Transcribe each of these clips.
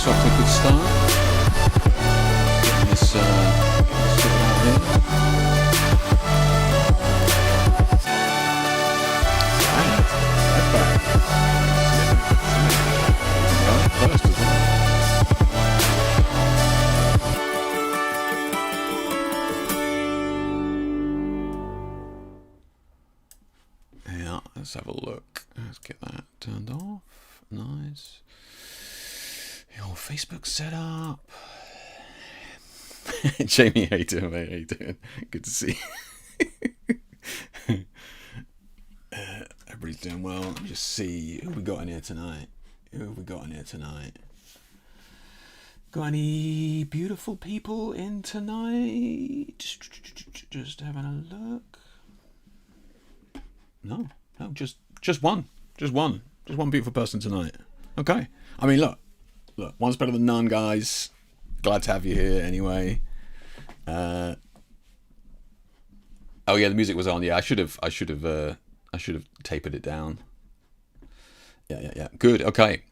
Looks like a good start. Getting this sorted out here. That's bad. First as well. Yeah, let's have a look. Let's get that turned off. Nice. Your Facebook setup. Jamie, how you doing, mate? How you doing? Good to see you. Everybody's doing well. Let me just see who we got in here tonight. Got any beautiful people in tonight? Just having a look. No, just one. Just one beautiful person tonight. Okay. I mean, look, one's better than none, guys. Glad to have you here anyway. Oh yeah, the music was on. Yeah, I should have tapered it down. Yeah. Good. Okay.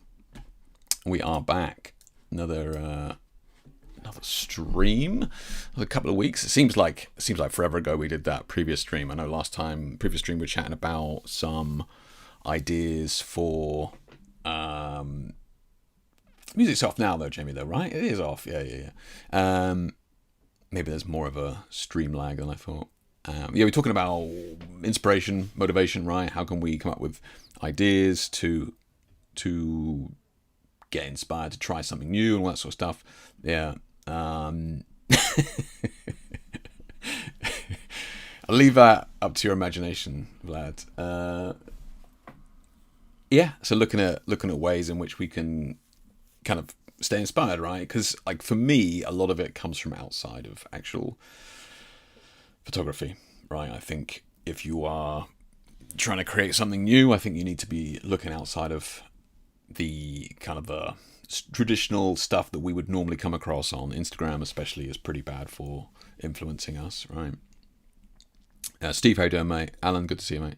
We are back. Another stream. A couple of weeks. It seems like forever ago we did that previous stream. I know previous stream we were chatting about some ideas for music's off now though, Jamie, though, right? It is off. Yeah. Maybe there's more of a stream lag than I thought. We're talking about inspiration, motivation, right? How can we come up with ideas to get inspired to try something new and all that sort of stuff. Yeah. I'll leave that up to your imagination, Vlad. So looking at ways in which we can kind of stay inspired, right? Because like for me, a lot of it comes from outside of actual photography, right? I think if you are trying to create something new, I think you need to be looking outside of the kind of traditional stuff that we would normally come across on Instagram, especially, is pretty bad for influencing us, right? Steve, how you doing, mate? Alan, good to see you, mate.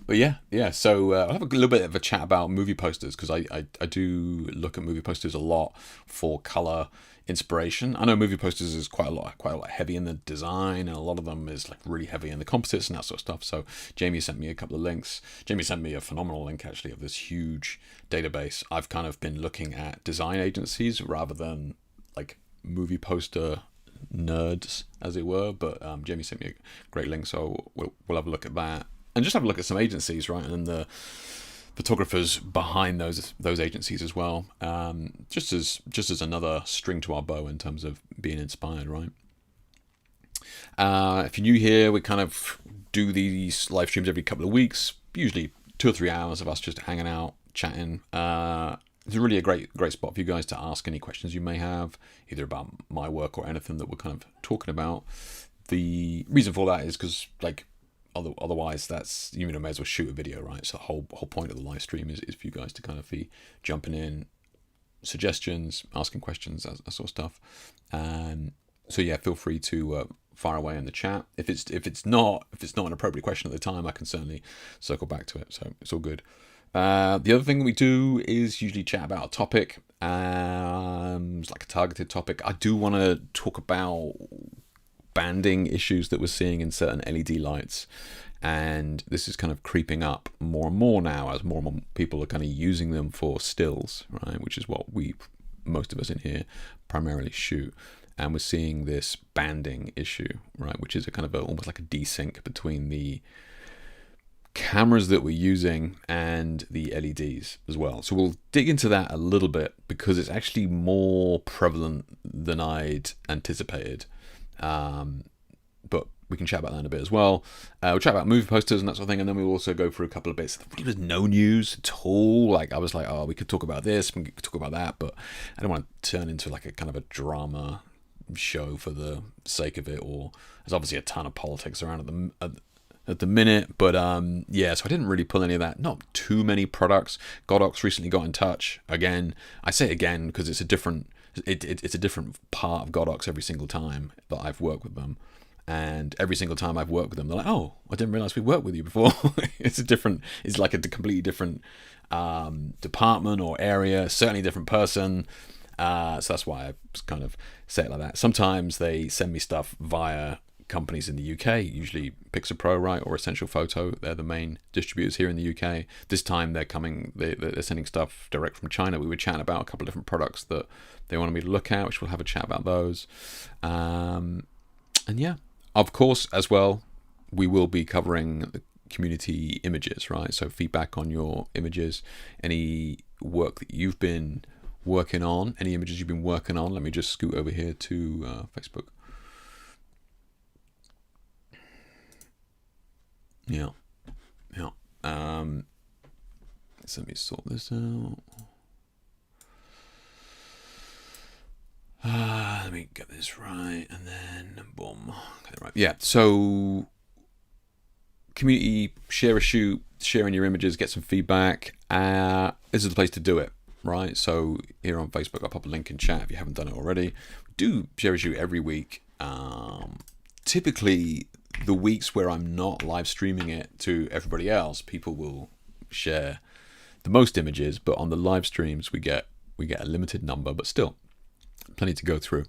But yeah. So I'll have a little bit of a chat about movie posters, because I do look at movie posters a lot for color inspiration. I know movie posters is quite a lot heavy in the design, and a lot of them is like really heavy in the composites and that sort of stuff. So Jamie sent me a couple of links. Jamie sent me a phenomenal link actually of this huge database. I've kind of been looking at design agencies rather than like movie poster nerds, as it were. But Jamie sent me a great link, so we'll have a look at that. And just have a look at some agencies, right? And then the photographers behind those agencies as well. Just as another string to our bow in terms of being inspired, right? If you're new here, we kind of do these live streams every couple of weeks, usually 2 or 3 hours of us just hanging out, chatting. It's really a great spot for you guys to ask any questions you may have, either about my work or anything that we're kind of talking about. The reason for that is because, like, otherwise that's, you know, may as well shoot a video, right? So the whole point of the live stream is for you guys to kind of be jumping in, suggestions, asking questions, that sort of stuff. So yeah, feel free to fire away in the chat. If it's not an appropriate question at the time, I can certainly circle back to it. So it's all good. The other thing we do is usually chat about a topic, like a targeted topic. I do want to talk about banding issues that we're seeing in certain LED lights, and this is kind of creeping up more and more now as more and more people are kind of using them for stills, right? Which is what most of us in here primarily shoot. And we're seeing this banding issue, right? Which is a kind of almost like a desync between the cameras that we're using and the LEDs as well. So we'll dig into that a little bit, because it's actually more prevalent than I'd anticipated. But we can chat about that in a bit as well. We'll chat about movie posters and that sort of thing, and then we'll also go through a couple of bits. There really was no news at all. Like, I was like, oh, we could talk about this, we could talk about that, but I don't want to turn into like a kind of a drama show for the sake of it. Or there's obviously a ton of politics around at the minute, but yeah, so I didn't really pull any of that. Not too many products. Godox recently got in touch again. I say again because it's a different part of Godox every single time that I've worked with them. And every single time I've worked with them, they're like, "Oh, I didn't realize we worked with you before." It's like a completely different department or area, certainly a different person. So that's why I kind of say it like that. Sometimes they send me stuff via companies in the UK, usually Pixar Pro, right, or Essential Photo. They're the main distributors here in the UK. This time they're sending stuff direct from China. We were chatting about a couple of different products that they wanted me to look at, which we'll have a chat about those. And yeah, of course, as well, we will be covering the community images, right? So feedback on your images, any work that you've been working on, any images you've been working on. Let me just scoot over here to Facebook. Yeah. So let me sort this out. Let me get this right, and then boom. Get it right. Yeah. So community, share a shoot, sharing your images, get some feedback. This is the place to do it, right? So here on Facebook, I'll pop a link in chat if you haven't done it already. Do share a shoot every week. Typically, the weeks where I'm not live streaming it to everybody else, people will share the most images. But on the live streams, we get a limited number, but still plenty to go through.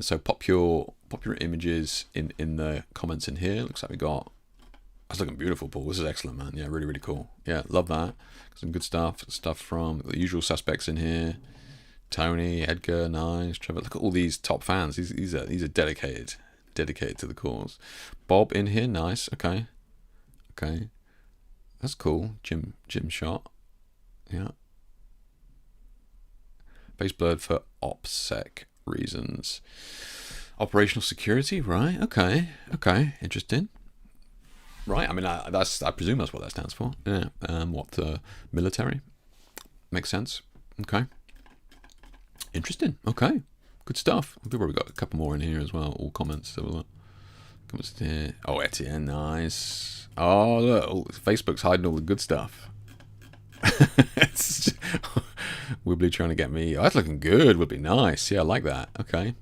So pop your images in the comments in here. Looks like we got. That's looking beautiful, Paul. This is excellent, man. Yeah, really, really cool. Yeah, love that. Some good stuff. Stuff from the usual suspects in here. Tony, Edgar, nice. Trevor. Look at all these top fans. These are dedicated to the cause. Bob in here, nice. Okay, that's cool. Jim shot. Yeah. Face blurred for OPSEC reasons. Operational security, right? Okay. Interesting. Right. I mean, I presume that's what that stands for. Yeah. Military? Makes sense. Okay. Interesting. Okay. Good stuff. We've probably got a couple more in here as well. All comments. Comments here. Oh, Etienne, nice. Oh, look. Facebook's hiding all the good stuff. Wibbly trying to get me. Oh, that's looking good. Would be nice. Yeah, I like that. Okay.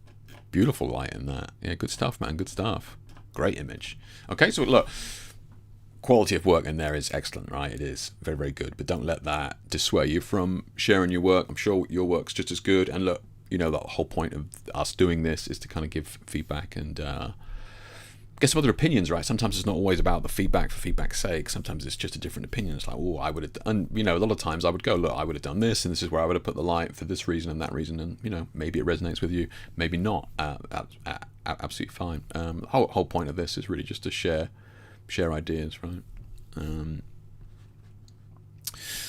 Beautiful light in that. Yeah, good stuff, man. Good stuff. Great image. Okay, so look. Quality of work in there is excellent, right? It is very, very good. But don't let that dissuade you from sharing your work. I'm sure your work's just as good. And look, you know, the whole point of us doing this is to kind of give feedback and get some other opinions, right? Sometimes it's not always about the feedback for feedback's sake. Sometimes it's just a different opinion. It's like, oh, I would have done, you know, a lot of times I would go, look, I would have done this, and this is where I would have put the light for this reason and that reason, and, you know, maybe it resonates with you, maybe not. Absolutely fine. Whole point of this is really just to share ideas, right?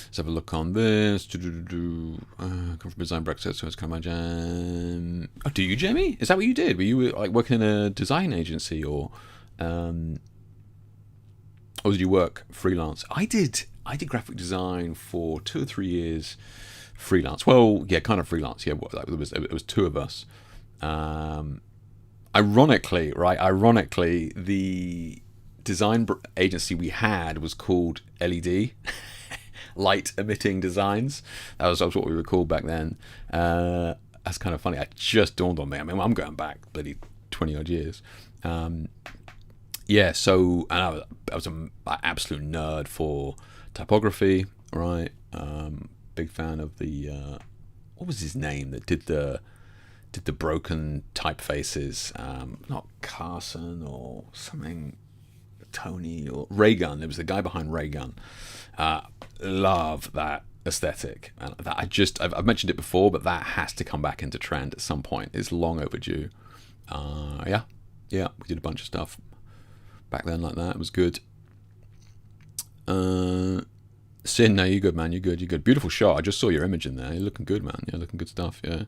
Let's have a look on this. Come from design Brexit, so it's kind of my jam. Oh, do you, Jamie? Is that what you did? Were you like working in a design agency, or did you work freelance? I did graphic design for 2 or 3 years, freelance. Well, yeah, kind of freelance. Yeah, it was 2 of us. Ironically, the design agency we had was called LED. Light emitting designs. That was what we were called back then. That's kind of funny. It just dawned on me. I mean, I'm going back bloody 20 odd years. Yeah, so and I was an absolute nerd for typography, right? Big fan of the what was his name that did the broken typefaces? Not Carson or something. Tony or Raygun. It was the guy behind Raygun. Love that aesthetic, and that I've mentioned it before, but that has to come back into trend at some point. It's long overdue. Yeah, we did a bunch of stuff back then like that. It was good. Sin, no, you good, man. You good. Beautiful shot. I just saw your image in there. You're looking good, man. Yeah, looking good stuff. Yeah.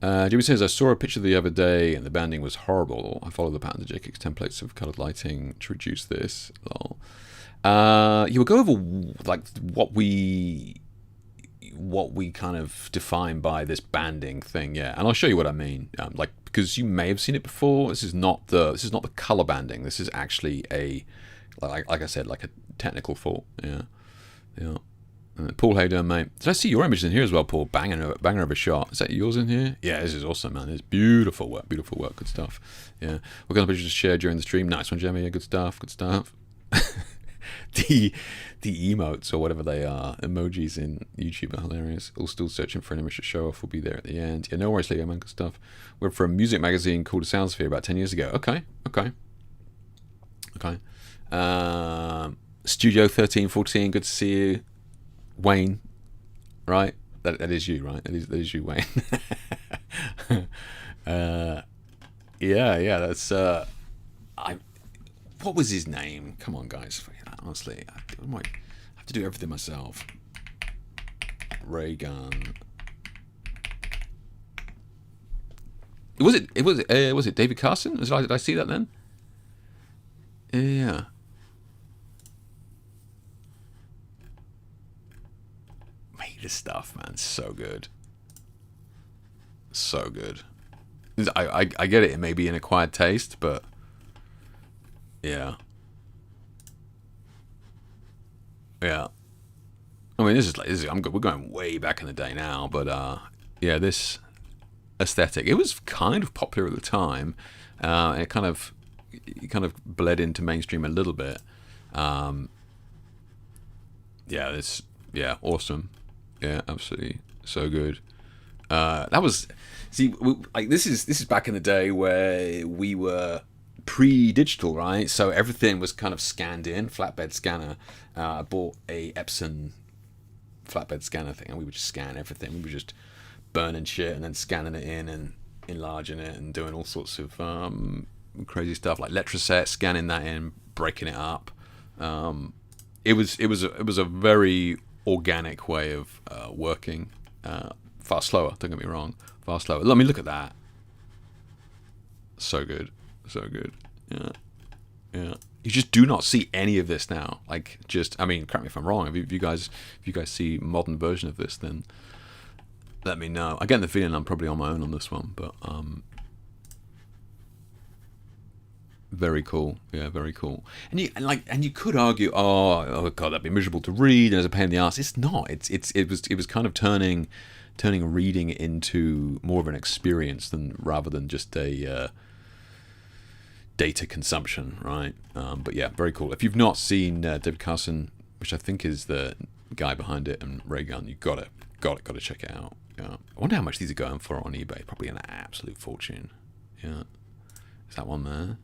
Jimmy says, I saw a picture the other day and the banding was horrible. I followed the pattern to JK's templates of coloured lighting to reduce this. Lol. You will go over like what we kind of define by this banding thing, yeah. And I'll show you what I mean. Like, because you may have seen it before. This is not the colour banding. This is actually like I said, like a technical fault. Yeah. Paul, how you doing, mate? Did I see your image in here as well, Paul? Banger of a shot. Is that yours in here? Yeah, this is awesome, man. It's beautiful work, good stuff. Yeah, we're going to just share during the stream. Nice one, Jamie. Yeah, good stuff. the emotes or whatever they are, emojis in YouTube are hilarious. All still searching for an image to show off. We'll be there at the end. Yeah, no worries, Leo, man. Good stuff. We're from a music magazine called Soundsphere about 10 years ago. Okay. Studio 1314. Good to see you. Wayne, right? That is you, right? That is you, Wayne. Yeah. That's what was his name? Come on, guys. Honestly, I might have to do everything myself. Ray Gun. Was it David Carson? Did I see that then? Yeah. This stuff, man, so good. I get it may be an acquired taste, but yeah. I mean, we're going way back in the day now, but yeah, this aesthetic, it was kind of popular at the time. It kind of bled into mainstream a little bit. Awesome. Yeah, absolutely, so good. That was, this is back in the day where we were pre-digital, right? So everything was kind of scanned in, flatbed scanner. I bought a Epson flatbed scanner thing, and we would just scan everything. We were just burning shit and then scanning it in and enlarging it and doing all sorts of crazy stuff like Letraset, scanning that in, breaking it up. It was a very organic way of working. Far slower, don't get me wrong. Far slower. Let me look at that. So good. Yeah. You just do not see any of this now. Correct me if I'm wrong. If you guys see a modern version of this, then let me know. I get the feeling I'm probably on my own on this one, but very cool. Yeah, very cool. And you could argue, oh god, that'd be miserable to read and it's a pain in the ass. It's not. It was kind of turning reading into more of an experience rather than just a data consumption, right? But yeah, very cool. If you've not seen David Carson, which I think is the guy behind it, and Ray Gun, you got to check it out. Yeah. I wonder how much these are going for on eBay. Probably an absolute fortune. Yeah, is that one there?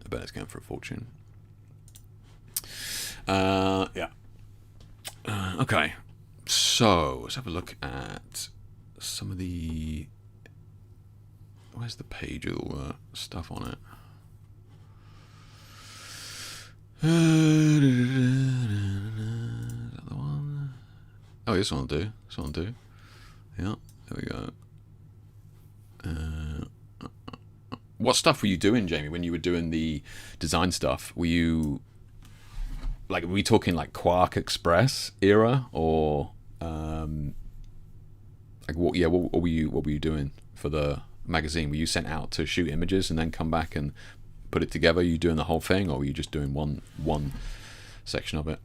I bet it's going for a fortune. Yeah. Okay. So let's have a look at some of the. Where's the page with all the stuff on it? Is that the one? Oh, this one will do. Yeah, there we go. What stuff were you doing, Jamie, when you were doing the design stuff? Were you were we talking like Quark Express era, or what were you doing for the magazine? Were you sent out to shoot images and then come back and put it together? Are you doing the whole thing, or were you just doing one section of it?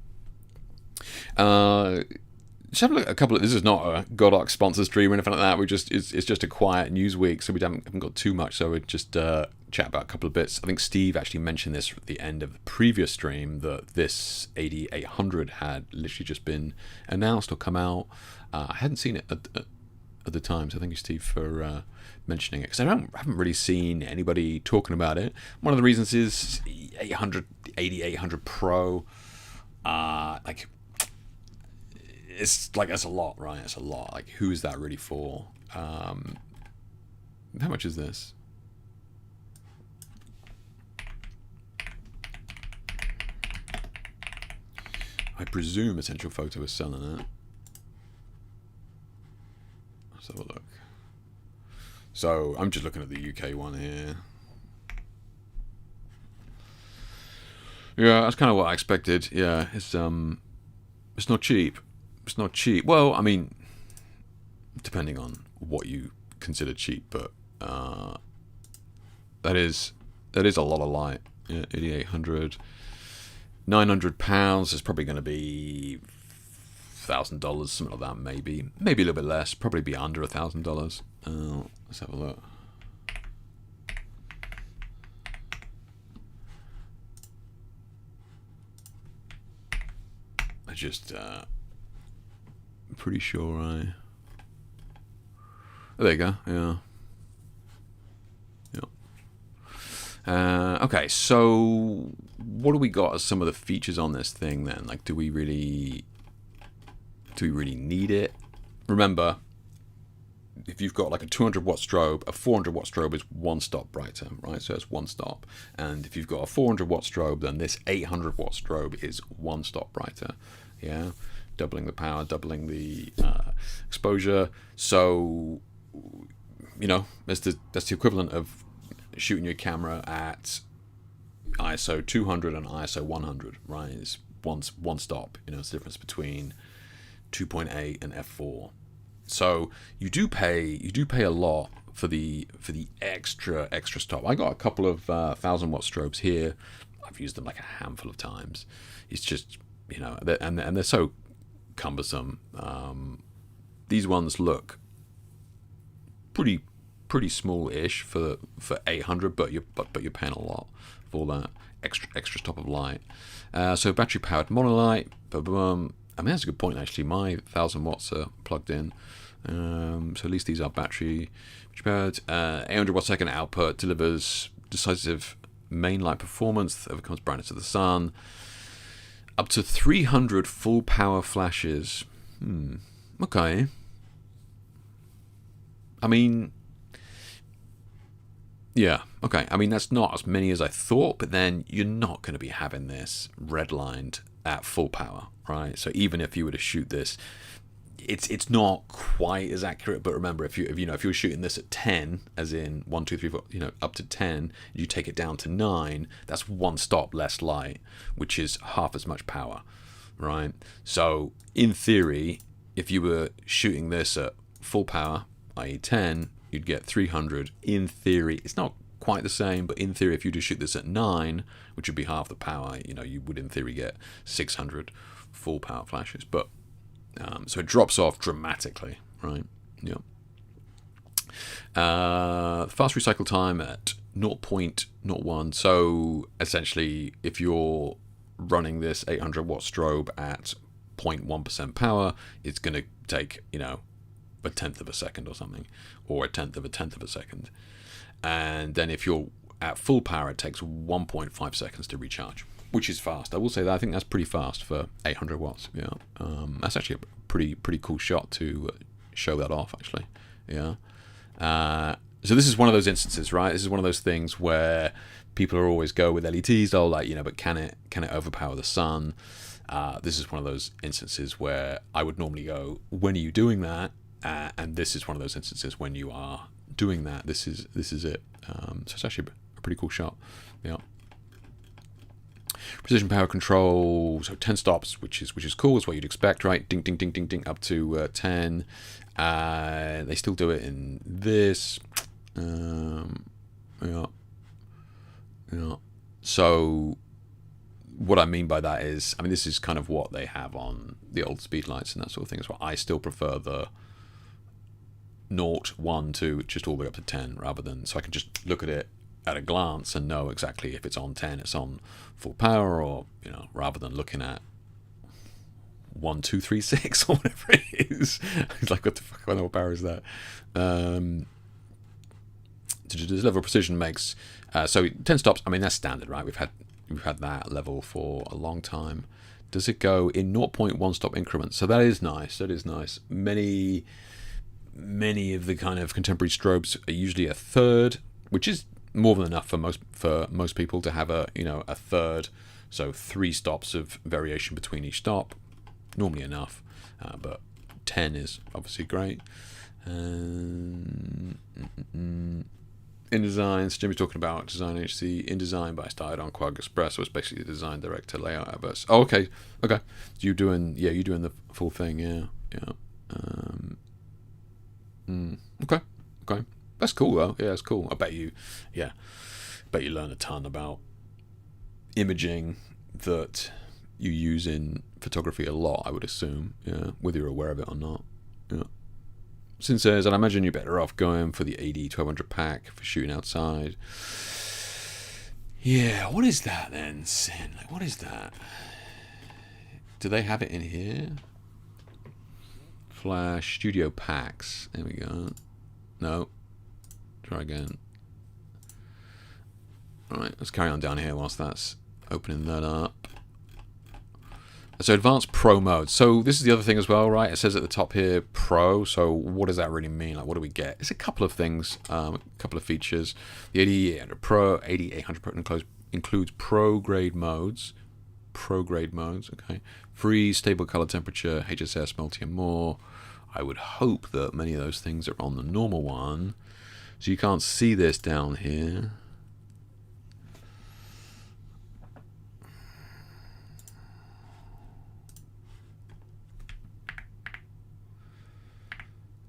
Just have a look at a couple of. This is not a Godox sponsor stream or anything like that. It's just a quiet news week, so we haven't got too much. So we just chat about a couple of bits. I think Steve actually mentioned this at the end of the previous stream, that this 8800 had literally just been announced or come out. I hadn't seen it at the time, so thank you, Steve, for mentioning it, because I haven't really seen anybody talking about it. One of the reasons is 8800 Pro. It's that's a lot, right? It's a lot. Who is that really for? How much is this? I presume Essential Photo is selling it. Let's have a look. So I'm just looking at the UK one here. Yeah, that's kind of what I expected. Yeah, it's not cheap. It's not cheap. Well, I mean, depending on what you consider cheap, but that is a lot of light. Yeah, 8800. £900 is probably going to be $1,000, something like that, maybe a little bit less, probably be under $1,000. Let's have a look. I just pretty sure there you go. Yeah. Okay, so what do we got as some of the features on this thing then? Like, do we really need it? Remember, if you've got like a 200 watt strobe, a 400 watt strobe is one stop brighter, right? So it's one stop. And if you've got a 400 watt strobe, then this 800 watt strobe is one stop brighter. Yeah, doubling the power, doubling the exposure. So, you know, that's the equivalent of shooting your camera at ISO 200 and ISO 100, right? It's one stop. You know, it's the difference between 2.8 and f4. So you do pay a lot for the extra stop. I got a couple of 1,000 watt strobes here. I've used them like a handful of times. It's just, you know, and they're so cumbersome. These ones look pretty small-ish for 800, but you're paying a lot for that extra stop of light. So battery-powered monolight. I mean, that's a good point actually. My 1,000 watts are plugged in, so at least these are battery-powered. 800 watt second output, delivers decisive main light performance that overcomes brightness of the sun. Up to 300 full power flashes. Okay. I mean, yeah, okay. I mean, that's not as many as I thought, but then you're not going to be having this redlined at full power, right? So even if you were to shoot this, it's not quite as accurate. But remember, if you were shooting this at 10, as in 1, 2, 3, 4, you know, up to 10, you take it down to 9. That's one stop less light, which is half as much power, right? So in theory, if you were shooting this at full power, i.e. 10, you'd get 300. In theory, it's not quite the same, but in theory, if you just shoot this at 9, which would be half the power, you know, you would in theory get 600 full power flashes. But so it drops off dramatically, right? Yeah. Fast recycle time at 0.01. So essentially, if you're running this 800 watt strobe at 0.1% power, it's going to take, you know, a tenth of a second or something, or a tenth of a second. And then if you're at full power, it takes 1.5 seconds to recharge, which is fast. I will say that I think that's pretty fast for 800 watts. Yeah, that's actually a pretty cool shot to show that off, actually. Yeah. So this is one of those instances, right? This is one of those things where people are always go with LEDs. Oh, like, you know, but can it overpower the sun? This is one of those instances where I would normally go, when are you doing that? And this is one of those instances when you are doing that. This is it. So it's actually a pretty cool shot. Yeah. Precision power control. So 10 stops, which is cool. Is what you'd expect, right? Ding, ding, ding, ding, ding, up to 10. They still do it in this. Yeah. So what I mean by that is, I mean, this is kind of what they have on the old speed lights and that sort of thing as well. I still prefer the 0, 1, 2, just all the way up to 10, rather than, so I can just look at it at a glance and know exactly if it's on 10, it's on full power, or, you know, rather than looking at 1, 2, 3, 6 or whatever it is. It's like, what the fuck, what power is that? This level of precision makes so 10 stops. I mean, that's standard, right? We've had that level for a long time. Does it go in 0.1 stop increments? So that is nice. Many of the kind of contemporary strobes are usually a third, which is more than enough for most people to have a third. So 3 stops of variation between each stop, normally enough. But 10 is obviously great. InDesign, so Jimmy's talking about Design HC. InDesign, but I started on Quag Express, so it's basically the design director layout adverts. Oh, okay. So you're doing the full thing, yeah. Okay. That's cool though. Yeah, that's cool. I bet you learn a ton about imaging, that you use in photography a lot, I would assume, yeah, whether you're aware of it or not. Yeah. Sin says, and I imagine you're better off going for the 80 1200 pack for shooting outside. Yeah, what is that then, Sin? Like, what is that? Do they have it in here? Flash Studio Packs. There we go. No. Try again. Alright, let's carry on down here whilst that's opening that up. So advanced pro mode. So this is the other thing as well, right? It says at the top here, pro. So what does that really mean? Like, what do we get? It's a couple of things, a couple of features. The 8800 Pro, 8800 Pro includes pro grade modes. Pro grade modes, okay. Freeze, stable color temperature, HSS, multi, and more. I would hope that many of those things are on the normal one. So you can't see this down here.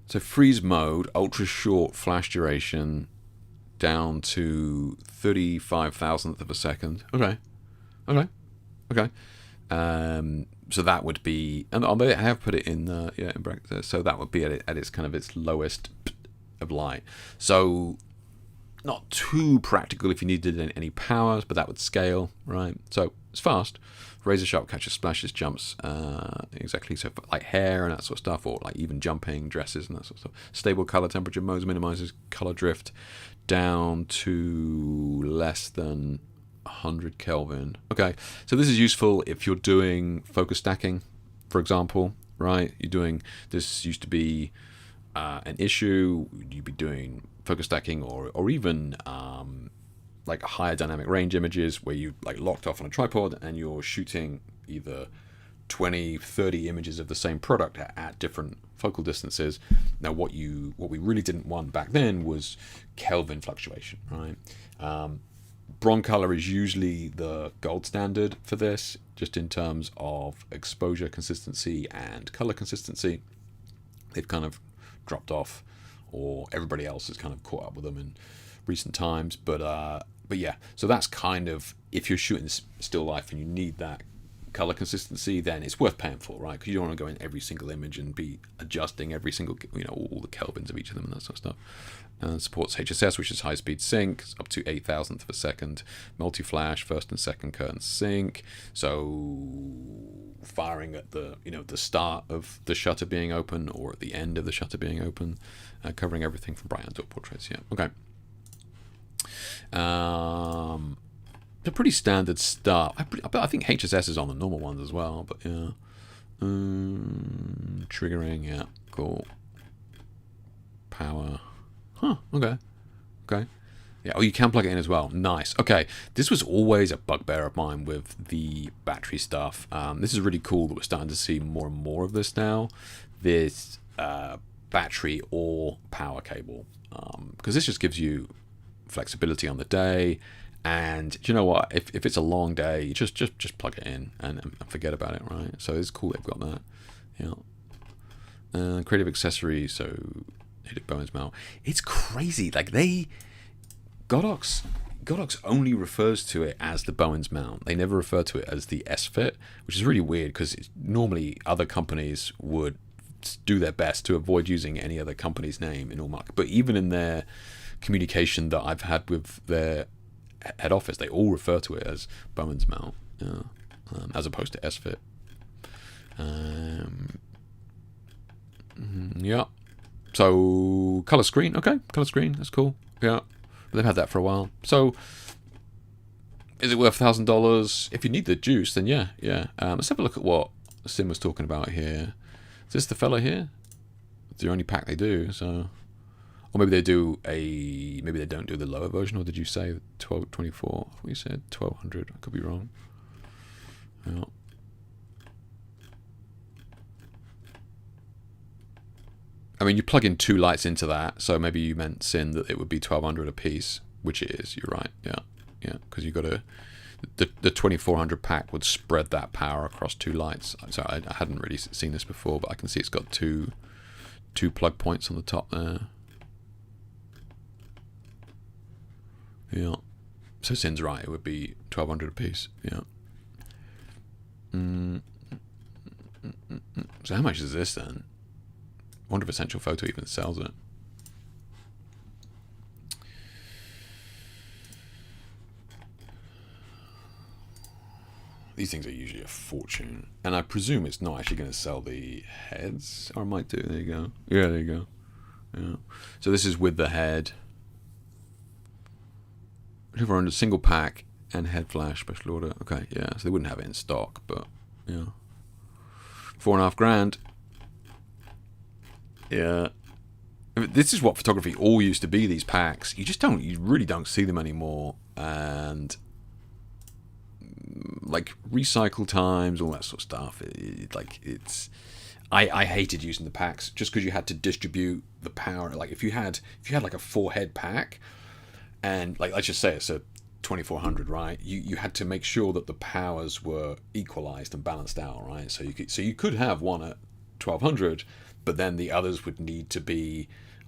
So freeze mode, ultra short flash duration, down to 35,000th of a second. Okay. So that would be, and I have put it in in brackets there. So that would be at its kind of its lowest of light. So not too practical if you needed any powers, but that would scale, right? So it's fast. Razor sharp catches, splashes, jumps, exactly. So like hair and that sort of stuff, or like even jumping, dresses and that sort of stuff. Stable color temperature modes minimizes color drift down to less than 100 Kelvin. Okay, so this is useful if you're doing focus stacking, for example, right? You're doing, this used to be an issue. You'd be doing focus stacking or even like higher dynamic range images where you like locked off on a tripod and you're shooting either 20, 30 images of the same product at different focal distances. Now what we really didn't want back then was Kelvin fluctuation, right? Broncolor is usually the gold standard for this, just in terms of exposure consistency and color consistency. They've kind of dropped off, or everybody else has kind of caught up with them in recent times. But yeah, so that's kind of, if you're shooting still life and you need that color consistency, then it's worth paying for, right? Because you don't want to go in every single image and be adjusting every single, all the kelvins of each of them and that sort of stuff. Supports HSS, which is high speed sync, up to 8,000th of a second. Multi flash, first and second curtain sync. So firing at the the start of the shutter being open or at the end of the shutter being open, covering everything from bright outdoor portraits. Yeah, okay. They're pretty standard stuff. I think HSS is on the normal ones as well, but yeah. Triggering, yeah, cool. Power. Huh, okay. Yeah, oh, you can plug it in as well. Nice. Okay, this was always a bugbear of mine with the battery stuff. This is really cool that we're starting to see more and more of this now. This battery or power cable. Because this just gives you flexibility on the day. And do you know what? If it's a long day, just plug it in and forget about it, right? So it's cool they've got that. Yeah. Creative accessories, so hit Bowen's mount. It's crazy. Like Godox only refers to it as the Bowen's mount. They never refer to it as the S-Fit, which is really weird because normally other companies would do their best to avoid using any other company's name in all market. But even in their communication that I've had with their head office, they all refer to it as Bowen's mount, as opposed to S-Fit. Yeah. So color screen, okay, color screen, that's cool. Yeah, they've had that for a while. So is it worth $1,000? If you need the juice, then yeah. Let's have a look at what Sim was talking about here. Is this the fella here? It's the only pack they do. So, or maybe they do maybe they don't do the lower version. Or did you say 1224? I thought you said 1200. I could be wrong. Yeah. I mean, you plug in 2 lights into that, so maybe you meant, Sin, that it would be 1,200 a piece, which it is. You're right. Yeah, because you got the 2,400 pack would spread that power across 2 lights. So I hadn't really seen this before, but I can see it's got two plug points on the top there. Yeah. So Sin's right. It would be 1,200 a piece. Yeah. So how much is this then? I wonder if Essential Photo even sells it. These things are usually a fortune. And I presume it's not actually going to sell the heads. Or it might do. There you go. Yeah, there you go. Yeah. So this is with the head. Whatever, on a single pack and head flash special order. Okay, yeah. So they wouldn't have it in stock, but yeah. $4.5 grand. Yeah. I mean, this is what photography all used to be, these packs. You really don't see them anymore. And like recycle times, all that sort of stuff. I hated using the packs just because you had to distribute the power. Like if you had like a 4-head pack, and like let's just say it's a 2400, right? You had to make sure that the powers were equalized and balanced out, right? So you could have one at 1200, but then the others would need to be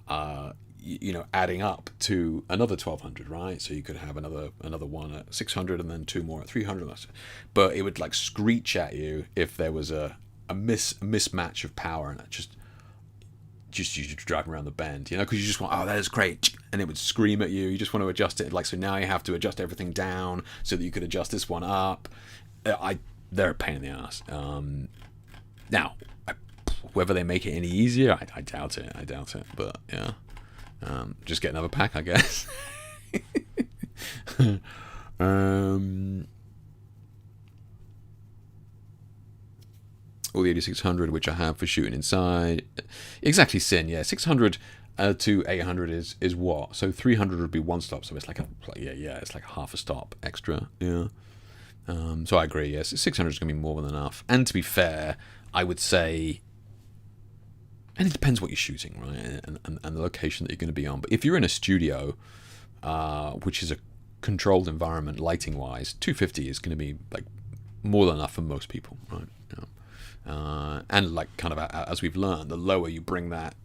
adding up to another 1200, right? So you could have another one at 600 and then 2 more at 300. But it would like screech at you if there was a mismatch of power, and it just you driving around the bend, because you just want, oh, that is great, and it would scream at you. You just want to adjust it, like, so now you have to adjust everything down so that you could adjust this one up. They're a pain in the ass. Now, whether they make it any easier, I doubt it. But yeah, just get another pack, I guess. All the 8600, which I have for shooting inside. Exactly, Sin. Yeah, 600 to 800 is what? So 300 would be one stop. So it's like it's like half a stop extra. Yeah. So I agree. Yes, 600 is going to be more than enough. And to be fair, I would say, and it depends what you're shooting, right, and the location that you're going to be on. But if you're in a studio, which is a controlled environment, lighting-wise, 250 is going to be like more than enough for most people, right? Yeah. And like kind of as we've learned, the lower you bring that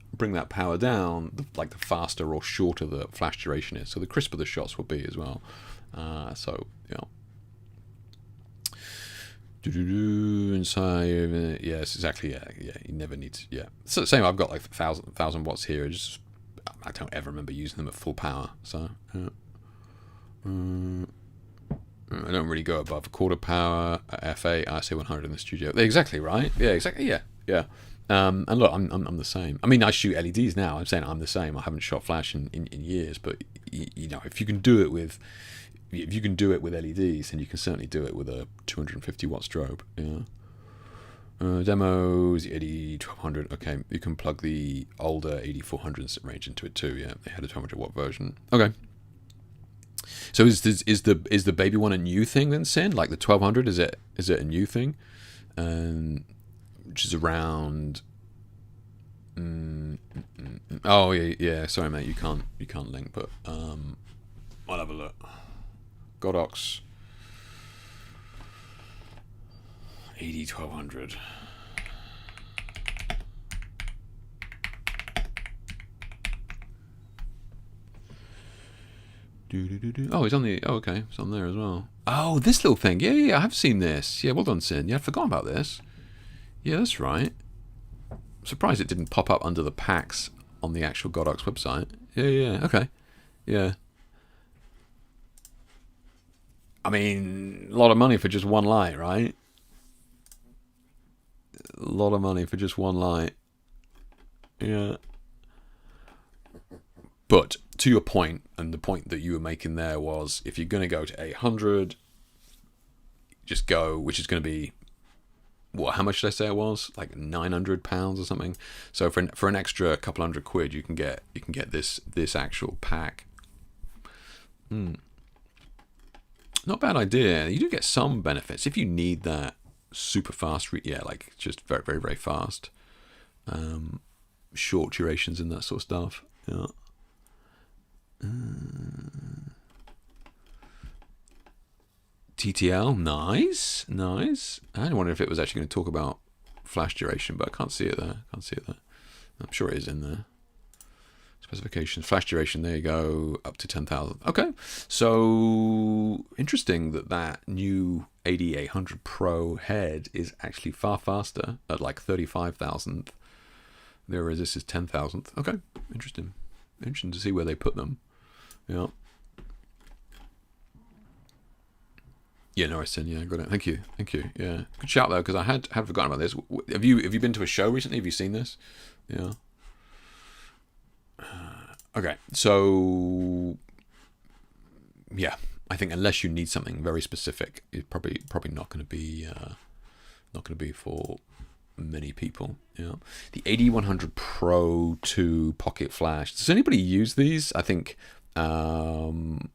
power down, the faster or shorter the flash duration is. So the crisper the shots will be as well. So inside, yes, exactly. Yeah. You never need to. Yeah. So same. I've got like 1,000 watts here. I don't ever remember using them at full power. So yeah. I don't really go above a quarter power at FA. I say 100 in the studio. Exactly right. Yeah, exactly. Yeah. And look, I'm the same. I mean, I shoot LEDs now. I'm saying I'm the same. I haven't shot flash in years, but if you can do it with LEDs, then you can certainly do it with a 250 watt strobe. Yeah. Demos 80-1200. Okay, you can plug the older 8400 range into it too. Yeah, they had a 1200 watt version. Okay. So is the baby one a new thing then, Sin? Like the 1200, is it a new thing? Which is around. Oh yeah. Sorry, mate. You can't link, but I'll have a look. Godox 80-1200. Oh, it's on the. Oh, okay, it's on there as well. Oh, this little thing. Yeah, I have seen this. Yeah, well done, Sin. Yeah, I forgot about this. Yeah, that's right. I'm surprised it didn't pop up under the packs on the actual Godox website. Yeah. Okay. Yeah. I mean, a lot of money for just one light, right? A lot of money for just one light. Yeah. But to your point, and the point that you were making there was, if you're going to go to 800, just go, which is going to be, how much did I say it was? Like £900 or something. So for an extra couple hundred quid, you can get this actual pack. Not a bad idea. You do get some benefits if you need that super fast. Like just very, very, very fast. Short durations and that sort of stuff. Yeah. TTL, nice. I wonder if it was actually going to talk about flash duration, but I can't see it there. I'm sure it is in there. Specifications, flash duration, there you go, up to 10,000. Okay, so interesting that new 8800 Pro head is actually far faster at like 35,000. Whereas this is 10,000. Okay, interesting. Interesting to see where they put them. Yeah. Yeah, Norristown. Yeah, got it. Thank you. Yeah, good shout though, because I had forgotten about this. Have you been to a show recently? Have you seen this? Yeah. Okay, so yeah, I think unless you need something very specific, it's probably not going to be for many people. Yeah, the 8100 Pro 2 Pocket Flash. Does anybody use these? I think Wayne,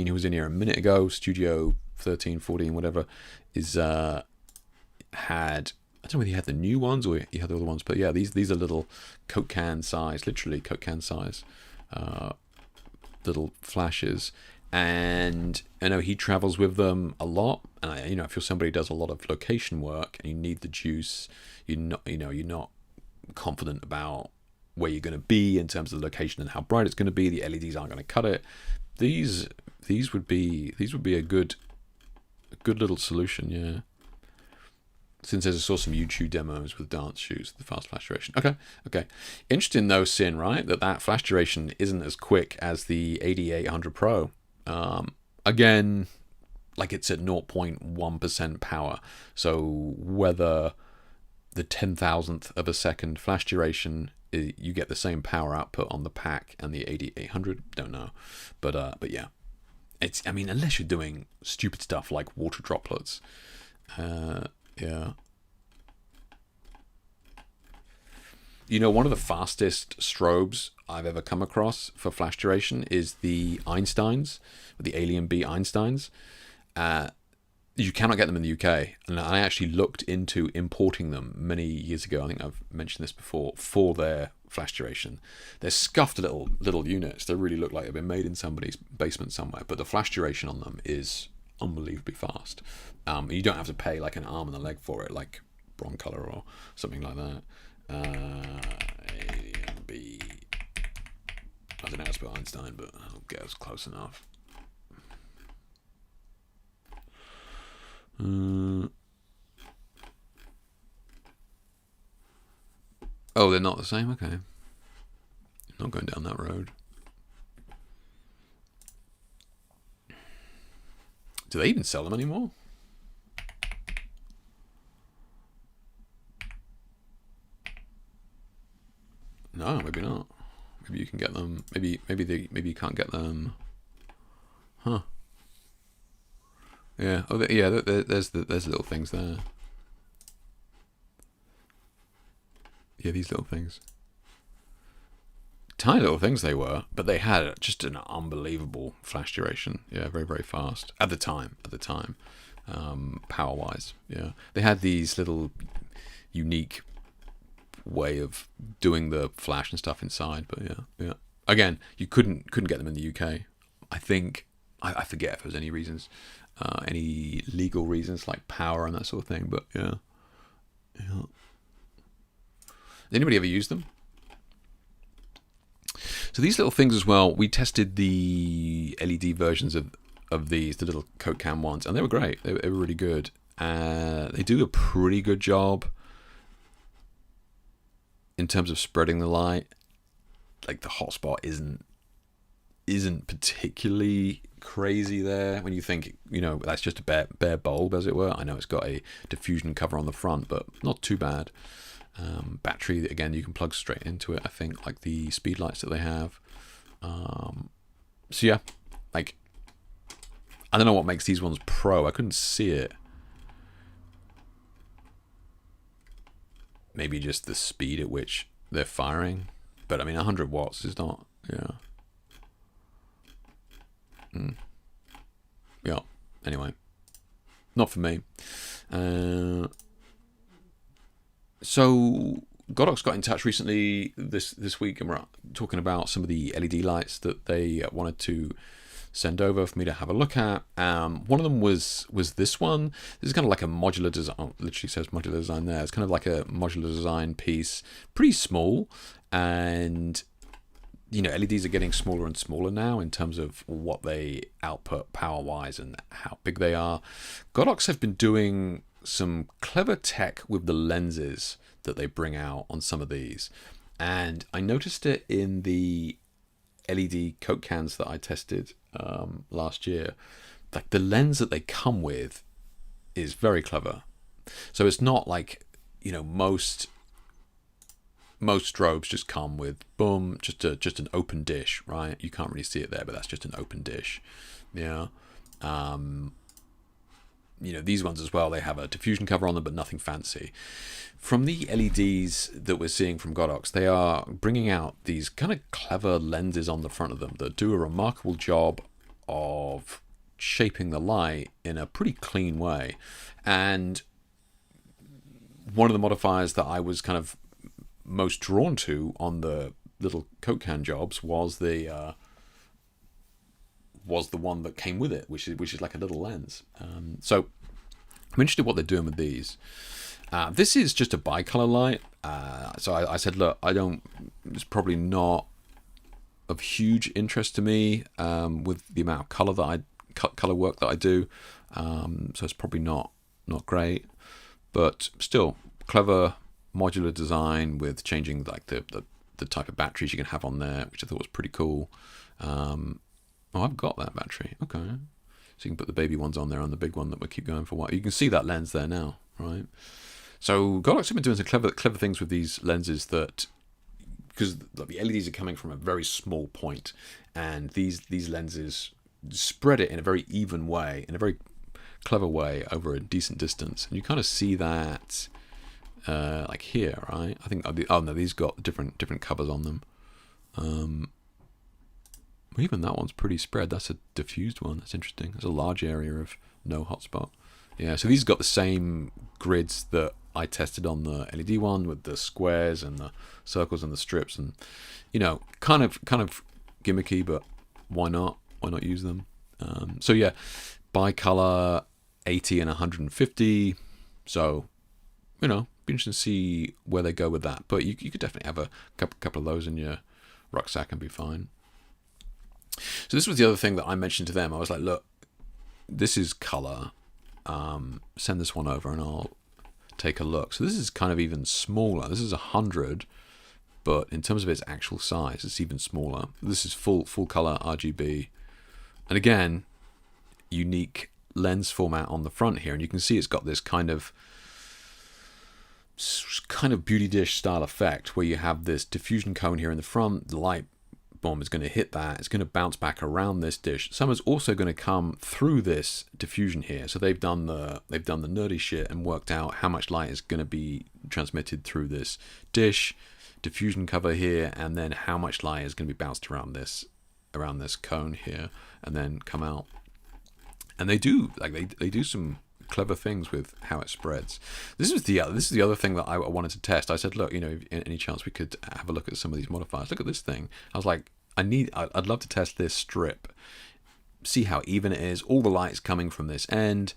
who was in here a minute ago, Studio 13, 14, whatever, is had. I don't know whether he had the new ones or he had the other ones, but yeah, these are little Coke can size, literally Coke can size, little flashes. And I know he travels with them a lot. And if you're somebody who does a lot of location work and you need the juice, you're not confident about where you're going to be in terms of the location and how bright it's going to be. The LEDs aren't going to cut it. These would be a good little solution, yeah. Since I saw some YouTube demos with dance shoes, the fast flash duration. Okay. Interesting though, Sin, right? That flash duration isn't as quick as the 8800 Pro. Again, like it's at 0.1% power. So whether the 10,000th of a second flash duration, you get the same power output on the pack and the 8800, don't know. But yeah, unless you're doing stupid stuff like water droplets. Yeah. One of the fastest strobes I've ever come across for flash duration is the Einsteins, the Alien B Einsteins. You cannot get them in the UK, and I actually looked into importing them many years ago. I think I've mentioned this before, for their flash duration. They're scuffed little units. They really look like they've been made in somebody's basement somewhere, but the flash duration on them is unbelievably fast. You don't have to pay like an arm and a leg for it, like Broncolor or something like that. B. I don't know how to spell Einstein, but I'll get us close enough. Oh, they're not the same? Okay. Not going down that road. Do they even sell them anymore? No, maybe not. Maybe you can get them. Maybe you can't get them. Huh. Yeah. Oh, yeah. There's little things there. Yeah, these little things. Tiny little things they were, but they had just an unbelievable flash duration. Yeah, very, very fast at the time. Power wise, yeah, they had these little unique way of doing the flash and stuff inside. But yeah. Again, you couldn't get them in the UK. I think I forget if there was any reasons, any legal reasons like power and that sort of thing. But yeah. Anybody ever use them? So these little things as well, we tested the LED versions of these, the little Coke can ones, and they were great. They were really good. They do a pretty good job in terms of spreading the light. Like the hotspot isn't particularly crazy there when you think, that's just a bare bulb, as it were. I know it's got a diffusion cover on the front, but not too bad. Battery, again, you can plug straight into it, I think, like the speed lights that they have. So yeah, like, I don't know what makes these ones pro. I couldn't see it. Maybe just the speed at which they're firing. But I mean, 100 watts is not, Yeah, anyway. Not for me. So Godox got in touch recently this week, and we're talking about some of the LED lights that they wanted to send over for me to have a look at. One of them was this one. This is kind of like a modular design. Oh, literally says modular design there. It's kind of like a modular design piece, pretty small, and LEDs are getting smaller and smaller now in terms of what they output power-wise and how big they are. Godox have been doing some clever tech with the lenses that they bring out on some of these. And I noticed it in the LED Coke cans that I tested last year. Like the lens that they come with is very clever. So it's not like, most strobes just come with boom, just an open dish, right? You can't really see it there, but that's just an open dish. Yeah. These ones as well, they have a diffusion cover on them, but nothing fancy. From the LEDs that we're seeing from Godox, they are bringing out these kind of clever lenses on the front of them that do a remarkable job of shaping the light in a pretty clean way. And one of the modifiers that I was kind of most drawn to on the little Coke can jobs was the one that came with it, which is like a little lens. So I'm interested in what they're doing with these. This is just a bicolor light. So I said, look, it's probably not of huge interest to me with the amount of color work that I do. So it's probably not great, but still clever modular design with changing like the type of batteries you can have on there, which I thought was pretty cool. I've got that battery. Okay. So you can put the baby ones on there on the big one that will keep going for a while. You can see that lens there now, right? So Godox have been doing some clever things with these lenses because the LEDs are coming from a very small point, and these lenses spread it in a very even way, in a very clever way over a decent distance. And you kind of see that like here, right? I think, these got different covers on them. Even that one's pretty spread. That's a diffused one. That's interesting. There's a large area of no hotspot. Yeah, so these got the same grids that I tested on the LED one with the squares and the circles and the strips, and kind of gimmicky, but why not? Why not use them? So yeah, bicolor 80 and 150. So be interesting to see where they go with that. But you could definitely have a couple of those in your rucksack and be fine. So this was the other thing that I mentioned to them. I was like, look, this is color. Send this one over and I'll take a look. So this is kind of even smaller. This is 100, but in terms of its actual size, it's even smaller. This is full color RGB. And again, unique lens format on the front here. And you can see it's got this kind of beauty dish style effect where you have this diffusion cone here in the front. The light bomb is going to hit that. It's going to bounce back around this dish. Some is also going to come through this diffusion here. So they've done the nerdy shit and worked out how much light is going to be transmitted through this dish, diffusion cover here, and then how much light is going to be bounced around this cone here, and then come out. And they do they do some clever things with how it spreads. This is the other thing that I wanted to test. I said, look, any chance we could have a look at some of these modifiers? Look at this thing. I was like, I'd love to test this strip, see how even it is. All the light's coming from this end.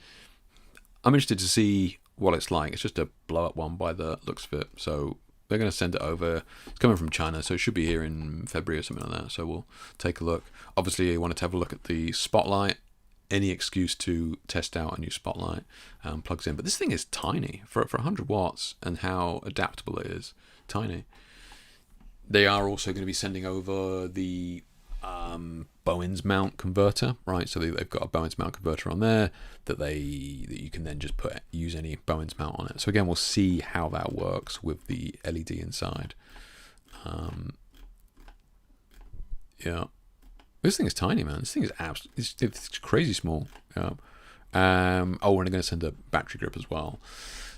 I'm interested to see what it's like. It's just a blow up one by the looks of it. So they're going to send it over. It's coming from China, so it should be here in February or something like that. So we'll take a look. Obviously, I wanted to have a look at the spotlight. Any excuse to test out a new spotlight plugs in. But this thing is tiny for 100 watts and how adaptable it is. Tiny. They are also going to be sending over the Bowens mount converter, right? So they've got a Bowens mount converter on there that you can then just use any Bowens mount on it. So again, we'll see how that works with the LED inside. Yeah. This thing is tiny, man. This thing is it's crazy small. Yeah. And they're going to send a battery grip as well.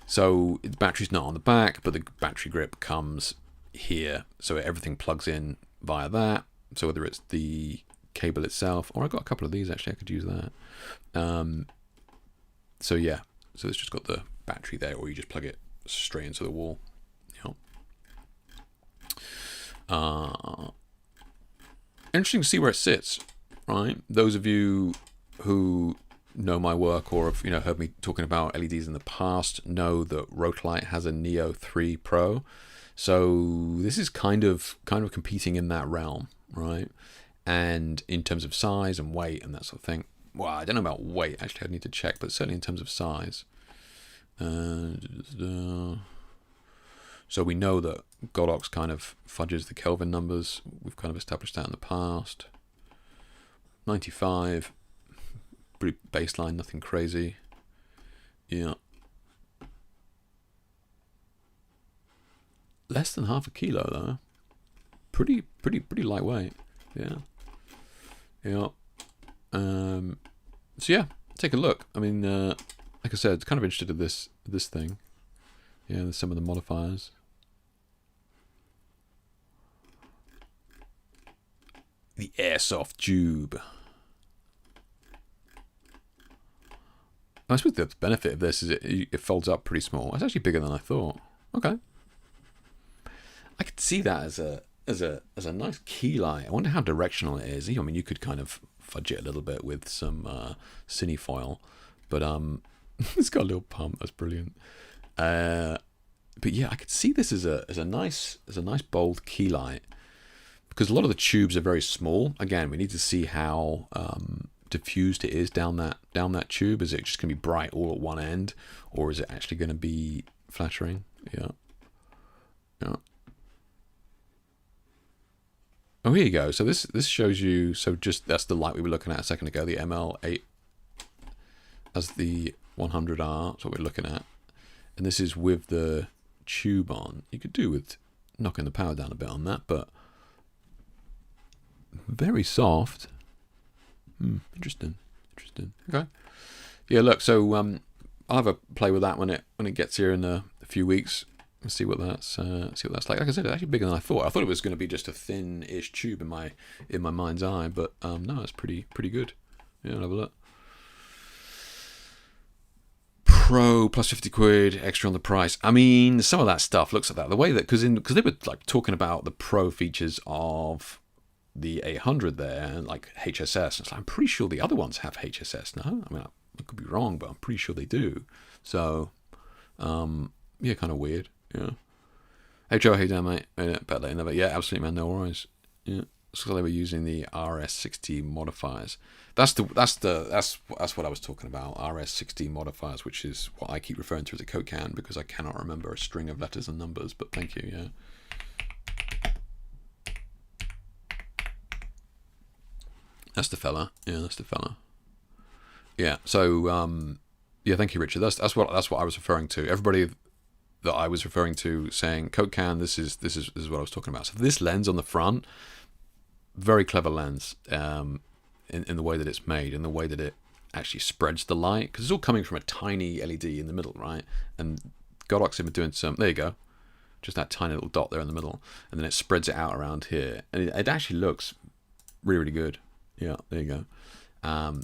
So the battery's not on the back, but the battery grip comes here. So everything plugs in via that. So whether it's the cable itself, or I've got a couple of these actually, I could use that. So yeah, so it's just got the battery there, or you just plug it straight into the wall. Yeah. Interesting to see where it sits, right? Those of you who know my work or have heard me talking about LEDs in the past know that Rotolight has a Neo 3 Pro, so this is kind of competing in that realm, right? And in terms of size and weight and that sort of thing, well, I don't know about weight, actually, I need to check, but certainly in terms of size. So we know that Godox kind of fudges the Kelvin numbers. We've kind of established that in the past. 95, pretty baseline, nothing crazy. Yeah. Less than half a kilo though. Pretty lightweight. Yeah. Yeah. So yeah, take a look. I mean, like I said, kind of interested in this thing. Yeah, there's some of the modifiers. The airsoft tube. I suppose the benefit of this is it folds up pretty small. It's actually bigger than I thought. Okay. I could see that as a nice key light. I wonder how directional it is. I mean, you could kind of fudge it a little bit with some cine foil, but it's got a little pump. That's brilliant. But yeah, I could see this as a nice bold key light, because a lot of the tubes are very small. Again, we need to see how diffused it is down that tube. Is it just going to be bright all at one end, or is it actually going to be flattering? Yeah. Oh, here you go. So this shows you. So just that's the light we were looking at a second ago. The ML8 as the 100R. That's what we're looking at, and this is with the tube on. You could do with knocking the power down a bit on that, but very soft. Interesting. Okay. Yeah. Look. So I'll have a play with that when it gets here in a few weeks. Let's see what that's like. Like I said, it's actually bigger than I thought. I thought it was going to be just a thin-ish tube in my mind's eye, but no, it's pretty good. Yeah, I'll have a look. Pro plus 50 quid extra on the price. I mean, some of that stuff looks like that. The way that because they were like talking about the pro features of the 800 there, and like HSS. And I'm pretty sure the other ones have HSS. No, I mean I could be wrong, but I'm pretty sure they do. So, yeah, kind of weird. Yeah. Hey Joe, hey Dan, mate. Better late than never. Yeah, absolutely, man. No worries. Yeah. So they were using the RS60 modifiers. That's what I was talking about. RS60 modifiers, which is what I keep referring to as a cocan because I cannot remember a string of letters and numbers. But thank you. Yeah. That's the fella. Yeah, that's the fella. Yeah. So yeah, thank you, Richard. That's what I was referring to. Everybody that I was referring to saying Coke can, this is what I was talking about. So this lens on the front, very clever lens in the way that it's made, in the way that it actually spreads the light, because it's all coming from a tiny LED in the middle, right? And Godox have been doing some, there you go, just that tiny little dot there in the middle, and then it spreads it out around here, and it actually looks really good. Yeah, there you go.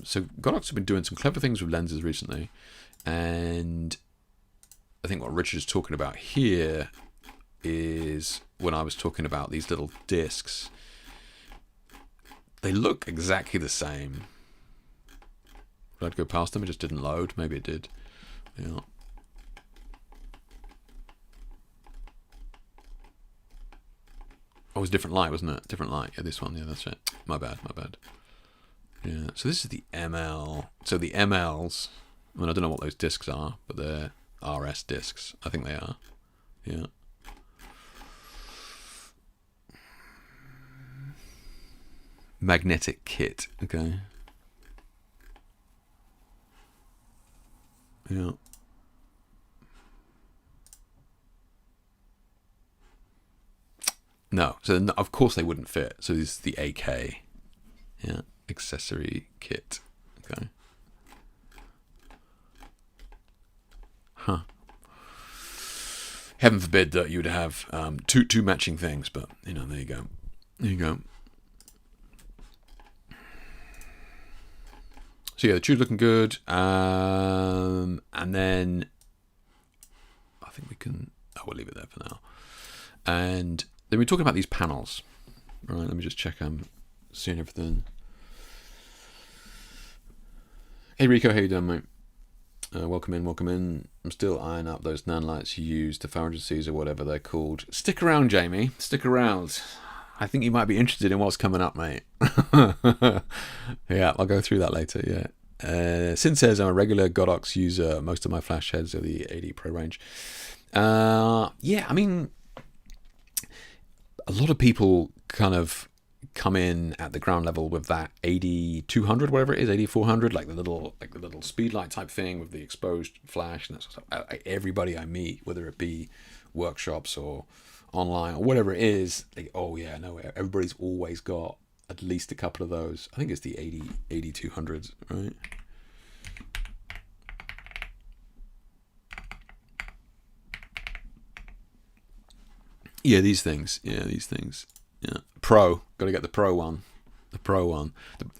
So Godox have been doing some clever things with lenses recently, and I think what Richard's talking about here is when I was talking about these little discs. They look exactly the same. Did I go past them? It just didn't load. Maybe it did. Yeah. Oh, it was a different light, wasn't it? Different light. Yeah, this one. Yeah, that's it. My bad. Yeah. So this is the ML. So the MLs. I mean, I don't know what those discs are, but they're RS discs. I think they are. Yeah. Magnetic kit. Okay. Yeah. No. So of course they wouldn't fit. So this is the AK. Yeah. Accessory kit. Okay. Huh. Heaven forbid that you would have two matching things, but you know, there you go. There you go. So yeah, the tube's looking good. And then I think we can. Oh, we'll leave it there for now. And then we're talking about these panels. Right. Let me just check. I'm seeing everything. Hey Rico, how you doing, mate? Welcome in. I'm still eyeing up those nan lights you use, the 400Cs or whatever they're called. Stick around, Jamie. Stick around. I think you might be interested in what's coming up, mate. Yeah, I'll go through that later. Yeah. Sin says I'm a regular Godox user. Most of my flash heads are the 80 Pro range. Yeah, I mean, a lot of people kind of come in at the ground level with that 8200, whatever it is, 8400, like the little speed light type thing with the exposed flash and that sort of stuff. Everybody I meet, whether it be workshops or online or whatever it is, oh yeah, no, everybody's always got at least a couple of those. I think it's the 8200s, right? Yeah, these things. Yeah. Pro, got to get the Pro one. The Pro one.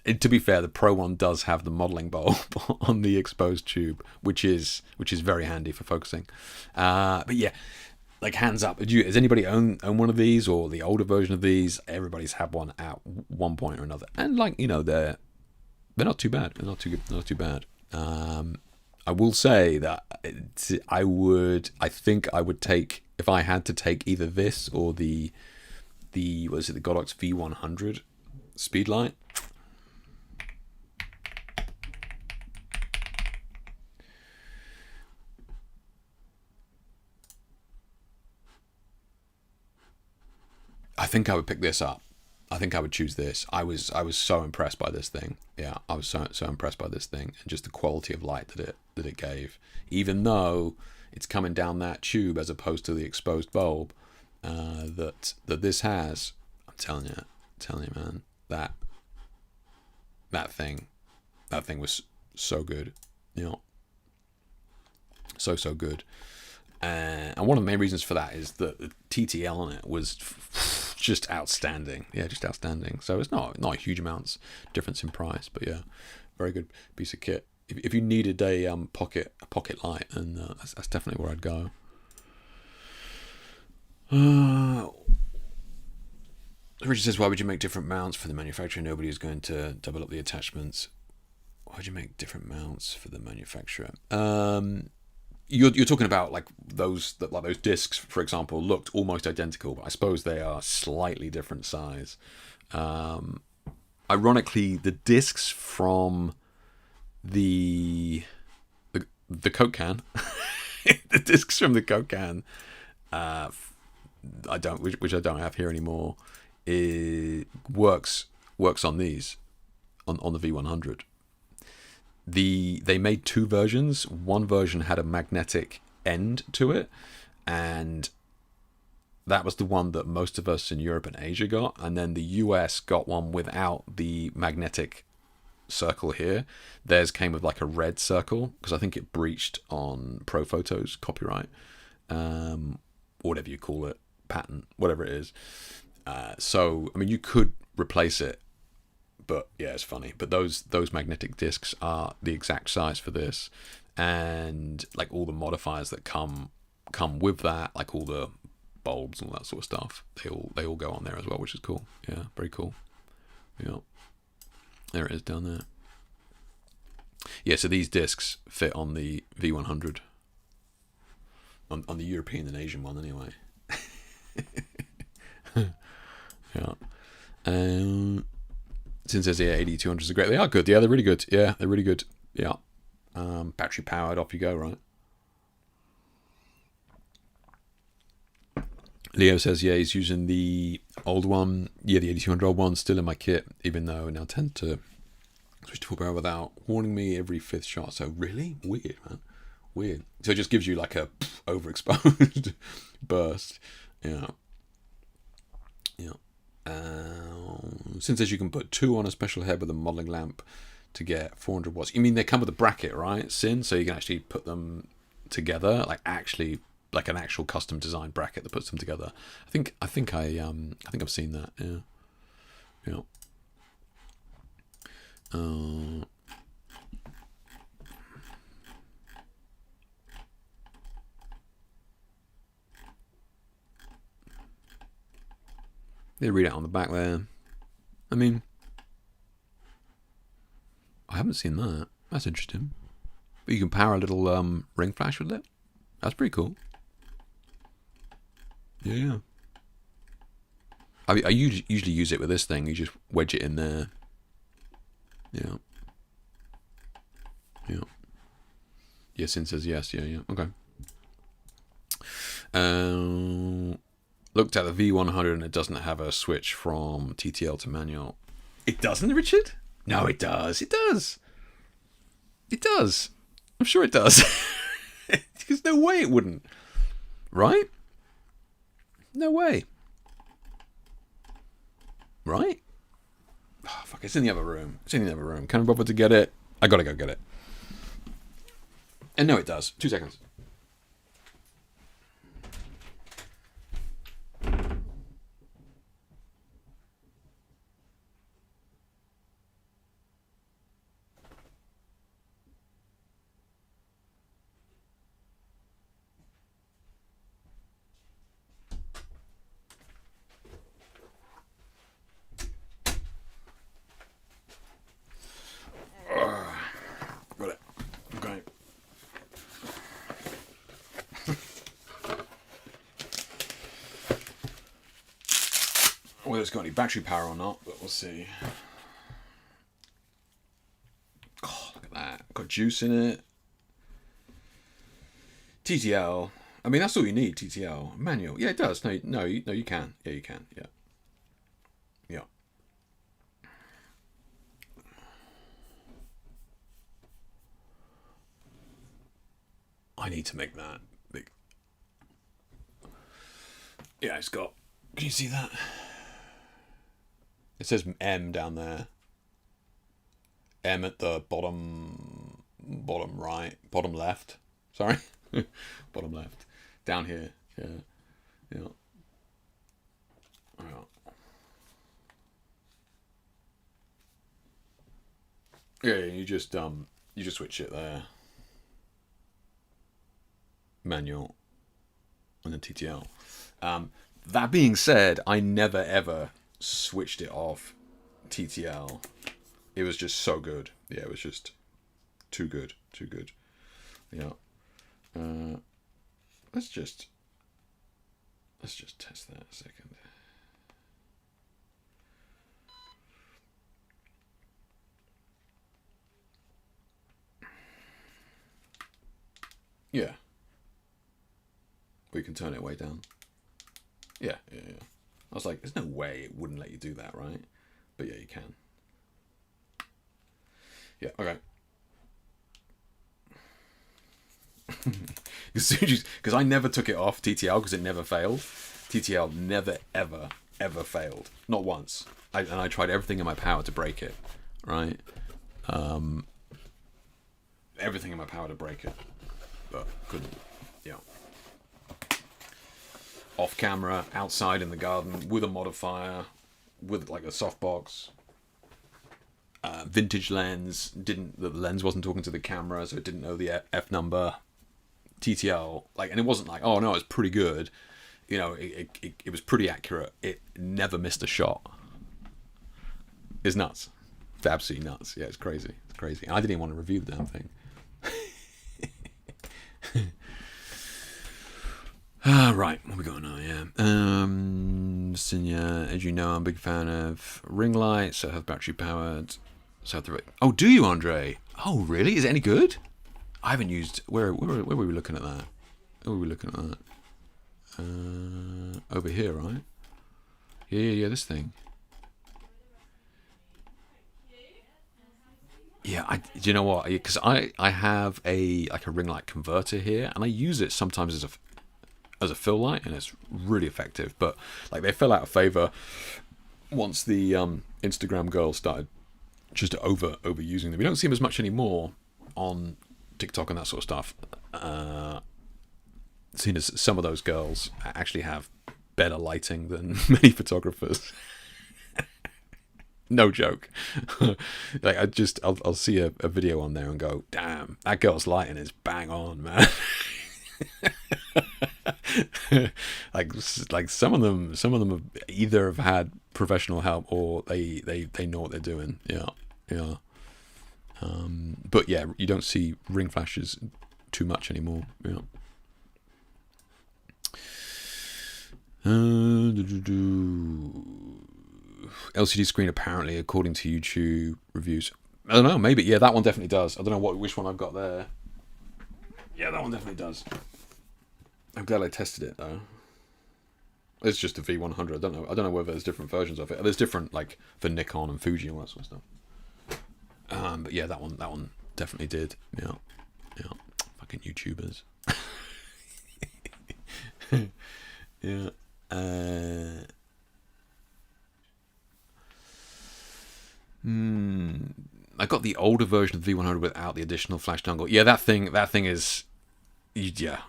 To be fair, the Pro one does have the modeling bulb on the exposed tube, which is very handy for focusing. But yeah, like hands up, does anybody own one of these or the older version of these? Everybody's had one at one point or another, and like they're not too bad. They're not too bad. I will say that I think I would take, if I had to take either this or the what is it, the Godox V100 Speedlight. I think I would pick this up. I think I would choose this. I was so impressed by this thing. Yeah, I was so impressed by this thing and just the quality of light that it gave. Even though it's coming down that tube as opposed to the exposed bulb that this has. I'm telling you, man, that thing was so good. So good. And one of the main reasons for that is that the TTL on it was just outstanding. Yeah, just outstanding. So it's not huge amounts difference in price, but yeah, very good piece of kit. If you needed a pocket light, then that's definitely where I'd go. Richard says, why would you make different mounts for the manufacturer? Nobody is going to double up the attachments. Why would you make different mounts for the manufacturer? You're talking about like those discs, for example, looked almost identical, but I suppose they are slightly different size. Ironically, the discs from the Coke can, the discs from the Coke can, which I don't have here anymore, it works on these, on the V100. They made two versions. One version had a magnetic end to it, and that was the one that most of us in Europe and Asia got. And then the US got one without the magnetic circle here. Theirs came with like a red circle because I think it breached on Profoto's copyright, or whatever you call it, patent, whatever it is. So I mean, you could replace it. But yeah, it's funny. But those magnetic discs are the exact size for this, and like all the modifiers that come with that, like all the bulbs and all that sort of stuff, they all go on there as well, which is cool. Yeah, very cool. Yeah, there it is down there. Yeah, so these discs fit on the V100, on the European and Asian one anyway. Yeah. Since says, yeah, 8200s are great. They are good. Yeah, they're really good. Yeah, they're really good. Yeah. Battery powered, off you go, right? Leo says, yeah, he's using the old one. Yeah, the 8200 old one still in my kit, even though I now tend to switch to full power without warning me every fifth shot. So really? Weird, man. Weird. So it just gives you like a overexposed burst. Yeah. Yeah. Since as you can put two on a special head with a modeling lamp to get 400 watts. You mean they come with a bracket, right, Sin? So you can actually put them together, like actually, like an actual custom design bracket that puts them together. I think I've seen that. Yeah. They read it on the back there. I mean, I haven't seen that. That's interesting. But you can power a little ring flash with it. That's pretty cool. Yeah. I usually use it with this thing. You just wedge it in there. Yeah. Yeah. Yes, Sin says yes. Yeah. Okay. Looked at the V100 and it doesn't have a switch from TTL to manual. It doesn't, Richard? No, it does. It does. It does. I'm sure it does. There's no way it wouldn't. Right? No way. Right? Oh, fuck, it's in the other room. It's in the other room. Can't bother to get it. I gotta go get it. And no, it does. 2 seconds. Got it. Okay. Whether it's got any battery power or not, but we'll see. Oh, look at that. Got juice in it. TTL. I mean, that's all you need, TTL. Manual. Yeah, it does. No, you can. Yeah, you can. Yeah. Yeah. I need to make that big. Yeah, it's got. Can you see that? It says M down there. M at the bottom right, bottom left. Sorry, bottom left. Down here. Yeah. Yeah, you just switch it there. Manual and then TTL. That being said, I never ever switched it off TTL. It was just so good. Yeah, it was just too good. Yeah. Let's just test that a second. Yeah. We can turn it way down. Yeah. I was like, there's no way it wouldn't let you do that, right? But yeah, you can. Yeah, okay. Because I never took it off TTL because it never failed. TTL never, ever failed. Not once. And I tried everything in my power to break it, right? Everything in my power to break it. But couldn't. Yeah. Off camera, outside in the garden, with a modifier, with like a softbox. Vintage lens. The lens wasn't talking to the camera, so it didn't know the F number. TTL, and it wasn't like, oh no, it's pretty good. You know, it was pretty accurate. It never missed a shot. It's nuts. It's absolutely nuts. Yeah, it's crazy. And I didn't even want to review the damn thing. Right, what we got now? Yeah. Sinya, as you know, I'm a big fan of ring lights. So I have battery powered. Oh, do you, Andre? Oh, really? Is it any good? I haven't used. Where were we looking at that? Where were we looking at that? Over here, right? Yeah. This thing. Yeah, do you know what? Because I have a ring light converter here, and I use it sometimes as a fill light, and it's really effective. But they fell out of favor once the Instagram girls started just overusing them. We don't see them as much anymore on TikTok and that sort of stuff. Seeing as some of those girls actually have better lighting than many photographers. No joke. I'll see a video on there and go, damn, that girl's lighting is bang on, man. like some of them have either have had professional help or they know what they're doing. Yeah. But yeah, you don't see ring flashes too much anymore. Yeah. LCD screen apparently, according to YouTube reviews. I don't know, maybe. Yeah, that one definitely does. I don't know which one I've got there. Yeah, that one definitely does. I'm glad I tested it though. It's just a V100. I don't know whether there's different versions of it. There's different like for Nikon and Fuji and all that sort of stuff. But yeah, that one definitely did. Yeah. Fucking YouTubers. Yeah. I got the older version of the V100 without the additional flash dongle. Yeah, that thing is, yeah.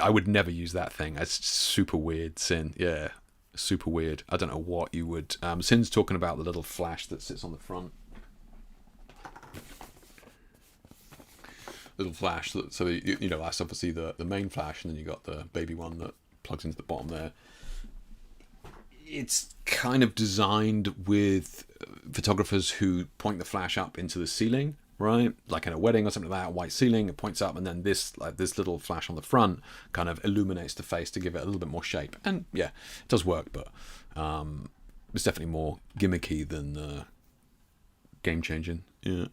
I would never use that thing. It's super weird, Sin. Yeah, super weird. I don't know what you would. Sin's talking about the little flash that sits on the front. Little flash. So you know that's obviously the main flash, and then you got the baby one that plugs into the bottom there. It's kind of designed with photographers who point the flash up into the ceiling, right? Like in a wedding or something like that, a white ceiling, it points up, and then this little flash on the front kind of illuminates the face to give it a little bit more shape. And yeah, it does work, but it's definitely more gimmicky than game changing. Yeah.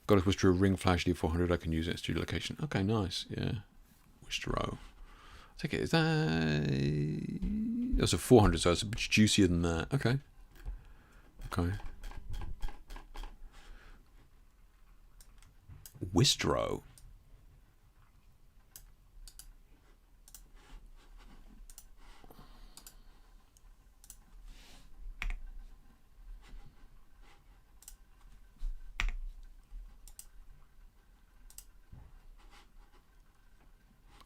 Godox Wistro ring flash D400. I can use it at studio location. Okay, nice. Yeah, Wistro. Take it. Is that? That's a 400, so it's a bit juicier than that. Okay. Wistro.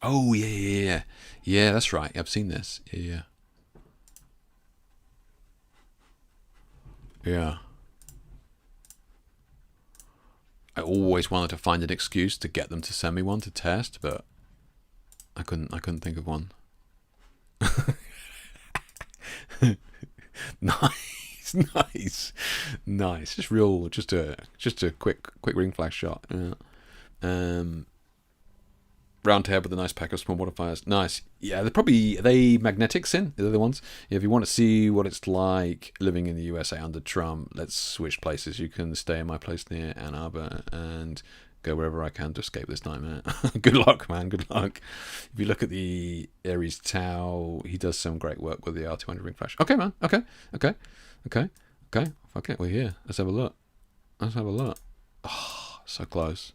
Oh yeah. Yeah, that's right. I've seen this. Yeah. I always wanted to find an excuse to get them to send me one to test, but I couldn't think of one. Nice. Just a quick ring flash shot. Yeah. Round tab with a nice pack of small modifiers. Nice. Yeah, are they magnetic, Sin? Are they the ones? Yeah, if you want to see what it's like living in the USA under Trump, let's switch places. You can stay in my place near Ann Arbor and go wherever I can to escape this nightmare. Good luck, man. Good luck. If you look at the Aries Tau, he does some great work with the R200 ring flash. Okay, man. Okay. Fuck it. We're here. Let's have a look. Oh, so close.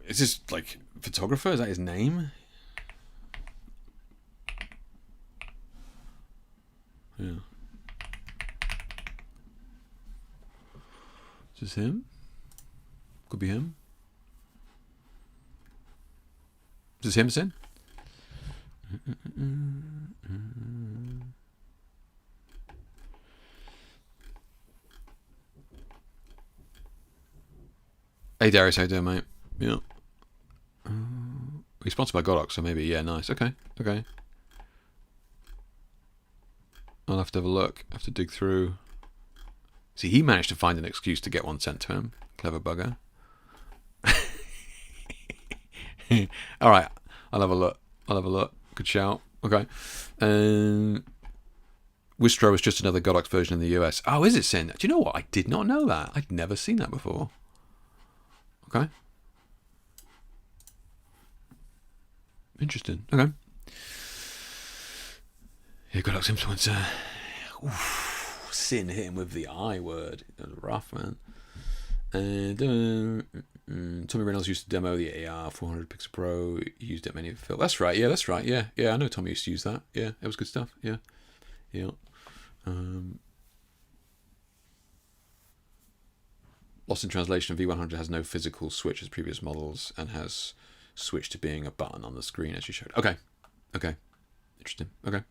Is this like photographer? Is that his name? Yeah. Is this him? Could be him. Is this him, Sin? Hey Darius, how you doing, mate? Yeah. He's sponsored by Godox, so maybe, yeah, nice. Okay. I'll have to have a look. Have to dig through. See, he managed to find an excuse to get one sent to him. Clever bugger. All right, I'll have a look. Good shout. Okay. Wistro is just another Godox version in the US. Oh, is it, Sin? Do you know what? I did not know that. I'd never seen that before. Okay. Interesting. Okay. Yeah, Godox influencer. Oof, Sin hit him with the I word. That was rough, man. And Tommy Reynolds used to demo the AR 400 Pixel Pro. He used it many of the film. That's right. Yeah. I know Tommy used to use that. Yeah, it was good stuff. Yeah. Lost in translation, V100 has no physical switch as previous models and has switched to being a button on the screen as you showed. Okay. Interesting. Okay.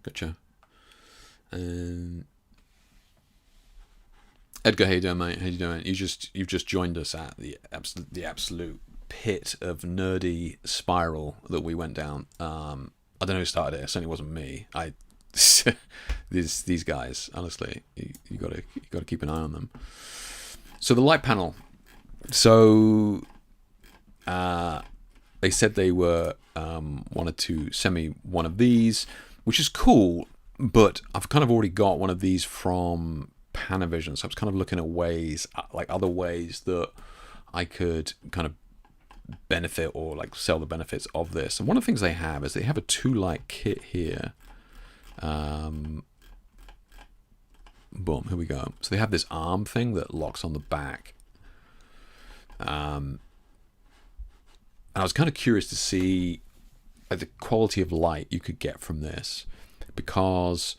Gotcha. Edgar, how you doing, mate? How you doing? You've just joined us at the absolute pit of nerdy spiral that we went down. I don't know who started it. It certainly wasn't me. I these guys, honestly, you gotta keep an eye on them. So the light panel. So they said they were wanted to send me one of these, which is cool. But I've kind of already got one of these from Panavision, so I was kind of looking at ways, like other ways that I could kind of benefit or like sell the benefits of this. And one of the things they have is they have a 2-light kit here. Boom, here we go. So they have this arm thing that locks on the back. And I was kind of curious to see the quality of light you could get from this, because,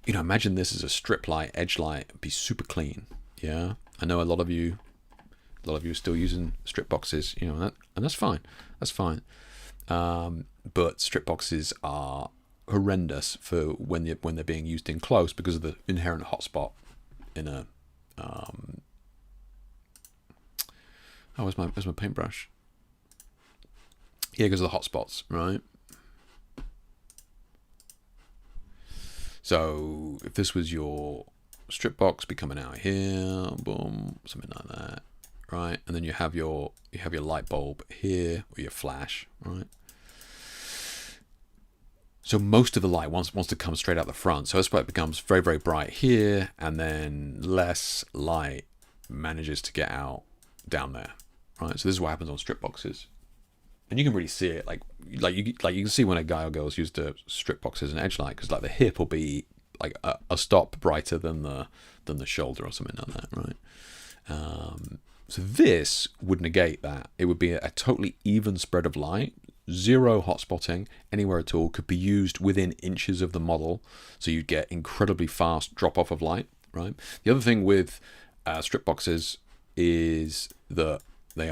you know, imagine this as a strip light, edge light, it'd be super clean. Yeah, I know a lot of you are still using strip boxes, you know, and that's fine. That's fine. But strip boxes are horrendous for when they're being used in close because of the inherent hotspot in a. Where's my paintbrush? Yeah, because of the hotspots, right? So if this was your strip box, be coming out here, boom, something like that, right? And then you have your light bulb here, or your flash, right? So most of the light wants to come straight out the front. So that's why it becomes very, very bright here, and then less light manages to get out down there, right? So this is what happens on strip boxes. And you can really see it, like you can see when a guy or girl's used a strip box as an edge light, because like the hip will be like a stop brighter than the shoulder or something like that, right? So this would negate that. It would be a totally even spread of light, zero hot spotting anywhere at all. Could be used within inches of the model, so you'd get incredibly fast drop off of light, right? The other thing with strip boxes is that they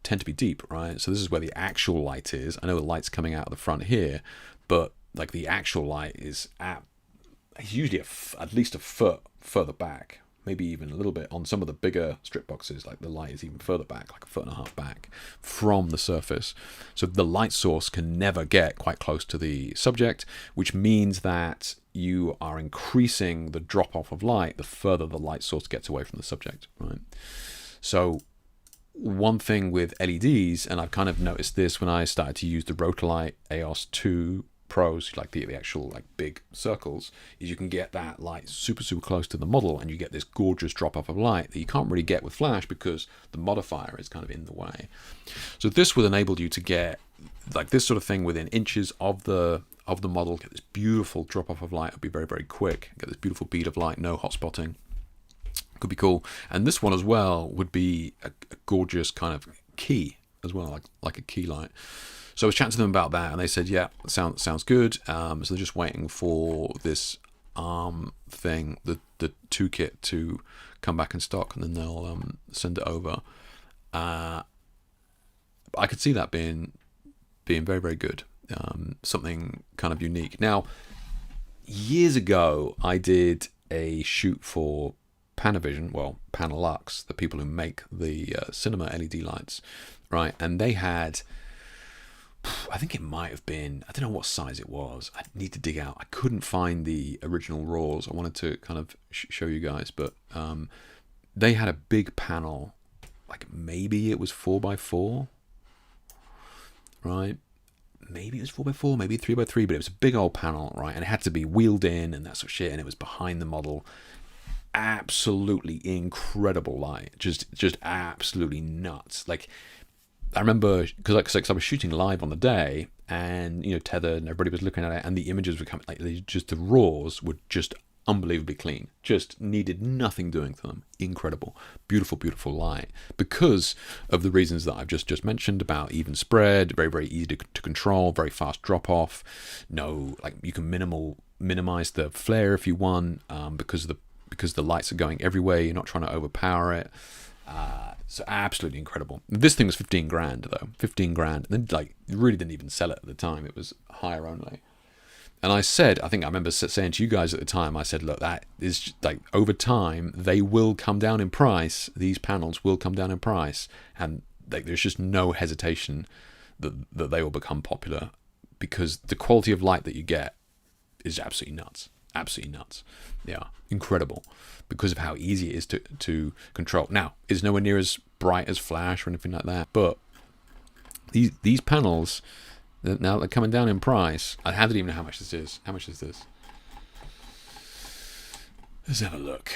tend to be deep, right? So this is where the actual light is. I know the light's coming out of the front here, but like the actual light is usually at least a foot further back, maybe even a little bit on some of the bigger strip boxes. Like the light is even further back, like 1.5 feet back from the surface. So the light source can never get quite close to the subject, which means that you are increasing the drop off of light the further the light source gets away from the subject, right? So one thing with LEDs, and I've kind of noticed this when I started to use the Rotolite EOS 2 Pros, like the actual like big circles, is you can get that light super, super close to the model, and you get this gorgeous drop off of light that you can't really get with flash because the modifier is kind of in the way. So this would enable you to get like this sort of thing within inches of the model, get this beautiful drop off of light. It'll be very, very quick, get this beautiful bead of light, no hot spotting. Could be cool. And this one as well would be a gorgeous kind of key as well, like a key light. So I was chatting to them about that, and they said, yeah, sounds good. So they're just waiting for this arm thing, the toolkit to come back in stock, and then they'll send it over. I could see that being very, very good. Something kind of unique. Now, years ago, I did a shoot for Panavision, well, Panelux, the people who make the cinema LED lights, right? And they had, I think it might have been, I don't know what size it was. I need to dig out. I couldn't find the original raws. I wanted to kind of show you guys, but they had a big panel, like maybe it was 4x4, right? Maybe it was 4x4, maybe 3x3, but it was a big old panel, right? And it had to be wheeled in and that sort of shit, and it was behind the model. Absolutely incredible light, just absolutely nuts. Like I remember because I was shooting live on the day, and you know, tethered, and everybody was looking at it, and the images were coming, like the raws were just unbelievably clean, just needed nothing doing to them. Incredible, beautiful light, because of the reasons that I've just mentioned about even spread, very, very easy to control, very fast drop off. No, like you can minimize the flare if you want, because the lights are going everywhere. You're not trying to overpower it. So absolutely incredible. This thing was 15 grand though, 15 grand. And then like really didn't even sell it at the time. It was higher only. And I remember saying to you guys at the time, I said, look, that is like over time, they will come down in price. These panels will come down in price. And like, there's just no hesitation that they will become popular, because the quality of light that you get is absolutely nuts. Absolutely nuts. Yeah, incredible, because of how easy it is to control. Now, it's nowhere near as bright as Flash or anything like that, but these panels, now they're coming down in price. I don't even know how much this is. How much is this? Let's have a look.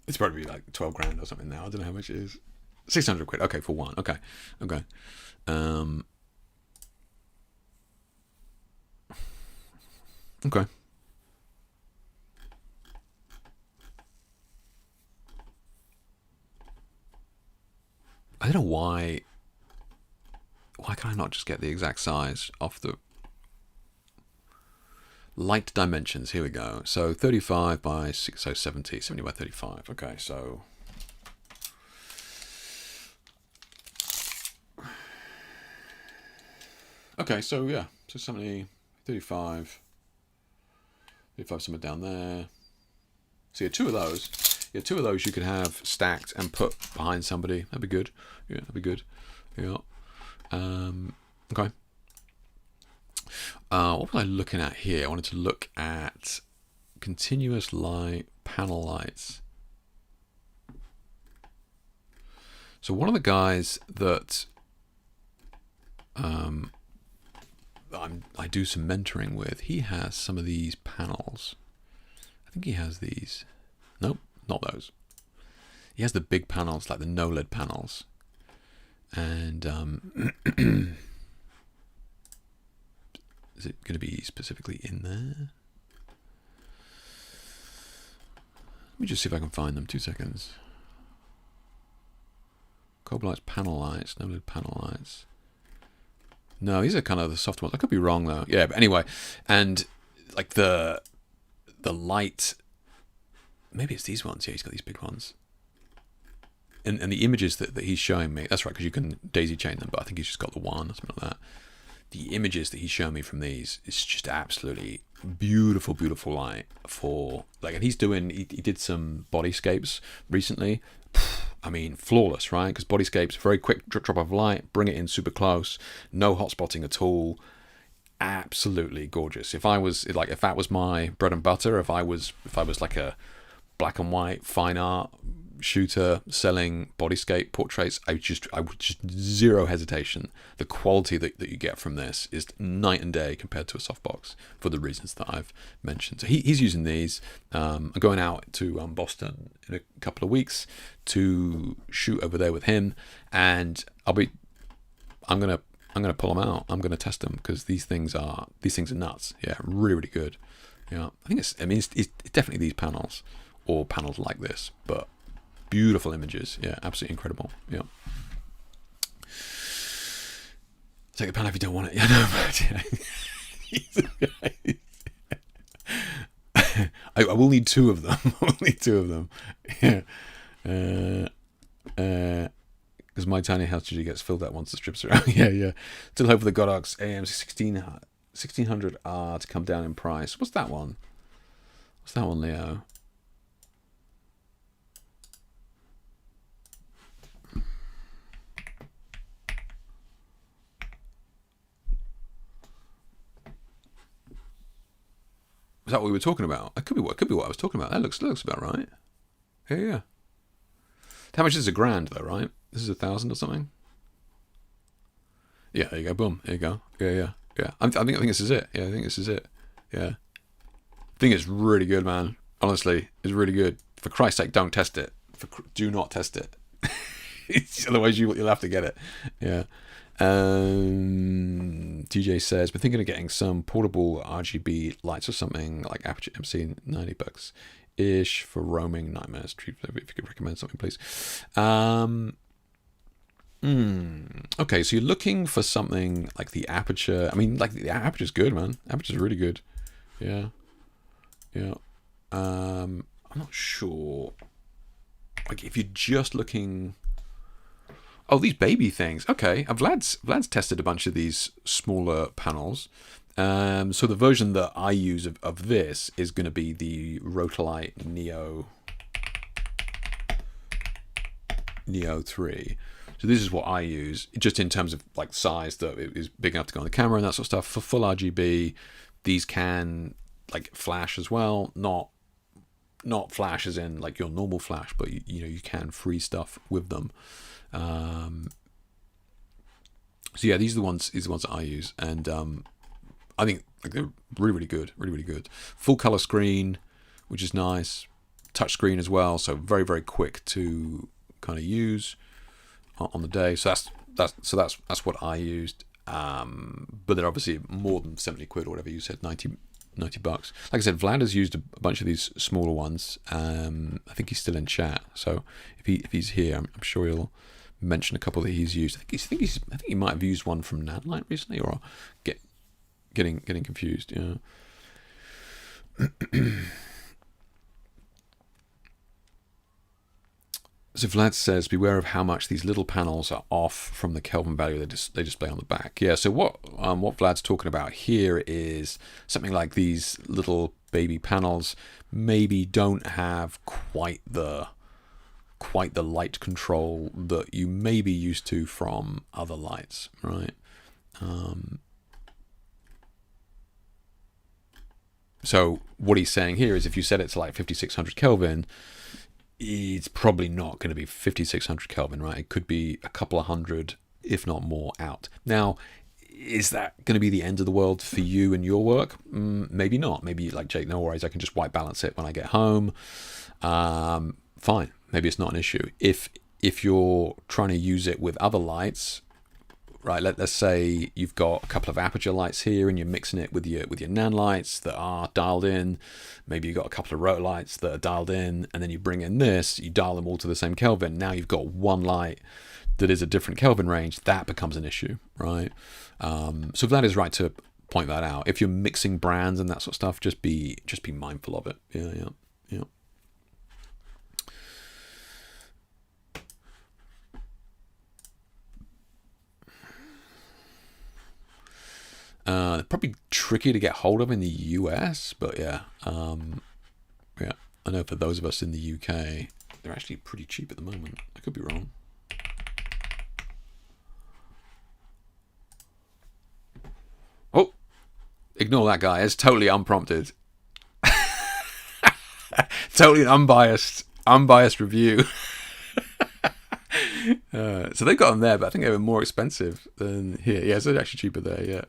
It's probably like 12 grand or something now. I don't know how much it is. 600 quid. Okay, for one. Okay. Okay. Okay. I don't know why. Why can I not just get the exact size off the light dimensions? Here we go. So 35 by 6, so 70 by 35. Okay, so okay, so yeah, so 70, 35, 35 somewhere down there. So yeah, two of those. Yeah, two of those you could have stacked and put behind somebody. That'd be good. Yeah, that'd be good. Yeah. Okay. What was I looking at here? I wanted to look at continuous light panel lights. So one of the guys that I do some mentoring with, he has some of these panels. I think he has these. Nope, not those. He has the big panels, like the no-LED panels. And is it going to be specifically in there? Let me just see if I can find them. 2 seconds. Cold lights, panel lights, no-LED panel lights. No, these are kind of the soft ones. I could be wrong though. Yeah, but anyway, and like the light, maybe it's these ones. Yeah, he's got these big ones. And the images that he's showing me, that's right, because you can daisy chain them, but I think he's just got the one or something like that. The images that he's showing me from these is just absolutely beautiful, beautiful light for like, and he did some bodyscapes recently. I mean, flawless, right? Because bodyscapes, very quick drop of light, bring it in super close, no hot spotting at all. Absolutely gorgeous. If that was my bread and butter, if I was like a black and white fine art shooter selling bodyscape portraits, I would just zero hesitation. The quality that you get from this is night and day compared to a softbox for the reasons that I've mentioned. So he's using these. I'm going out to Boston in a couple of weeks to shoot over there with him, and I'm gonna pull them out. I'm gonna test them because these things are nuts. Yeah, really, really good. Yeah, I think it's definitely these panels or panels like this, but beautiful images. Yeah, absolutely incredible. Yeah. Take the panel if you don't want it. Yeah, no, but I will need two of them. I will need two of them. Yeah. Because my tiny house usually gets filled out once the strips are out. Yeah. Still hope for the Godox AM 1600R to come down in price. What's that one? Leo? Is that what we were talking about? It could be what I was talking about. That looks about right. Yeah. How much is a grand though, right? This is 1,000 or something. Yeah, there you go. Boom. There you go. Yeah. I think this is it. Yeah, I think this is it. Yeah. I think it's really good, man. Honestly, it's really good. For Christ's sake, don't test it. Do not test it. Otherwise, you'll have to get it. Yeah. TJ says, been thinking of getting some portable RGB lights or something like Aperture MC, $90 ish for roaming nightmares. If you could recommend something, please. Okay, so you're looking for something like the Aperture. I mean, like the Aperture's good, man. Aperture's really good. Yeah. I'm not sure. Like if you're just looking. Oh, these baby things. Okay, Vlad's tested a bunch of these smaller panels. So the version that I use of this is going to be the Rotolite Neo. Neo 3. So this is what I use, just in terms of like size, that it is big enough to go on the camera and that sort of stuff. For full RGB, these can like flash as well, not flash as in like your normal flash, but you know, you can free stuff with them. So yeah, these are the ones that I use, and I think like, they're really good, really good. Full color screen, which is nice. Touch screen as well, so very quick to kind of use on the day. So that's what I used. But they're obviously more than 70 quid or whatever you said, 90 bucks. Like I said, Vlad has used a bunch of these smaller ones. I think he's still in chat, so if he's here, I'm sure he'll mention a couple that he's used. I think he might have used one from Nanlite recently, or getting confused. Yeah. So Vlad says, beware of how much these little panels are off from the Kelvin value they display on the back. Yeah, so what Vlad's talking about here is something like these little baby panels maybe don't have quite the light control that you may be used to from other lights, right? So what he's saying here is, if you set it to like 5600 Kelvin, it's probably not going to be 5600 Kelvin, right? It could be a couple of hundred, if not more, out. Now, is that going to be the end of the world for you and your work? Maybe not. Maybe like, Jake, no worries, I can just white balance it when I get home. Fine. Maybe it's not an issue. If you're trying to use it with other lights, right? Let's say you've got a couple of aperture lights here, and you're mixing it with your nan lights that are dialed in. Maybe you've got a couple of rotor lights that are dialed in, and then you bring in this, you dial them all to the same Kelvin. Now you've got one light that is a different Kelvin range. That becomes an issue, right? So Vlad is right to point that out. If you're mixing brands and that sort of stuff, just be mindful of it. Yeah. Probably tricky to get hold of in the US, but yeah, I know for those of us in the UK, they're actually pretty cheap at the moment. I could be wrong. Oh, ignore that guy. It's totally unprompted. Totally an unbiased review. So they got them there, but I think they were more expensive than here. Yeah, so they're actually cheaper there. Yeah.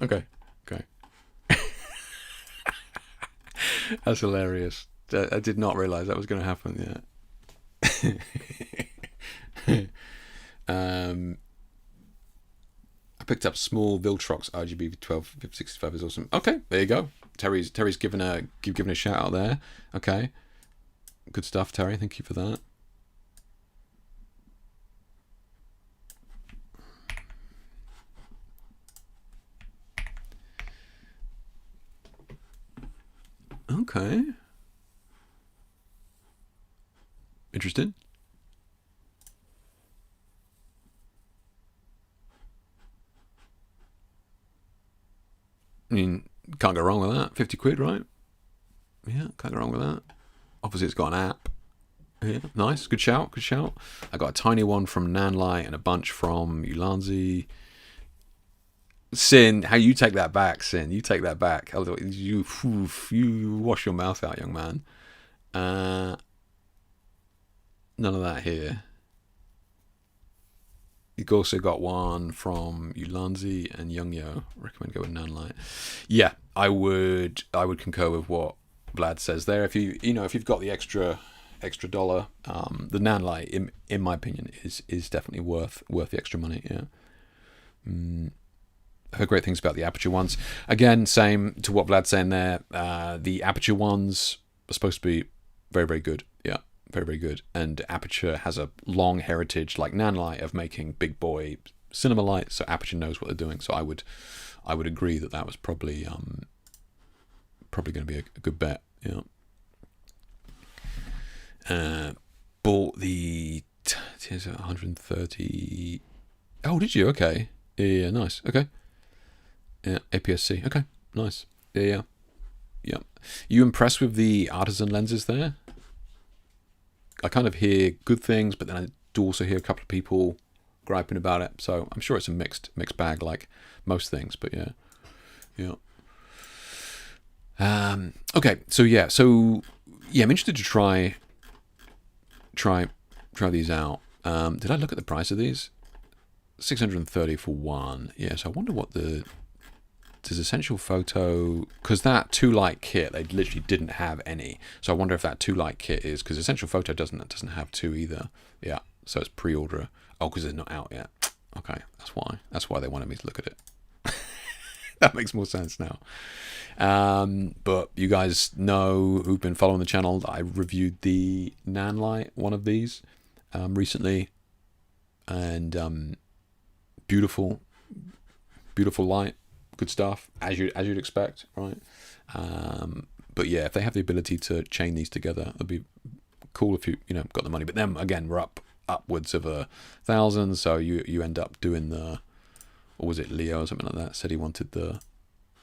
Okay. That's hilarious. I did not realize that was going to happen. Yeah. I picked up small Viltrox RGB 1265 is awesome. Okay, there you go. Terry's given a shout out there. Okay, good stuff, Terry. Thank you for that. Okay. Interested? I mean, can't go wrong with that. 50 quid, right? Yeah, can't go wrong with that. Obviously, it's got an app. Yeah, nice. Good shout. I got a tiny one from Nanlite and a bunch from Ulanzi. Sin, how you take that back, Sin. You take that back. You wash your mouth out, young man. None of that here. You've also got one from Ulanzi and Youngyo. Recommend go with Nanlite. Yeah, I would concur with what Vlad says there. If you've got the extra dollar, the Nanlite, in my opinion, is definitely worth the extra money. Yeah. I've heard great things about the aperture ones. Again, same to what Vlad's saying there. The aperture ones are supposed to be very, very good. Yeah, very, very good. And aperture has a long heritage, like Nanlite, of making big boy cinema lights. So aperture knows what they're doing. So I would agree that was probably going to be a good bet. Yeah. Bought the 130. Oh, did you? Okay. Yeah, nice. Okay. Yeah, APS-C. Okay, nice. Yeah. You impressed with the artisan lenses there? I kind of hear good things, but then I do also hear a couple of people griping about it. So I'm sure it's a mixed bag, like most things. But yeah. Okay. So I'm interested to try these out. Did I look at the price of these? $630 for one. Yeah. So I wonder what does Essential Photo, because that 2-light kit, they literally didn't have any. So I wonder if that 2-light kit is, because Essential Photo doesn't have 2 either. Yeah, so it's pre-order. Oh, because it's not out yet. Okay, that's why they wanted me to look at it. That makes more sense now. But you guys know, who've been following the channel, I reviewed the Nanlite, one of these, recently, and beautiful light. Good stuff, as you'd expect, right? But yeah, if they have the ability to chain these together, it'd be cool if you got the money. But then again, we're upwards of 1,000, so you end up doing the, or was it Leo or something like that? Said he wanted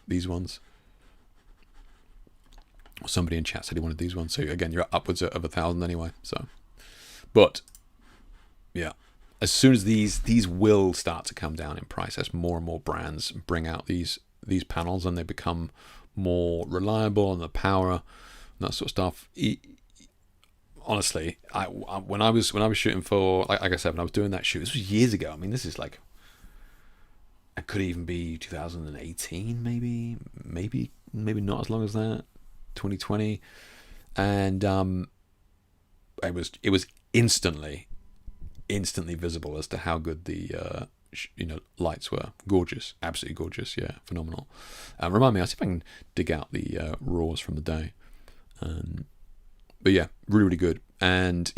these ones, or somebody in chat said he wanted these ones. So again, you're upwards of 1,000 anyway. So, but yeah. As soon as these will start to come down in price, as more and more brands bring out these panels and they become more reliable and the power and that sort of stuff. Honestly, when I was shooting for, like I said, when I was doing that shoot, this was years ago. I mean, this is like, it could even be 2018, maybe not as long as that, 2020, and it was instantly visible as to how good the lights were. Gorgeous, absolutely gorgeous. Yeah, phenomenal. Remind me, I'll see if I can dig out the raws from the day. But yeah, really good. And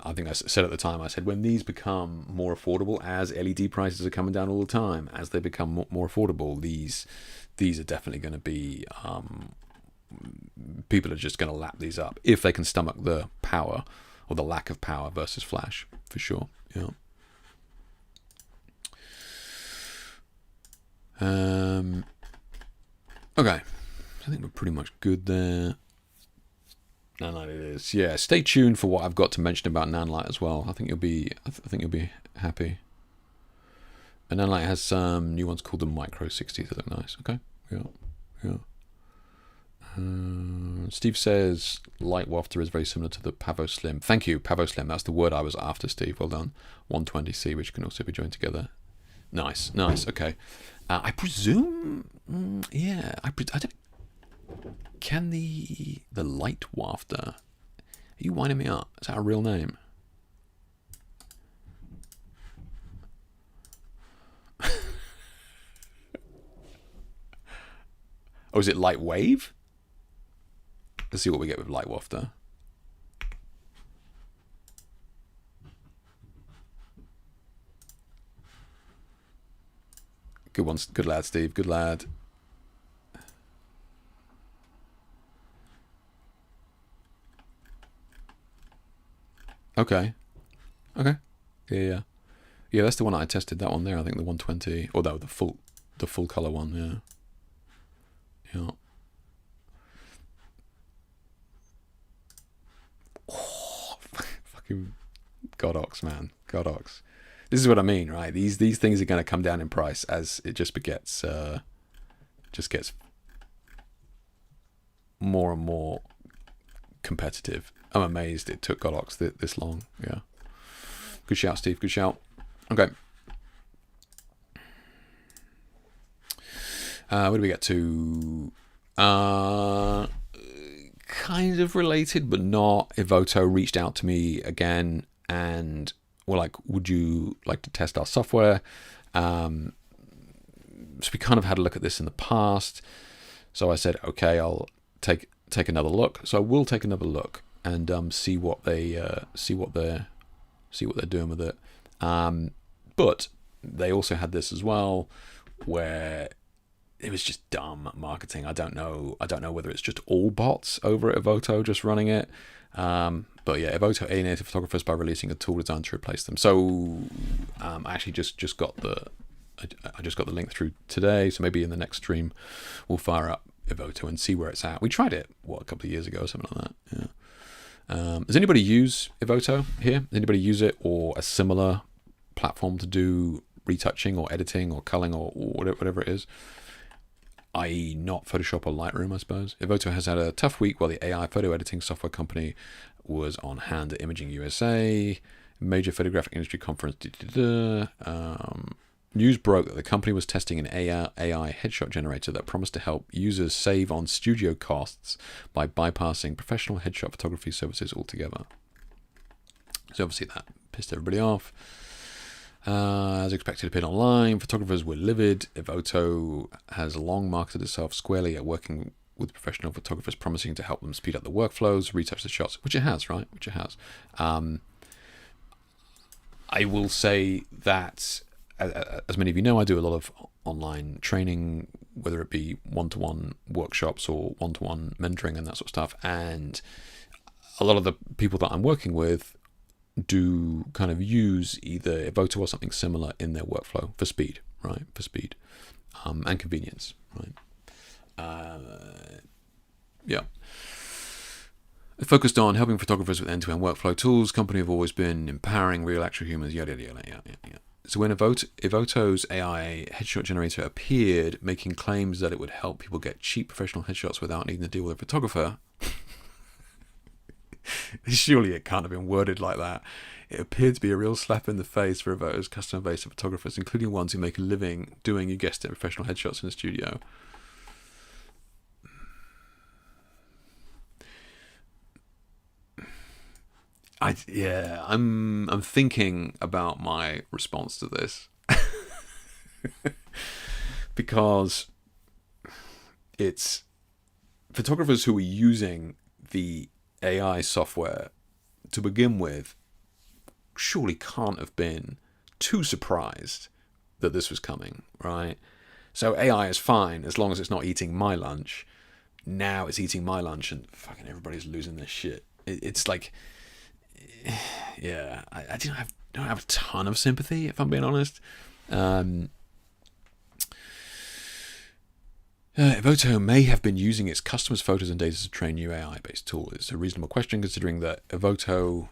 I think I said at the time, I said, when these become more affordable, as LED prices are coming down all the time, as they become more affordable, these are definitely going to be, people are just going to lap these up if they can stomach the power or the lack of power versus flash, for sure. Yeah. Okay, I think we're pretty much good there. Nanlite it is. Yeah, stay tuned for what I've got to mention about Nanlite as well. I think you'll be happy. And Nanlite has some new ones called the Micro 60s that look nice. Okay. Yeah. Steve says light wafter is very similar to the Pavo Slim. Thank you, Pavo Slim. That's the word I was after, Steve. Well done. 120C, which can also be joined together. Nice. Okay. I presume, I don't. Can the light wafter? Are you winding me up? Is that a real name? Oh, is it light wave? Let's see what we get with light wafter. Good one. Good lad, Steve. Good lad. Okay. Yeah. That's the one I tested. That one there. I think the 120. Or that the full color one. Yeah. Oh, fucking Godox, man. Godox. This is what I mean, right? These things are going to come down in price as it just gets more and more competitive. I'm amazed it took Godox this long. Yeah. Good shout, Steve. Good shout. Okay. What do we get to? Kind of related, but not. Evoto reached out to me again and were like, would you like to test our software? So we kind of had a look at this in the past. So I said, okay, I'll take another look. So I will take another look and see what they're doing with it. But they also had this as well, where it was just dumb marketing. I don't know whether it's just all bots over at Evoto just running it. But yeah, Evoto alienated photographers by releasing a tool designed to replace them. So I actually just got the link through today. So maybe in the next stream we'll fire up Evoto and see where it's at. We tried it a couple of years ago or something like that. Does anybody use Evoto here? Does anybody use it or a similar platform to do retouching or editing or culling or whatever it is? I.e. not Photoshop or Lightroom, I suppose. Evoto has had a tough week while the AI photo editing software company was on hand at Imaging USA, major photographic industry conference. News broke that the company was testing an AI headshot generator that promised to help users save on studio costs by bypassing professional headshot photography services altogether. So obviously that pissed everybody off. As expected, appeared online. Photographers were livid. Evoto has long marketed itself squarely at working with professional photographers, promising to help them speed up the workflows, retouch the shots, which it has, right? Which it has. I will say that, as many of you know, I do a lot of online training, whether it be one-to-one workshops or one-to-one mentoring and that sort of stuff. And a lot of the people that I'm working with do kind of use either Evoto or something similar in their workflow for speed, right? For speed and convenience, right? Yeah. Focused on helping photographers with end-to-end workflow tools. Company have always been empowering real actual humans, yada, yada, yada, yada. So when Evoto's AI headshot generator appeared, making claims that it would help people get cheap professional headshots without needing to deal with a photographer, surely it can't have been worded like that. It appeared to be a real slap in the face for Evoto's customer base of photographers, including ones who make a living doing, you guessed it, professional headshots in the studio. I'm thinking about my response to this because it's photographers who are using the AI software to begin with surely can't have been too surprised that this was coming, right? So AI is fine as long as it's not eating my lunch. Now it's eating my lunch and fucking everybody's losing their shit. It's like, yeah, I don't have a ton of sympathy, if I'm being honest. Evoto may have been using its customers' photos and data to train new AI-based tool. It's a reasonable question considering that Evoto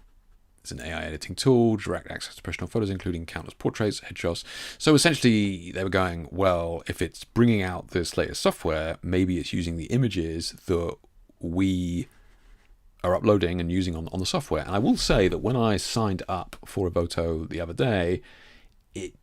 is an AI editing tool, direct access to professional photos, including countless portraits, headshots. So essentially, they were going, well, if it's bringing out this latest software, maybe it's using the images that we are uploading and using on the software. And I will say that when I signed up for Evoto the other day, it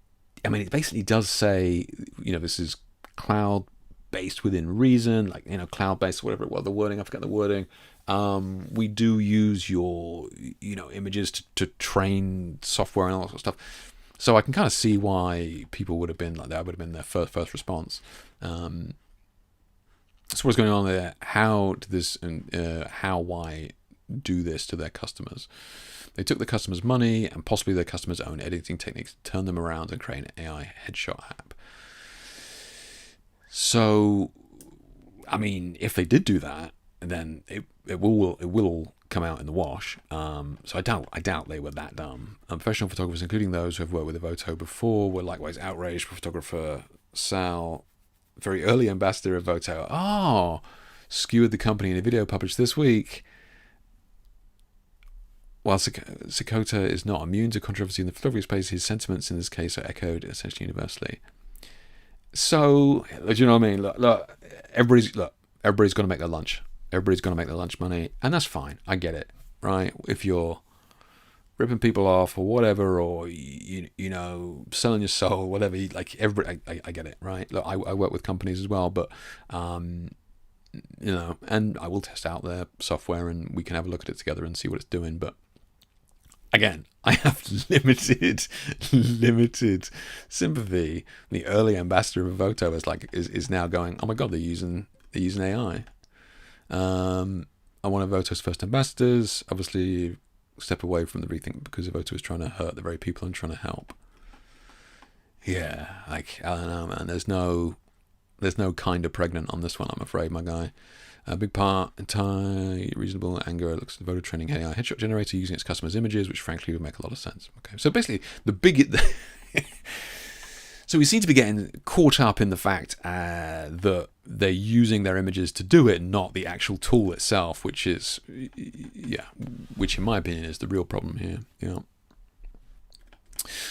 basically does say, this is cloud-based within reason, like, cloud-based, whatever it was, the wording, I forget the wording. We do use your, images to train software and all that sort of stuff. So I can kind of see why people would have been like that. Would have been their first response. So what's going on there? How did this why do this to their customers? They took the customers' money and possibly their customers' own editing techniques to turn them around and create an AI headshot app. So, if they did do that, then it will come out in the wash. So I doubt they were that dumb. Professional photographers, including those who have worked with Evoto before, were likewise outraged. Photographer Sal, very early ambassador of Evoto, skewered the company in a video published this week. While Sakota is not immune to controversy in the photography space, his sentiments in this case are echoed essentially universally. So, do you know what I mean? Look, everybody's going to make their lunch. Everybody's going to make their lunch money, and that's fine. I get it, right? If you're ripping people off or whatever, or selling your soul, whatever, everybody, I get it, right? Look, I work with companies as well, but and I will test out their software, and we can have a look at it together and see what it's doing. But again, I have limited sympathy. The early ambassador of Evoto is now going, oh my god, they're using AI. I'm one of Evoto's first ambassadors. Obviously, step away from the rethink because Evoto is trying to hurt the very people I'm trying to help. Yeah, I don't know, man. There's no kinder pregnant on this one, I'm afraid, my guy. A big part, entire reasonable anger looks at the Evoto training AI headshot generator using its customers' images, which frankly would make a lot of sense. Okay, so basically, So we seem to be getting caught up in the fact that they're using their images to do it, not the actual tool itself, which is, which in my opinion is the real problem here. Yeah.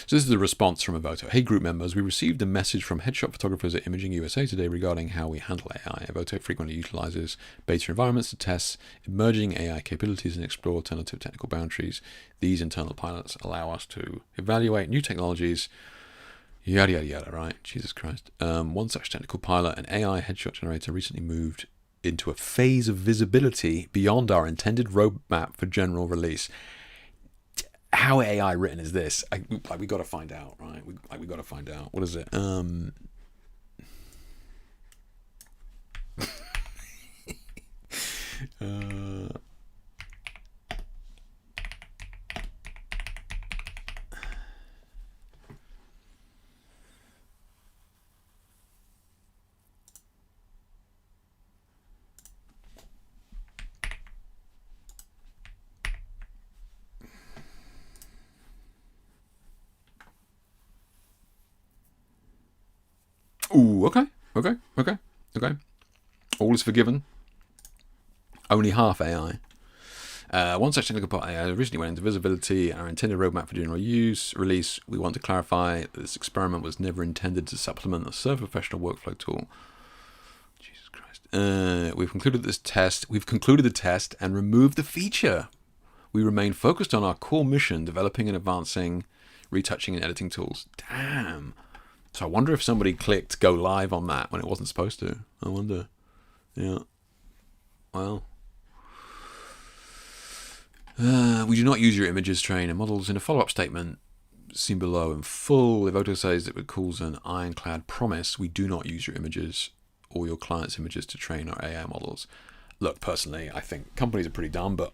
So this is the response from Evoto. Hey group members, we received a message from headshot photographers at Imaging USA today regarding how we handle AI. Evoto frequently utilizes beta environments to test emerging AI capabilities and explore alternative technical boundaries. These internal pilots allow us to evaluate new technologies, yada yada yada, right? Jesus Christ. One such technical pilot, an AI headshot generator, recently moved into a phase of visibility beyond our intended roadmap for general release. How AI written is this? We got to find out, right? We got to find out. What is it? Ooh, okay. All is forgiven. Only half AI. One such technical part AI recently went into visibility. Our intended roadmap for general release. We want to clarify that this experiment was never intended to supplement the Serve Professional workflow tool. Jesus Christ. We've concluded the test and removed the feature. We remain focused on our core mission, developing and advancing retouching and editing tools. Damn. So I wonder if somebody clicked go live on that when it wasn't supposed to. I wonder. Yeah. Well. We do not use your images, train, and models. In a follow-up statement seen below in full, Evoto says that it calls an ironclad promise. We do not use your images or your clients' images to train our AI models. Look, personally, I think companies are pretty dumb, but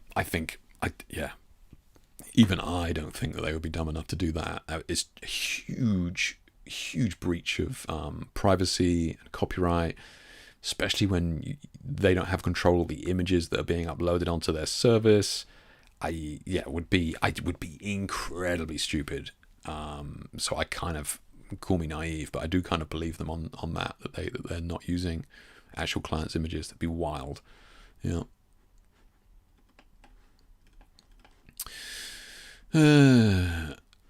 even I don't think that they would be dumb enough to do that. It's a huge breach of privacy and copyright, especially when they don't have control of the images that are being uploaded onto their service. It would be incredibly stupid. So I kind of, call me naive, but I do kind of believe them on that they're not using actual clients' images. That'd be wild. Yeah.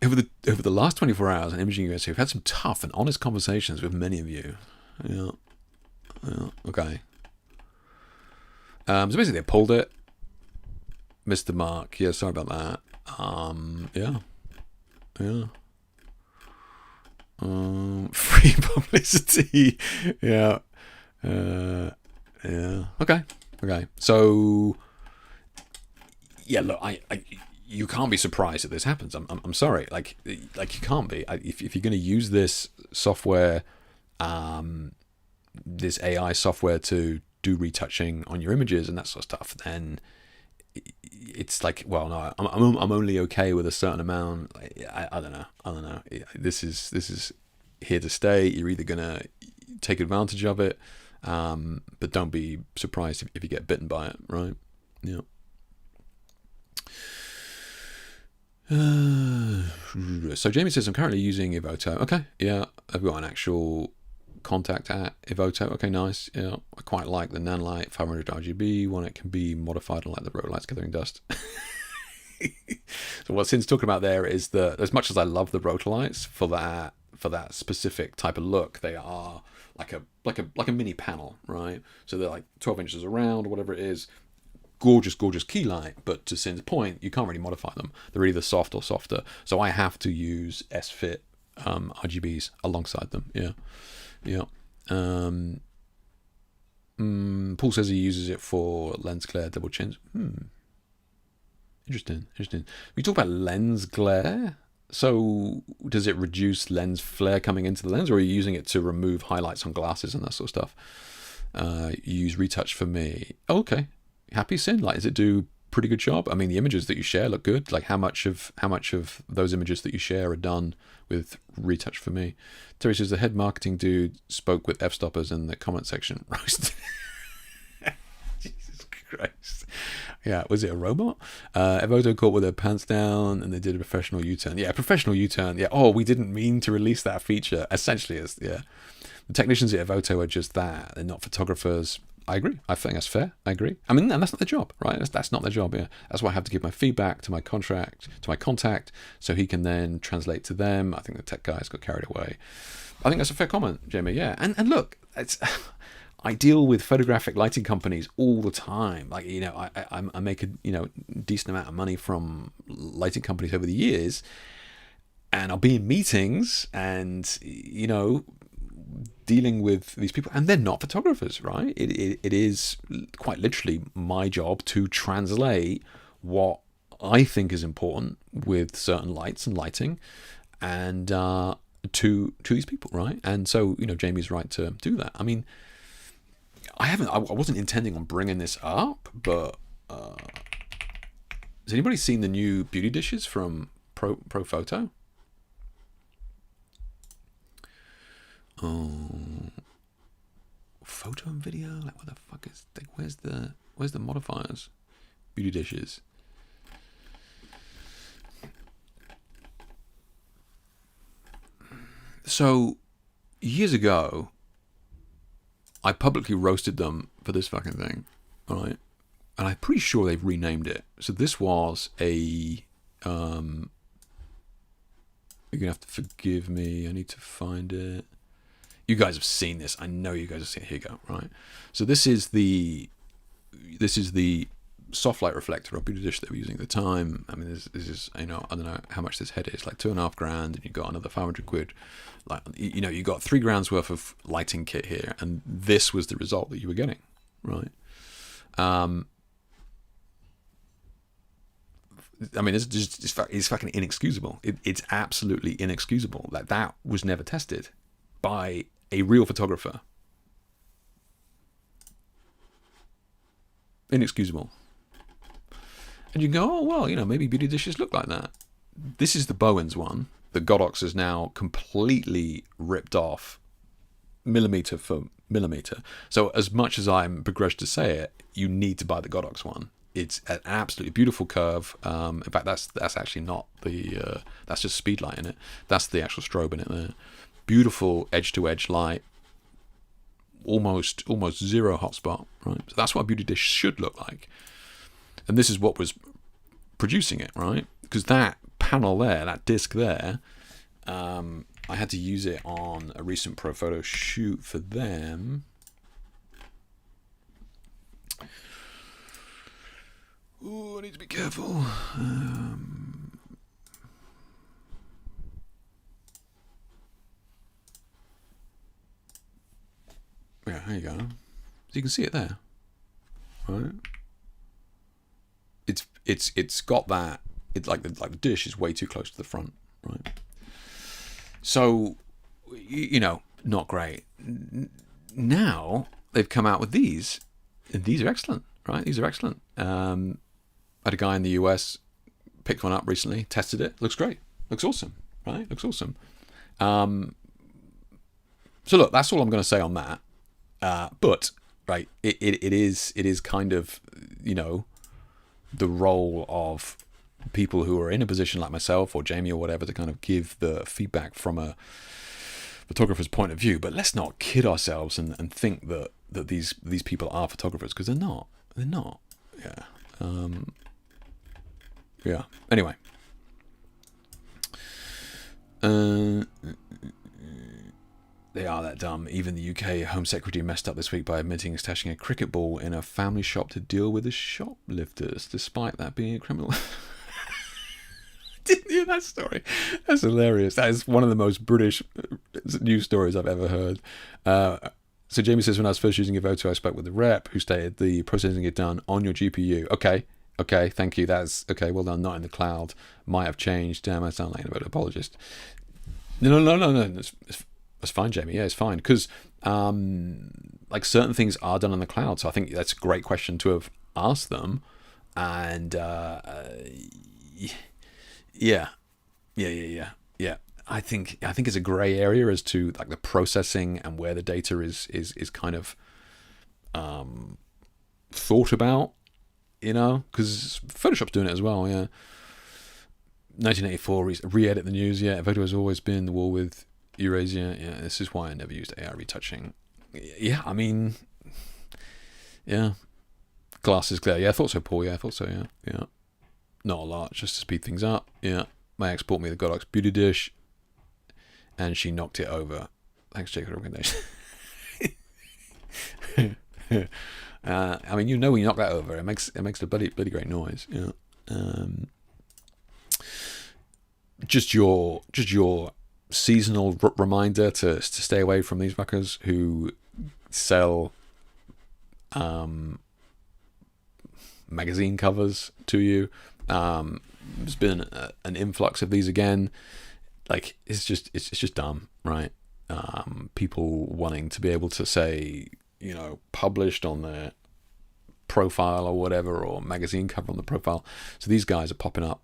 Over the last 24 hours on Imaging USA, we've had some tough and honest conversations with many of you. Yeah. Okay. So basically they pulled it. Missed the mark. Yeah, sorry about that. Yeah. Free publicity. Yeah. Okay. So, yeah, look, you can't be surprised that this happens. I'm sorry. Like you can't be. If you're going to use this software, this AI software to do retouching on your images and that sort of stuff, then it's like, well, no, I'm only okay with a certain amount. I don't know. This is here to stay. You're either gonna take advantage of it, but don't be surprised if you get bitten by it, right? Yeah. So Jamie says, I'm currently using Evoto. Okay, yeah, I've got an actual contact at Evoto. Okay, nice. Yeah, I quite like the Nanlite 500 RGB one. It can be modified like the Rotolights gathering dust. So what Sin's talking about there is that as much as I love the Rotolights for that specific type of look, they are like a mini panel, right? So they're like 12 inches around, or whatever it is. Gorgeous key light, but to Sin's point, you can't really modify them. They're either soft or softer. So I have to use S-Fit RGBs alongside them. Yeah. Paul says he uses it for lens glare double chins. Interesting. We talk about lens glare. So does it reduce lens flare coming into the lens, or are you using it to remove highlights on glasses and that sort of stuff? You use Retouch for Me. Okay. Happy Sin, like, does it do pretty good job? I mean, the images that you share look good. Like, how much of those images that you share are done with Retouch for Me? Terry says the head marketing dude spoke with f-stoppers in the comment section. Roast. Jesus Christ. Yeah, was it a robot? Evoto caught with their pants down and they did a professional U-turn. Yeah, professional U-turn. Yeah. Oh, we didn't mean to release that feature. Essentially, is yeah. The technicians at Evoto are just that. They're not photographers. I agree. I think that's fair. I agree. I mean, and that's not their job, right? That's not their job. Yeah. That's why I have to give my feedback to my contact, so he can then translate to them. I think the tech guys got carried away. I think that's a fair comment, Jamie. Yeah. And look, it's. I deal with photographic lighting companies all the time. Like, you know, I make a decent amount of money from lighting companies over the years, and I'll be in meetings and dealing with these people, and they're not photographers, right? It is quite literally my job to translate what I think is important with certain lights and lighting, and to these people, right? And so Jamie's right to do that. I mean, I wasn't intending on bringing this up, but has anybody seen the new beauty dishes from Pro Photo? Oh, photo and video. Like, what the fuck is? Like, where's the modifiers? Beauty dishes. So, years ago, I publicly roasted them for this fucking thing, right? And I'm pretty sure they've renamed it. So this was a... you're going to have to forgive me. I need to find it. You guys have seen this. I know you guys have seen it. Here you go, right? So this is the soft light reflector or beauty dish that we're using at the time. I mean, this is, I don't know how much this head is, like $2,500, and you've got another 500 quid. Like, you got $3,000 worth of lighting kit here, and this was the result that you were getting, right? I mean, it's fucking inexcusable. It's absolutely inexcusable. Like, that was never tested by a real photographer. Inexcusable. And you go, oh, well, maybe beauty dishes look like that. This is the Bowens one. The Godox is now completely ripped off, millimeter for millimeter. So as much as I'm begrudged to say it, you need to buy the Godox one. It's an absolutely beautiful curve. In fact, that's actually not the... that's just speed light in it. That's the actual strobe in it there. Beautiful edge-to-edge light. Almost zero hotspot, right? So that's what a beauty dish should look like. And this is what was producing it, right? Because that panel there, that disc there, I had to use it on a recent Pro Photo shoot for them. Ooh, I need to be careful. Yeah, there you go. So you can see it there, right? It's got that. It's like the dish is way too close to the front, right? So, not great. Now they've come out with these, and these are excellent, right? These are excellent. I had a guy in the US picked one up recently, tested it. Looks great. Looks awesome, right? Looks awesome. So look, that's all I'm going to say on that. But right, it is kind of the role of people who are in a position like myself or Jamie or whatever to kind of give the feedback from a photographer's point of view. But let's not kid ourselves and think that these people are photographers, because they're not. They're not. Yeah. Yeah. Anyway. They are that dumb. Even the UK Home Secretary messed up this week by admitting stashing a cricket ball in a family shop to deal with the shoplifters, despite that being a criminal. Didn't hear that story. That's hilarious. That is one of the most British news stories I've ever heard. So Jamie says, when I was first using Evoto, I spoke with the rep who stated the processing is done on your GPU. Okay, thank you. That's okay. Well done. Not in the cloud. Might have changed. Damn, I sound like an Evoto apologist. No. That's fine, Jamie. Yeah, it's fine. Because like certain things are done on the cloud. So I think that's a great question to have asked them. And yeah. I think it's a grey area as to like the processing and where the data is kind of thought about you know, because Photoshop's doing it as well. Yeah, 1984 re-edit the news. Yeah, Voto has always been the war with Eurasia. Yeah, this is why I never used AI retouching. Yeah, I mean, yeah, glass is clear. Yeah, I thought so, Paul. Yeah, I thought so. Yeah. Not a lot, just to speed things up. Yeah, my ex bought me the Godox beauty dish, and she knocked it over. Thanks, Jake, for the recommendation. I mean, you know, when you knock that over, it makes a bloody great noise. Yeah. Just your seasonal reminder to stay away from these fuckers who sell magazine covers to you. There's been an influx of these again. Like, it's just dumb, right? People wanting to be able to say, you know, published on their profile or whatever, or magazine cover on the profile. So these guys are popping up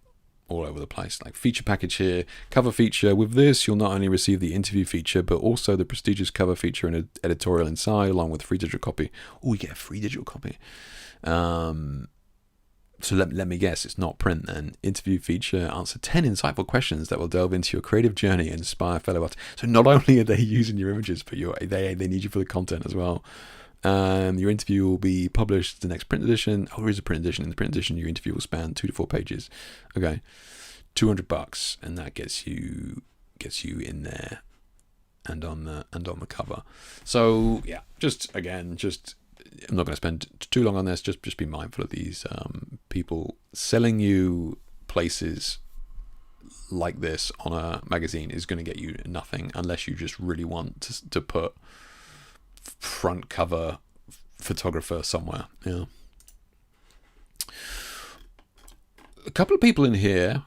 all over the place. Like, feature package here, cover feature. With this, you'll not only receive the interview feature, but also the prestigious cover feature and an editorial inside, along with a free digital copy. Oh, you get a free digital copy. So let me guess, it's not print then. Interview feature, answer 10 insightful questions that will delve into your creative journey and inspire fellow artists. So not only are they using your images, but they need you for the content as well. Your interview will be published the next print edition. Oh, there is a print edition. In the print edition, your interview will span 2 to 4 pages. Okay, $200, and that gets you in there and on the cover. So yeah, I'm not going to spend too long on this. Just be mindful of these people selling you places like this on a magazine is going to get you nothing unless you just really want to put front cover photographer somewhere. Yeah. A couple of people in here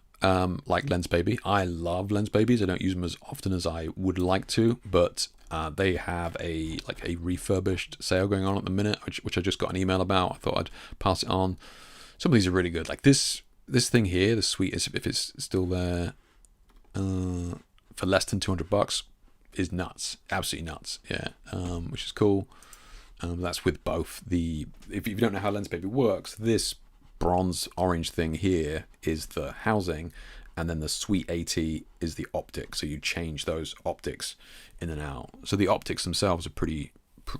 like Lens Baby. I love Lens Babies. I don't use them as often as I would like to, but they have a refurbished sale going on at the minute, which I just got an email about. I thought I'd pass it on. Some of these are really good. Like this thing here, the Sweet, if it's still there, for less than $200 is nuts. Absolutely nuts. Yeah, which is cool. That's with both the. If you don't know how Lens Baby works, this bronze orange thing here is the housing, and then the Sweet 80 is the optic. So you change those optics in and out. So the optics themselves are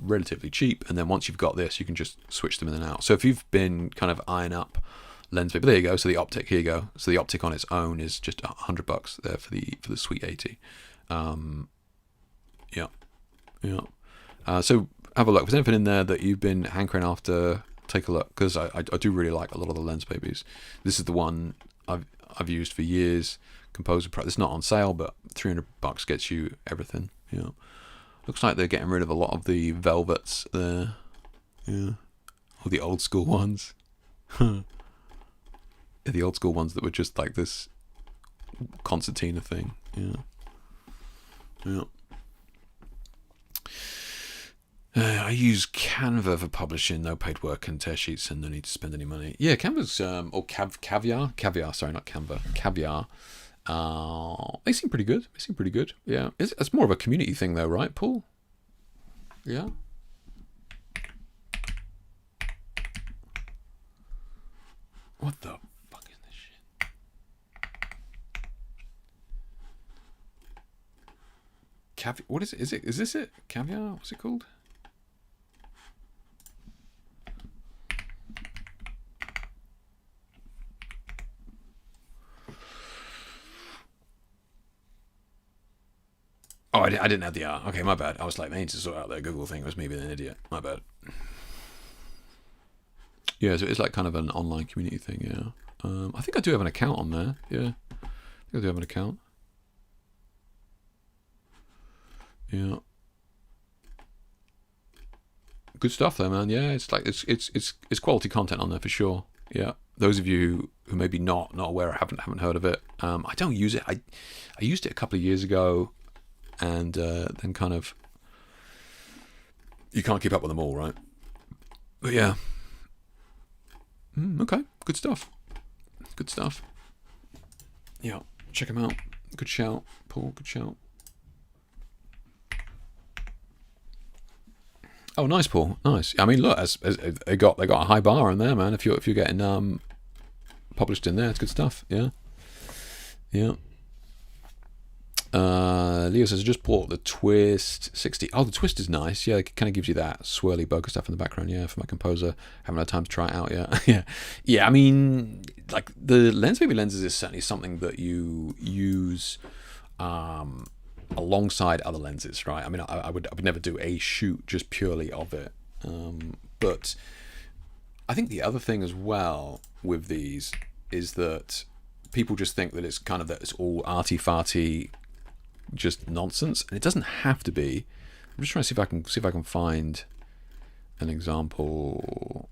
relatively cheap, and then once you've got this, you can just switch them in and out. So if you've been kind of eyeing up Lens Baby, there you go. So the optic, here you go. So the optic on its own is just $100 there for the Sweet 80. So have a look. If there's anything in there that you've been hankering after, take a look, because I do really like a lot of the Lens Babies. This is the one I've used for years. Composer Pro. It's not on sale, but $300 gets you everything. Yeah, looks like they're getting rid of a lot of the velvets there. Yeah, or the old school ones. The old school ones that were just like this concertina thing. Yeah. I use Canva for publishing, no paid work and tear sheets, and no need to spend any money. Yeah, Canva's or Caviar. Sorry, not Canva. Caviar. They seem pretty good. Yeah, it's more of a community thing though, right, Paul? Yeah. What the fuck is this shit? Caviar. What is it? Is this it? Caviar? What's it called? Oh, I didn't have the R. Okay, my bad. I was like, they need to sort out their Google thing. It was me being an idiot. My bad. Yeah, so it's like kind of an online community thing, yeah. I think I do have an account on there. Yeah. I think I do have an account. Yeah. Good stuff though, man. Yeah, it's like it's quality content on there for sure. Yeah. Those of you who maybe not aware or haven't heard of it, I don't use it. I used it a couple of years ago. And then kind of, you can't keep up with them all, right? But yeah. Okay, good stuff. Yeah, check them out. Good shout, Paul, good shout. Oh, nice, Paul. Nice. I mean, look, as they got a high bar on there, man. If you're getting published in there, it's good stuff. Yeah, yeah. Leo says, I just bought the Twist 60. Oh, the Twist is nice. Yeah, it kind of gives you that swirly bokeh stuff in the background. Yeah, for my composer. Haven't had time to try it out yet. Yeah. Yeah, I mean, like, the Lens Baby lenses is certainly something that you use alongside other lenses, right? I mean, I would never do a shoot just purely of it. But I think the other thing as well with these is that people just think that it's kind of that it's all arty-farty, just nonsense, and it doesn't have to be. I'm just trying to see if I can find an example.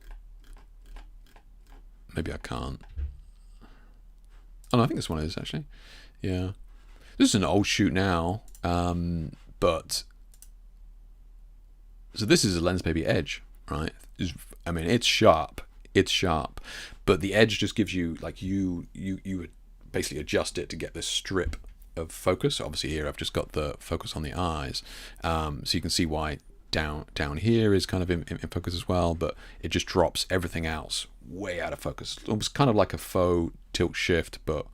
Maybe I can't. Oh no, I think this one is actually. Yeah, this is an old shoot now, but so this is a Lens Baby Edge, right? I mean, it's sharp, but the edge just gives you like you would basically adjust it to get this strip of focus. Obviously here I've just got the focus on the eyes, so you can see why down here is kind of in focus as well, but it just drops everything else way out of focus. It was kind of like a faux tilt shift, but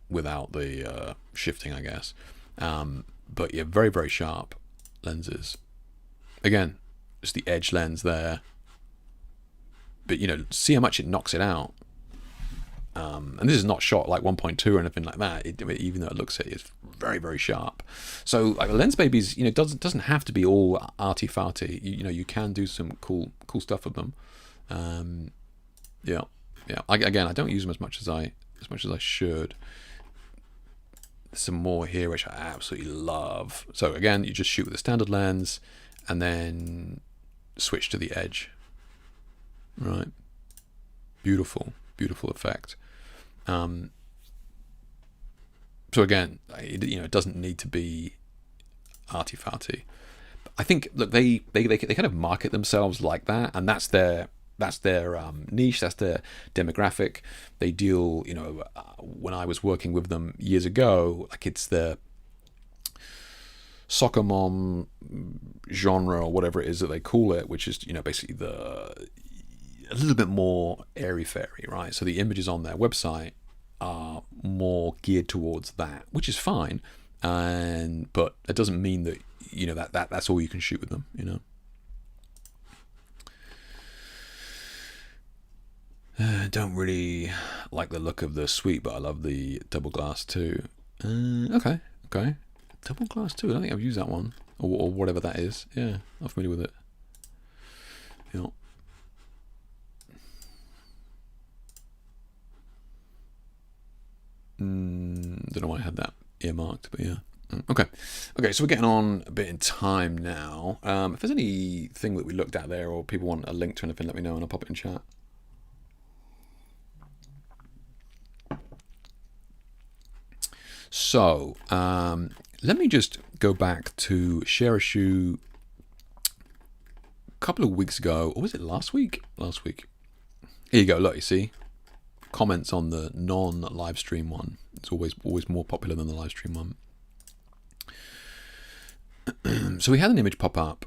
without the shifting, I guess. But yeah, very, very sharp lenses. Again, just the edge lens there, but you know, see how much it knocks it out. And this is not shot like 1.2 or anything like that. Even though it looks it's very, very sharp. So like Lens Babies, you know, doesn't have to be all arty farty. You know, you can do some cool stuff with them. Yeah. Again, I don't use them as much as I should. There's some more here which I absolutely love. So again, you just shoot with a standard lens, and then switch to the edge. Right. Beautiful effect. So again, it doesn't need to be arty-farty. I think, look, they kind of market themselves like that, and that's their niche, that's their demographic. They deal, when I was working with them years ago, like it's the soccer mom genre or whatever it is that they call it, which is basically a little bit more airy-fairy, right? So the images on their website are more geared towards that, which is fine, but it doesn't mean that that's all you can shoot with them. Don't really like the look of the Sweet, but I love the double glass too. Okay, double glass too. I don't think I've used that one or whatever that is. Yeah, I'm familiar with it. Don't know why I had that earmarked, but yeah. Okay, so we're getting on a bit in time now. If there's anything that we looked at there, or people want a link to anything, let me know and I'll pop it in chat. So let me just go back to share a shoe a couple of weeks ago, or was it last week? Last week. Here you go. Look, you see comments on the non-live stream one. It's always more popular than the live stream one. So we had an image pop up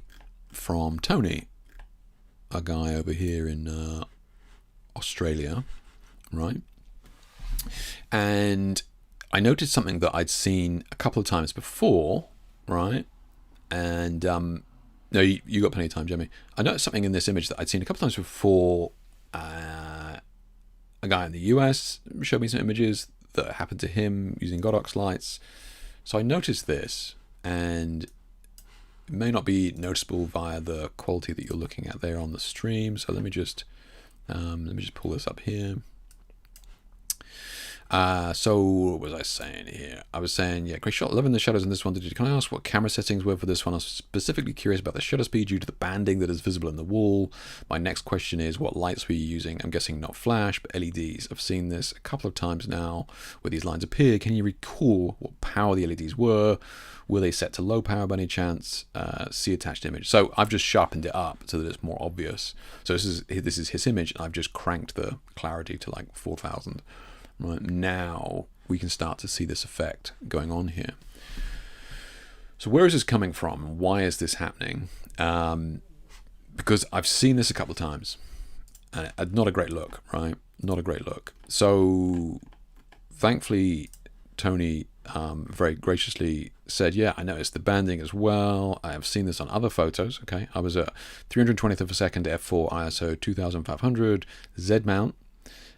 from Tony, a guy over here in Australia, right? And I noticed something that I'd seen a couple of times before, right? And no, you got plenty of time, Jamie. I noticed something in this image that I'd seen a couple of times before. A guy in the US showed me some images that happened to him using Godox lights. So I noticed this, and it may not be noticeable via the quality that you're looking at there on the stream. So let me just pull this up here. So what was I saying here? I was saying, yeah, great shot. Loving the shadows in this one. Can I ask what camera settings were for this one? I was specifically curious about the shutter speed due to the banding that is visible in the wall. My next question is, what lights were you using? I'm guessing not flash, but LEDs. I've seen this a couple of times now where these lines appear. Can you recall what power the LEDs were? Were they set to low power by any chance? See attached image. So I've just sharpened it up so that it's more obvious. So this is his image, and I've just cranked the clarity to like 4,000. Right, now we can start to see this effect going on here. So where is this coming from? Why is this happening? because I've seen this a couple of times, and not a great look, right? Not a great look. So thankfully, Tony very graciously said, yeah, I noticed the banding as well. I have seen this on other photos. Okay, I was at 320th of a second f4 ISO 2500 Z mount,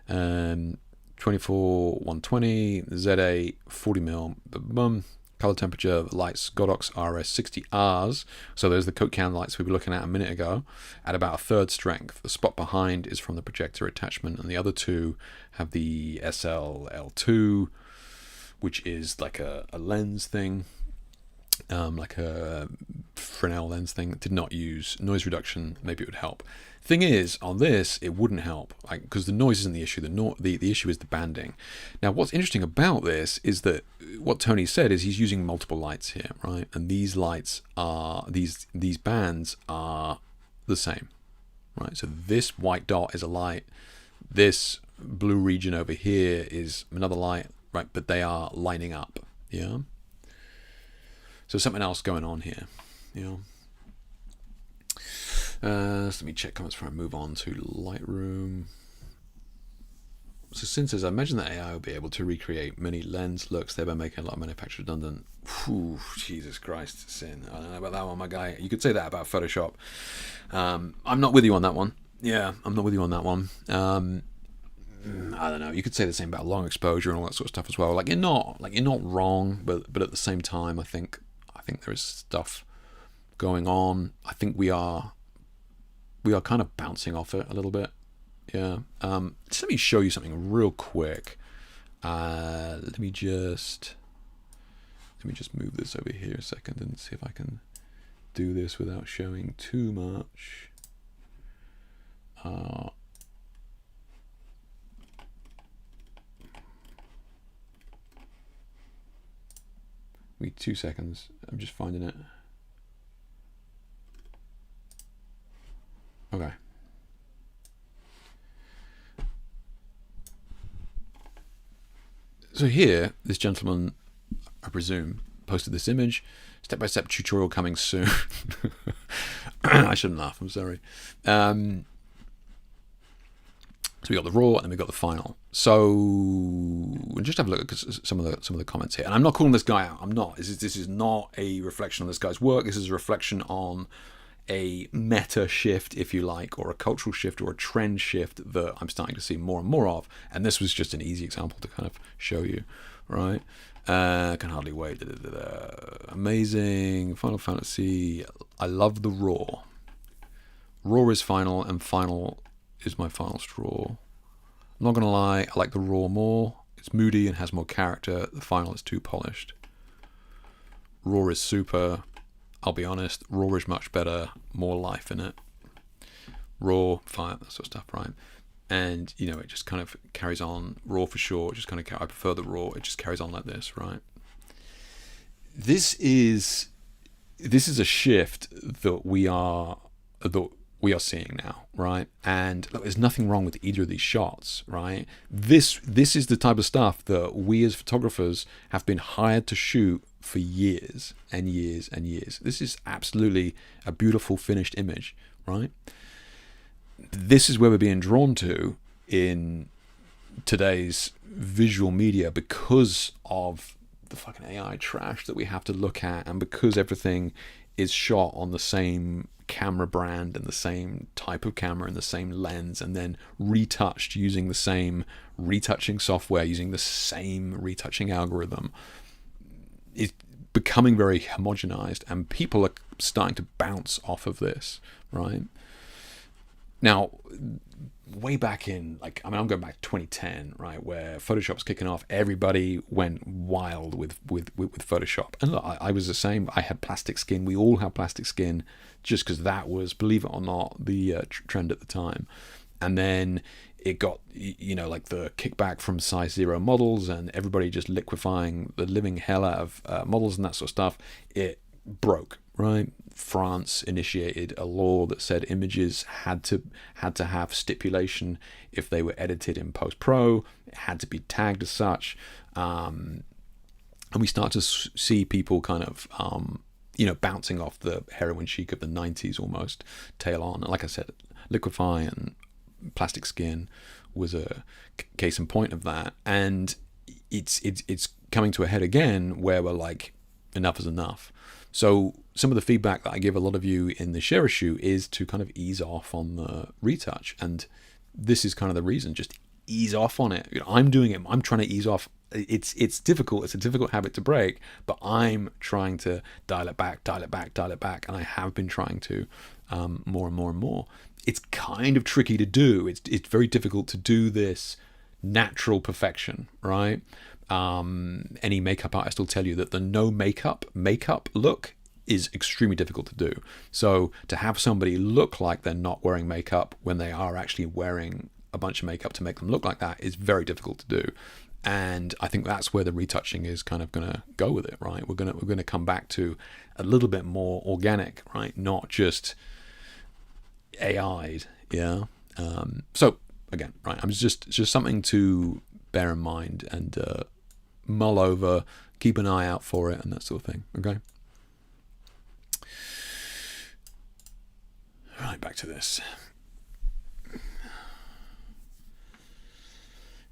24-120 ZA 40mm. Color temperature lights Godox RS 60Rs. So there's the Coke can lights we were looking at a minute ago, at about a third strength. The spot behind is from the projector attachment, and the other two have the SL-L2, which is like a lens thing, like a Fresnel lens thing that did not use noise reduction. Maybe it would help. Thing is, on this, it wouldn't help, because the noise isn't the issue. The issue is the banding. Now, what's interesting about this is that what Tony said is he's using multiple lights here, right? And these lights are, these bands are the same, right? So this white dot is a light. This blue region over here is another light, right? But they are lining up, yeah? So something else going on here, you know? So let me check comments before I move on to Lightroom. So Sin says, I imagine that AI will be able to recreate many lens looks, thereby making a lot of manufacturers redundant. Whew, Jesus Christ, Sin. I don't know about that one, my guy. You could say that about Photoshop. I'm not with you on that one. Yeah, I'm not with you on that one. I don't know. You could say the same about long exposure and all that sort of stuff as well. Like you're not wrong, but at the same time, I think there is stuff going on. I think we are kind of bouncing off it a little bit. Yeah. Just let me show you something real quick. Let me just move this over here a second and see if I can do this without showing too much. Wait 2 seconds. I'm just finding it. Okay. So here, this gentleman, I presume, posted this image. Step-by-step tutorial coming soon. I shouldn't laugh. I'm sorry. So we got the raw, and then we got the final. So just have a look at some of the comments here. And I'm not calling this guy out. I'm not. This is not a reflection on this guy's work. This is a reflection on a meta shift, if you like, or a cultural shift or a trend shift that I'm starting to see more and more of. And this was just an easy example to kind of show you, right? Can hardly wait. Amazing. Final Fantasy. I love the raw. Raw is final, and final is my final straw. I'm not gonna lie, I like the raw more. It's moody and has more character. The final is too polished. Raw is super. I'll be honest, raw is much better, more life in it. Raw, fire, that sort of stuff, right? And you know, it just kind of carries on. Raw for sure. Just kind of, I prefer the raw. It just carries on like this, right? This is a shift that we are seeing now, right? And look, there's nothing wrong with either of these shots, right? This is the type of stuff that we as photographers have been hired to shoot for years and years and years. This is absolutely a beautiful finished image, right? This is where we're being drawn to in today's visual media because of the fucking AI trash that we have to look at, and because everything is shot on the same camera brand and the same type of camera and the same lens, and then retouched using the same retouching software, using the same retouching algorithm. It's becoming very homogenized, and people are starting to bounce off of this, right? Now, way back in, I'm going back to 2010, right, where Photoshop's kicking off. Everybody went wild with Photoshop. And look, I was the same. I had plastic skin. We all have plastic skin just because that was, believe it or not, the trend at the time. And then it got, like the kickback from size 0 models and everybody just liquefying the living hell out of models and that sort of stuff. It broke, right? France initiated a law that said images had to have stipulation if they were edited in post-pro. It had to be tagged as such. And we start to see people kind of bouncing off the heroin chic of the 90s almost, tail on. And like I said, Liquify and Plastic Skin was a case in point of that. And it's coming to a head again where we're like, enough is enough. So some of the feedback that I give a lot of you in the share issue is to kind of ease off on the retouch. And this is kind of the reason, just ease off on it. I'm doing it. I'm trying to ease off. It's difficult. It's a difficult habit to break, but I'm trying to dial it back. And I have been trying to more and more and more. It's kind of tricky to do. It's very difficult to do this natural perfection, right? Any makeup artist will tell you that the no makeup look is extremely difficult to do. So to have somebody look like they're not wearing makeup when they are actually wearing a bunch of makeup to make them look like that is very difficult to do. And I think that's where the retouching is kind of going to go with it, right? We're going to come back to a little bit more organic, right? Not just AI'd, yeah. So again, right? I'm just something to bear in mind and mull over, keep an eye out for it, and that sort of thing. Okay. All right, back to this.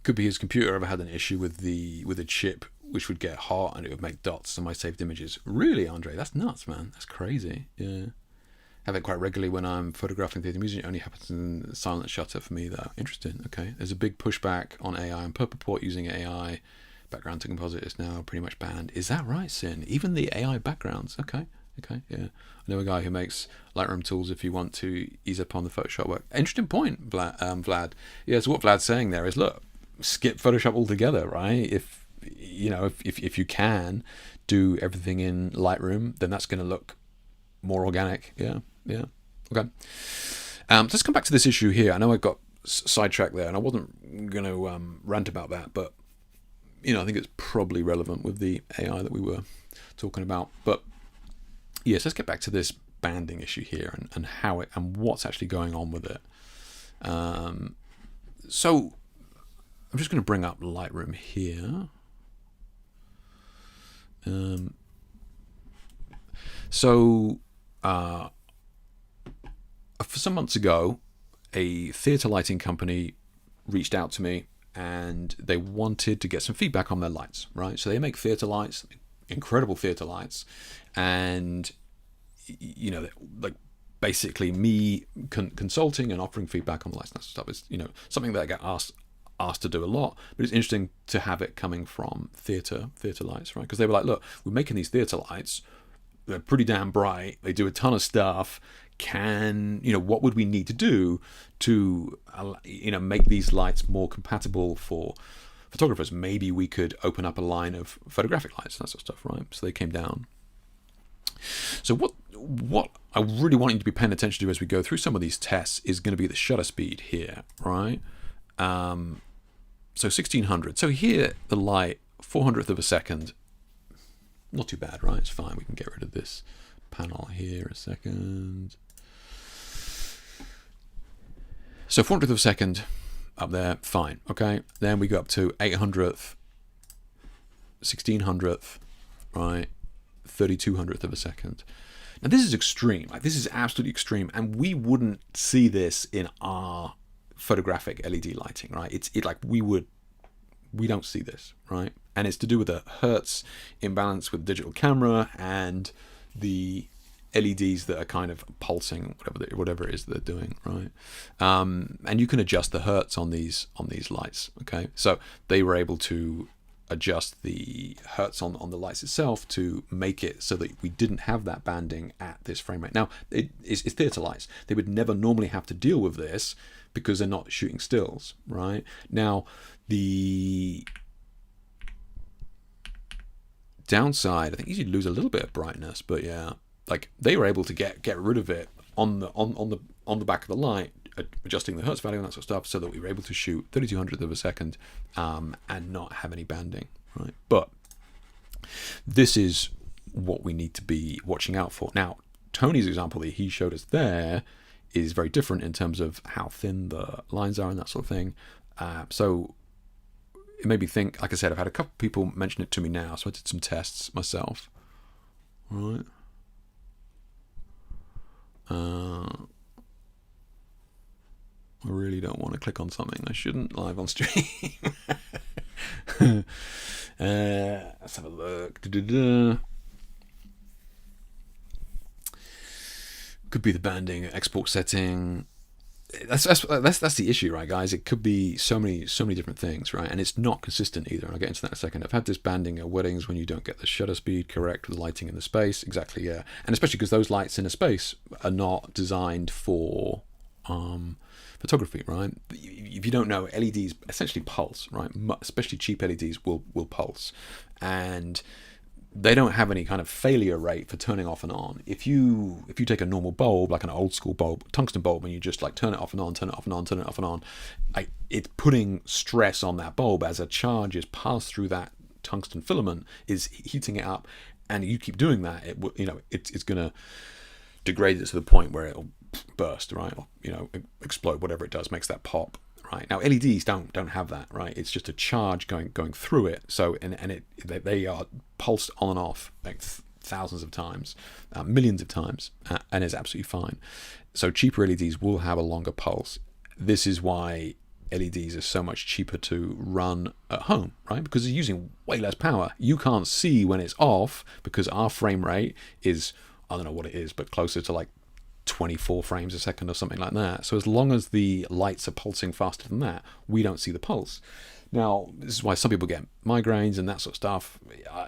Could be his computer ever had an issue with a chip which would get hot and it would make dots on my saved images. Really, Andre? That's nuts, man. That's crazy. Yeah. Have it quite regularly when I'm photographing theatre music. It only happens in the silent shutter for me, though. Interesting. Okay. There's a big pushback on AI and Purpleport using AI. Background to composite is now pretty much banned. Is that right, Sin? Even the AI backgrounds? Okay, yeah. I know a guy who makes Lightroom tools if you want to ease up on the Photoshop work. Interesting point, Vlad. Yeah, so what Vlad's saying there is, look, skip Photoshop altogether, right? If you can do everything in Lightroom, then that's going to look more organic. Yeah. Okay. Let's come back to this issue here. I know I got sidetracked there, and I wasn't going to rant about that, but I think it's probably relevant with the AI that we were talking about. But yes, let's get back to this banding issue here and how it and what's actually going on with it. So I'm just going to bring up Lightroom here. For some months ago, a theatre lighting company reached out to me and they wanted to get some feedback on their lights, right? So they make theatre lights, incredible theatre lights, and like basically me consulting and offering feedback on the lights and that stuff is something that I get asked to do a lot, but it's interesting to have it coming from theatre lights, right? Because they were like, look, we're making these theatre lights, they're pretty damn bright, they do a ton of stuff. What would we need to do to make these lights more compatible for photographers? Maybe we could open up a line of photographic lights and that sort of stuff, right? So they came down. So what I really want you to be paying attention to as we go through some of these tests is going to be the shutter speed here, right? So 1600. So here the light 400th of a second. Not too bad, right? It's fine. We can get rid of this panel here a second. So 400th of a second up there, fine. Okay. Then we go up to 800th, 1600th, right? 3200th of a second. Now this is extreme. Like this is absolutely extreme, and we wouldn't see this in our photographic LED lighting, right? We don't see this, right? And it's to do with the hertz imbalance with digital camera and the LEDs that are kind of pulsing, whatever it is they're doing, right? And you can adjust the hertz on these lights. Okay, so they were able to adjust the hertz on the lights itself to make it so that we didn't have that banding at this frame rate. Now it's theatre lights. They would never normally have to deal with this because they're not shooting stills, right? Now the downside, I think you lose a little bit of brightness, but yeah, like they were able to get rid of it on the back of the light, adjusting the hertz value and that sort of stuff, so that we were able to shoot 3200th of a second and not have any banding, right? But this is what we need to be watching out for. Now, Tony's example that he showed us there is very different in terms of how thin the lines are and that sort of thing. So it made me think, like I said, I've had a couple people mention it to me now, so I did some tests myself. All right. I really don't want to click on something I shouldn't live on stream. Let's have a look. Could be the banding export setting. That's the issue, right, guys? It could be so many different things, right? And it's not consistent either. And I'll get into that in a second. I've had this banding at weddings when you don't get the shutter speed correct with the lighting in the space. Exactly, yeah. And especially because those lights in a space are not designed for photography, right? If you don't know, LEDs essentially pulse, right? Especially cheap LEDs will pulse, and they don't have any kind of failure rate for turning off and on. If you take a normal bulb, like an old school bulb, tungsten bulb, and you just like turn it off and on, turn it off and on, turn it off and on, it's putting stress on that bulb as a charge is passed through that tungsten filament, is heating it up, and you keep doing that, it's going to degrade it to the point where it'll burst, right? Or, explode, whatever it does, makes that pop. Right. Now LEDs don't have that, right? It's just a charge going through it. So they are pulsed on and off like thousands of times, millions of times, and it's absolutely fine. So cheaper LEDs will have a longer pulse. This is why LEDs are so much cheaper to run at home, right? Because they're using way less power. You can't see when it's off because our frame rate is, I don't know what it is, but closer to like 24 frames a second or something like that. So as long as the lights are pulsing faster than that, we don't see the pulse. Now, this is why some people get migraines and that sort of stuff.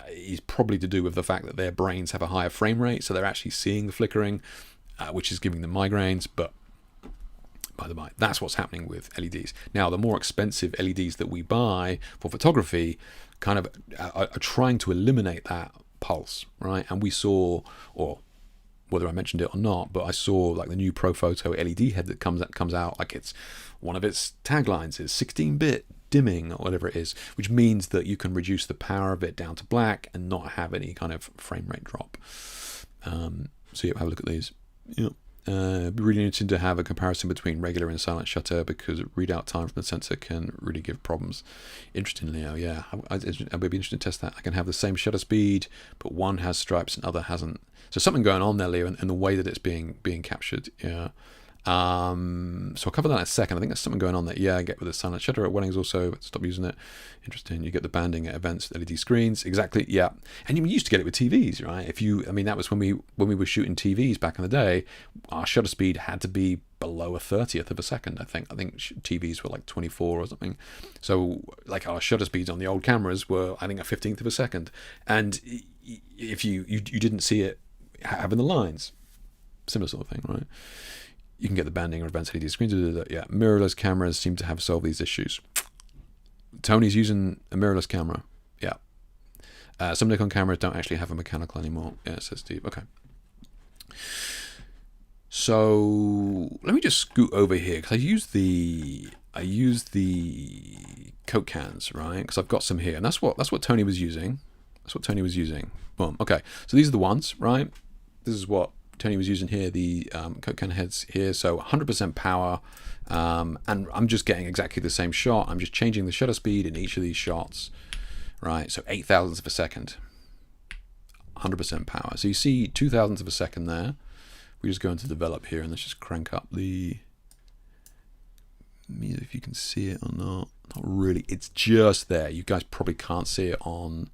Is probably to do with the fact that their brains have a higher frame rate, so they're actually seeing the flickering, which is giving them migraines. But by the by, that's what's happening with LEDs. Now, the more expensive LEDs that we buy for photography kind of are trying to eliminate that pulse, right? And we saw, or whether I mentioned it or not, but I saw like the new Profoto LED head that comes out, like it's one of its taglines is 16-bit dimming or whatever it is, which means that you can reduce the power of it down to black and not have any kind of frame rate drop. So yeah, have a look at these. Yeah. It'd be really interesting to have a comparison between regular and silent shutter, because readout time from the sensor can really give problems. Interesting, Leo. Yeah, I'd be interested to test that. I can have the same shutter speed, but one has stripes and other hasn't. So something going on there, Leo, in the way that it's being captured. Yeah. So I'll cover that in a second. I think there's something going on there. Yeah, I get with the silent shutter at weddings also, but stop using it. Interesting. You get the banding at events, LED screens. Exactly. Yeah. And you used to get it with TVs, right? That was when we were shooting TVs back in the day. Our shutter speed had to be below a 30th of a second. I think TVs were like 24 or something. So like our shutter speeds on the old cameras were, I think, a 15th of a second. And if you didn't see it having the lines, similar sort of thing, right? You can get the banding or advanced LED screens. Yeah, mirrorless cameras seem to have solved these issues. Tony's using a mirrorless camera. Yeah. Some Nikon cameras don't actually have a mechanical anymore. Yeah, says Steve. Okay. So let me just scoot over here, because I use the Coke cans, right? Because I've got some here, and that's what Tony was using. Boom. Okay. So these are the ones, right? This is what Tony was using here, the Coke can heads here. So 100% power, and I'm just getting exactly the same shot. I'm just changing the shutter speed in each of these shots, right? So 8 thousandths of a second, 100% power. So you see 2 thousandths of a second there. We just go into develop here, and let's just crank up the, if you can see it or not. Not really. It's just there. You guys probably can't see it on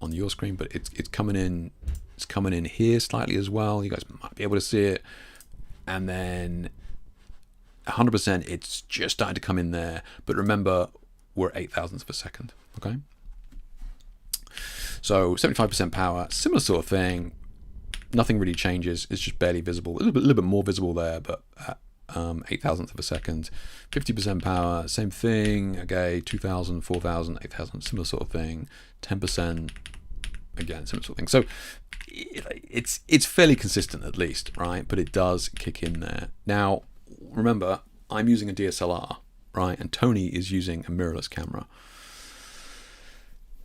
your screen, but it's coming in. It's coming in here slightly as well. You guys might be able to see it. And then 100%, it's just starting to come in there. But remember, we're at 8 thousandths of a second. Okay. So 75% power, similar sort of thing. Nothing really changes. It's just barely visible. A little bit more visible there, but at 8 thousandths of a second. 50% power, same thing. Okay, 2,000, 4,000, 8,000, similar sort of thing. 10%. Again, similar sort of thing. So it's fairly consistent, at least, right? But it does kick in there. Now, remember, I'm using a DSLR, right? And Tony is using a mirrorless camera.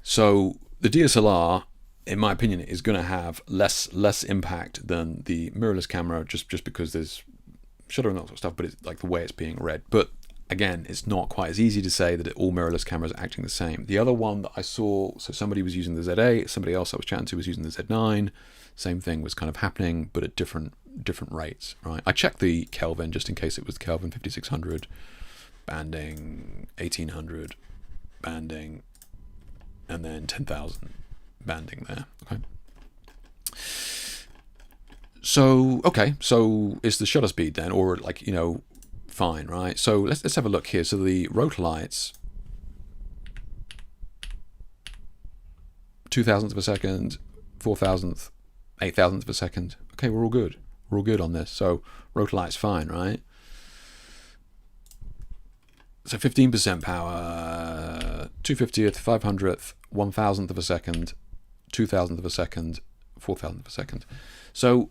So the DSLR, in my opinion, is going to have less impact than the mirrorless camera, just because there's shutter and that sort of stuff, but it's like the way it's being read. But again, it's not quite as easy to say that all mirrorless cameras are acting the same. The other one that I saw, so somebody was using the Z8, somebody else I was chatting to was using the Z9. Same thing was kind of happening, but at different different rates, right? I checked the Kelvin just in case it was Kelvin 5600, banding 1800, banding, and then 10,000 banding there. Okay. So it's the shutter speed then, or like, you know, fine, right? So let's have a look here. So the rotor lights, 2,000th of a second, 4,000th, 8,000th of a second. Okay, we're all good. We're all good on this. So rotor lights fine, right? So 15% power, 250th, 500th, 1,000th of a second, 2,000th of a second, 4,000th of a second. So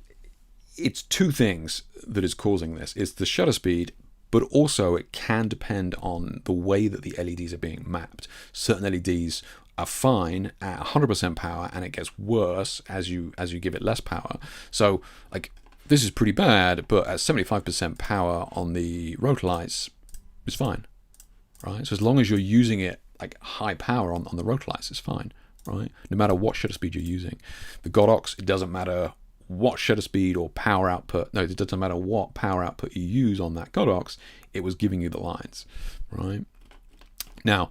it's two things that is causing this. It's the shutter speed, but also it can depend on the way that the LEDs are being mapped. Certain LEDs are fine at 100% power, and it gets worse as you give it less power. So like this is pretty bad, but at 75% power on the rotor lights, it's fine, right? So as long as you're using it like high power on the rotor lights, it's fine, right? No matter what shutter speed you're using. The Godox, it doesn't matter what shutter speed or power output. No, it doesn't matter what power output you use on that Godox. It was giving you the lines, right? Now,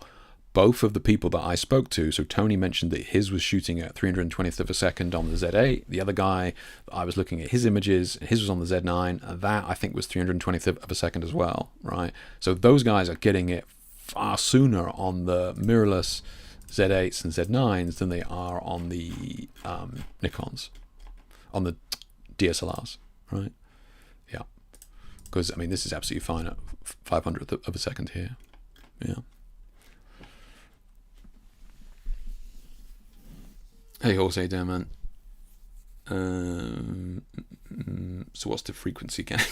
both of the people that I spoke to, so Tony mentioned that his was shooting at 320th of a second on the Z8. The other guy, I was looking at his images, his was on the Z9. And that, I think, was 320th of a second as well, right? So those guys are getting it far sooner on the mirrorless Z8s and Z9s than they are on the Nikons, on the DSLRs, right? Yeah. Because, I mean, this is absolutely fine at 500th of a second here. Yeah. Hey, Horse, how you doing, man? So what's the frequency count?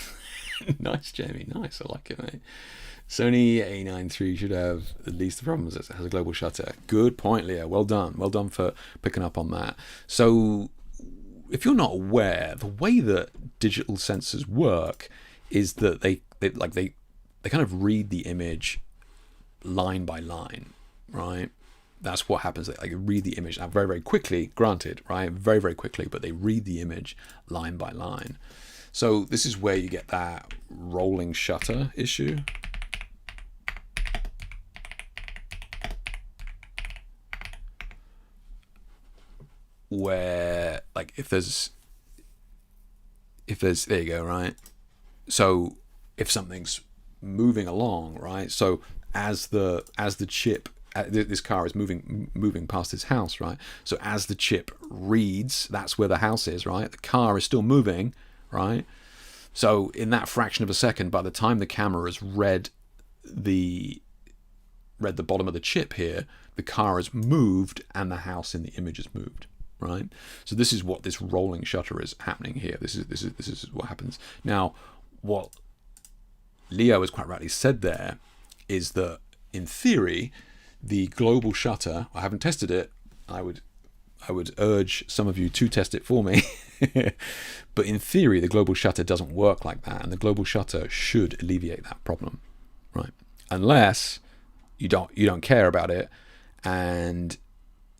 Nice, Jamie. Nice. I like it, mate. Sony A9 III should have at least the problems. It has a global shutter. Good point, Leo. Well done. Well done for picking up on that. So if you're not aware, the way that digital sensors work is that they kind of read the image line by line, right? That's what happens. They read the image very, very quickly, granted, right? Very, very quickly, but they read the image line by line. So this is where you get that rolling shutter issue. Where, like, if there's, there you go, right? So if something's moving along, right? So as the chip, this car is moving past this house, right? So as the chip reads, that's where the house is, right? The car is still moving, right? So in that fraction of a second, by the time the camera has read the bottom of the chip here, the car has moved and the house in the image has moved, right? So this is what this rolling shutter is happening here. This is what happens. Now, what Leo has quite rightly said there is that in theory, the global shutter, I haven't tested it, I would urge some of you to test it for me, but in theory the global shutter doesn't work like that, and the global shutter should alleviate that problem, right? Unless you don't care about it, and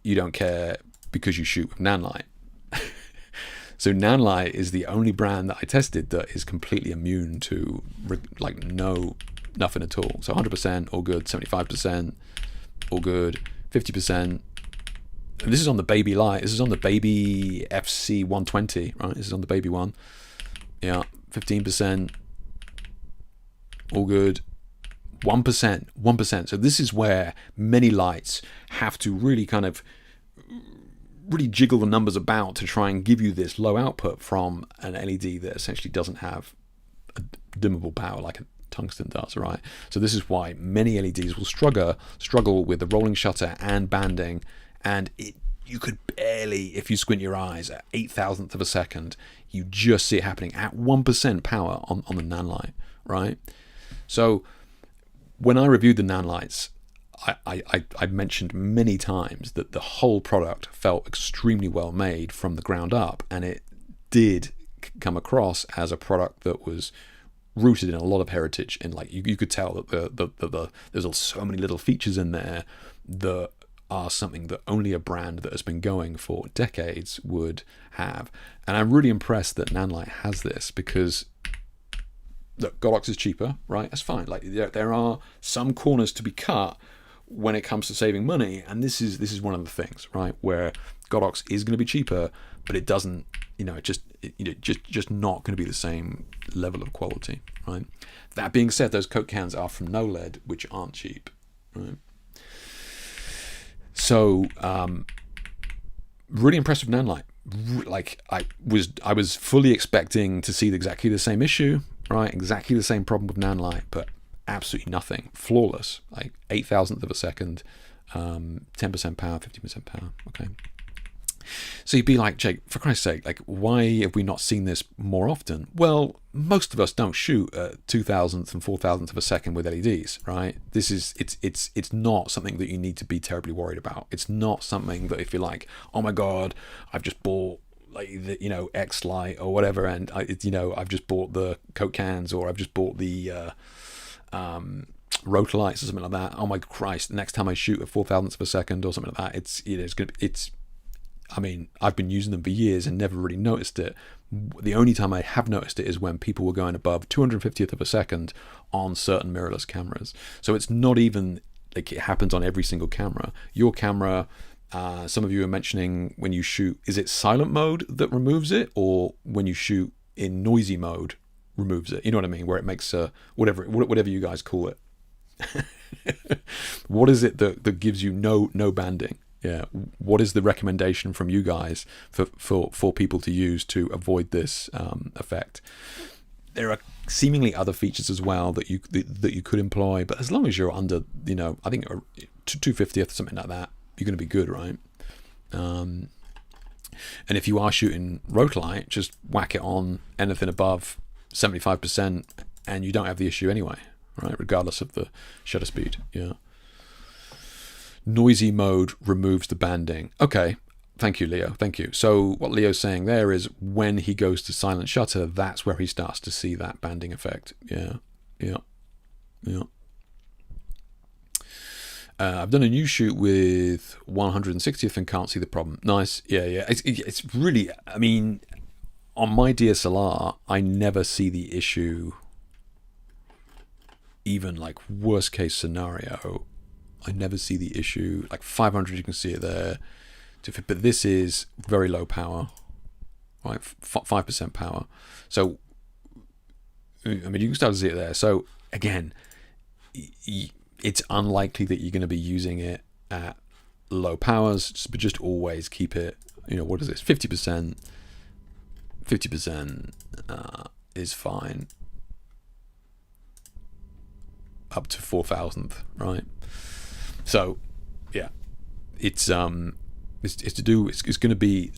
you don't care because you shoot with Nanlite. So Nanlite is the only brand that I tested that is completely immune to like nothing at all. So 100% all good, 75% all good, 50%. And this is on the baby light. This is on the baby FC 120, right? This is on the baby one. Yeah, 15%, all good. 1%. So this is where many lights have to really kind of really jiggle the numbers about to try and give you this low output from an LED that essentially doesn't have a dimmable power like a tungsten does, right? So this is why many LEDs will struggle with the rolling shutter and banding, and you could barely, if you squint your eyes at 8,000th of a second, you just see it happening at 1% power on the Nanlite, right? So when I reviewed the Nanlites, I mentioned many times that the whole product felt extremely well made from the ground up, and it did come across as a product that was rooted in a lot of heritage. And like you could tell that there's so many little features in there that are something that only a brand that has been going for decades would have. And I'm really impressed that Nanlite has this, because look, Godox is cheaper, right? That's fine. Like there are some corners to be cut when it comes to saving money, and this is one of the things, right, where Godox is going to be cheaper, but it doesn't, just not going to be the same level of quality, right? That being said, those Coke cans are from No Lead, which aren't cheap, right? So, really impressed with Nanlite. Like I was fully expecting to see exactly the same issue, right? Exactly the same problem with Nanlite, but absolutely nothing. Flawless. Like 0.008 of a second, 10% power, 50% power. Okay. So you'd be like, Jake, for Christ's sake, like, why have we not seen this more often? Well, most of us don't shoot at 0.002 and 0.004 of a second with LEDs, right? It's not something that you need to be terribly worried about. It's not something that if you're like, oh my God, I've just bought like the X light or whatever, and I've just bought the Coke cans, or I've just bought the rotor lights or something like that. Oh my Christ! Next time I shoot at 0.004 of a second or something like that, I mean, I've been using them for years and never really noticed it. The only time I have noticed it is when people were going above 250th of a second on certain mirrorless cameras. So it's not even like it happens on every single camera. Your camera, some of you are mentioning when you shoot, is it silent mode that removes it, or when you shoot in noisy mode removes it? You know what I mean? Where it makes whatever you guys call it. What is it that gives you no banding? Yeah, what is the recommendation from you guys for people to use to avoid this effect? There are seemingly other features as well that you could employ, but as long as you're under, I think 250th, something like that, you're going to be good, right? And if you are shooting rotor light, just whack it on anything above 75%, and you don't have the issue anyway, right? Regardless of the shutter speed, yeah. Noisy mode removes the banding. Okay, thank you, Leo. Thank you. So what Leo's saying there is when he goes to silent shutter, that's where he starts to see that banding effect. Yeah. I've done a new shoot with 160th and can't see the problem. Nice. Yeah. It's really, I mean, on my DSLR, I never see the issue. Even like worst case scenario, I never see the issue. Like 500, you can see it there. But this is very low power, right? 5% power. So, I mean, you can start to see it there. So, again, it's unlikely that you're going to be using it at low powers, but just always keep it, what is this? 50%. 50% is fine. Up to 4,000th, right? So, yeah, it's going to be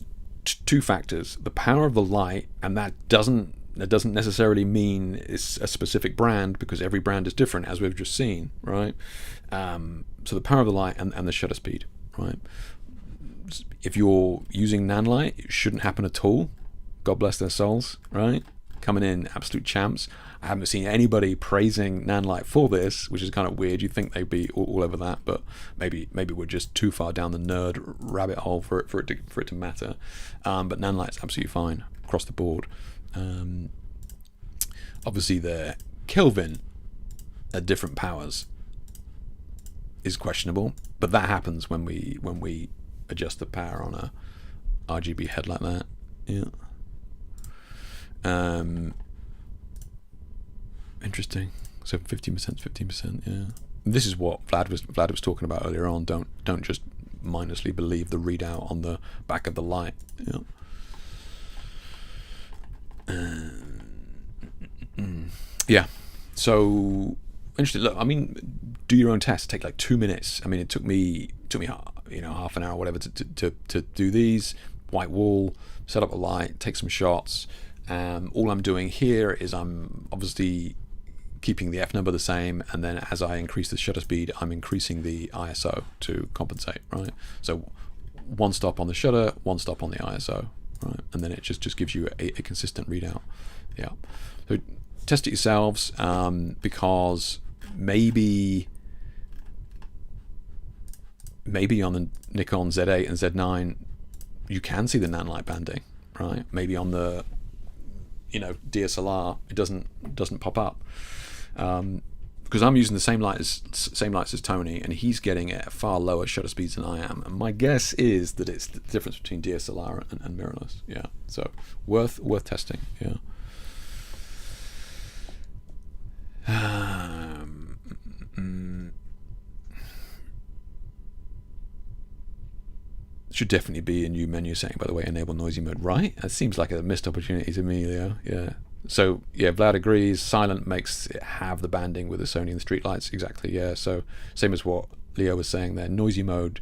two factors: the power of the light, and that doesn't necessarily mean it's a specific brand, because every brand is different, as we've just seen, right? So the power of the light and the shutter speed, right? If you're using Nanlite, it shouldn't happen at all. God bless their souls, right? Coming in absolute champs. I haven't seen anybody praising Nanlite for this, which is kind of weird. You'd think they'd be all over that, but maybe we're just too far down the nerd rabbit hole for it to matter. But Nanlite's absolutely fine across the board. Obviously, the Kelvin at different powers is questionable, but that happens when we adjust the power on a RGB head like that. Yeah. Interesting. So 15%, yeah. This is what Vlad was talking about earlier on. Don't just mindlessly believe the readout on the back of the light. Yeah. So interesting. Look, I mean, do your own test. Take like 2 minutes. I mean, it took me half an hour or whatever to do these. White wall, set up a light, take some shots. All I'm doing here is I'm obviously keeping the F number the same, and then as I increase the shutter speed, I'm increasing the ISO to compensate, right? So one stop on the shutter, one stop on the ISO, right? And then it just gives you a consistent readout. Yeah. So test it yourselves, because maybe maybe on the Nikon Z8 and Z9 you can see the nanlite banding, right? Maybe on the DSLR it doesn't pop up, because I'm using the same lights as Tony, and he's getting it at far lower shutter speeds than I am. And my guess is that it's the difference between DSLR and mirrorless. Yeah, so worth testing. Yeah. Should definitely be a new menu setting, by the way, enable noisy mode, right? That seems like a missed opportunity to me, Leo. Yeah. So yeah, Vlad agrees. Silent makes it have the banding with the Sony and the streetlights. Exactly. Yeah. So same as what Leo was saying there. Noisy mode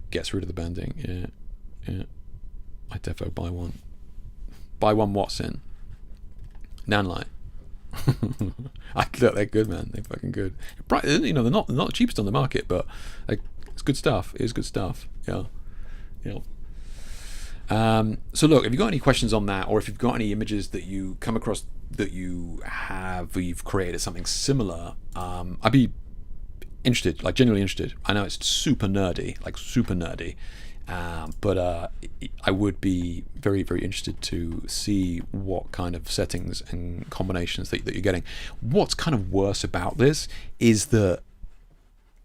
gets rid of the banding. Yeah. Yeah. I defo buy one. Buy one Watson. Nanlite. Look, they're good, man. They're fucking good. They're not the cheapest on the market, but it's good stuff. It is good stuff. Yeah. Yeah. So look, if you've got any questions on that, or if you've got any images that you come across that you've created something similar, I'd be interested, like genuinely interested. I know it's super nerdy, but I would be very, very interested to see what kind of settings and combinations that you're getting. What's kind of worse about this is that,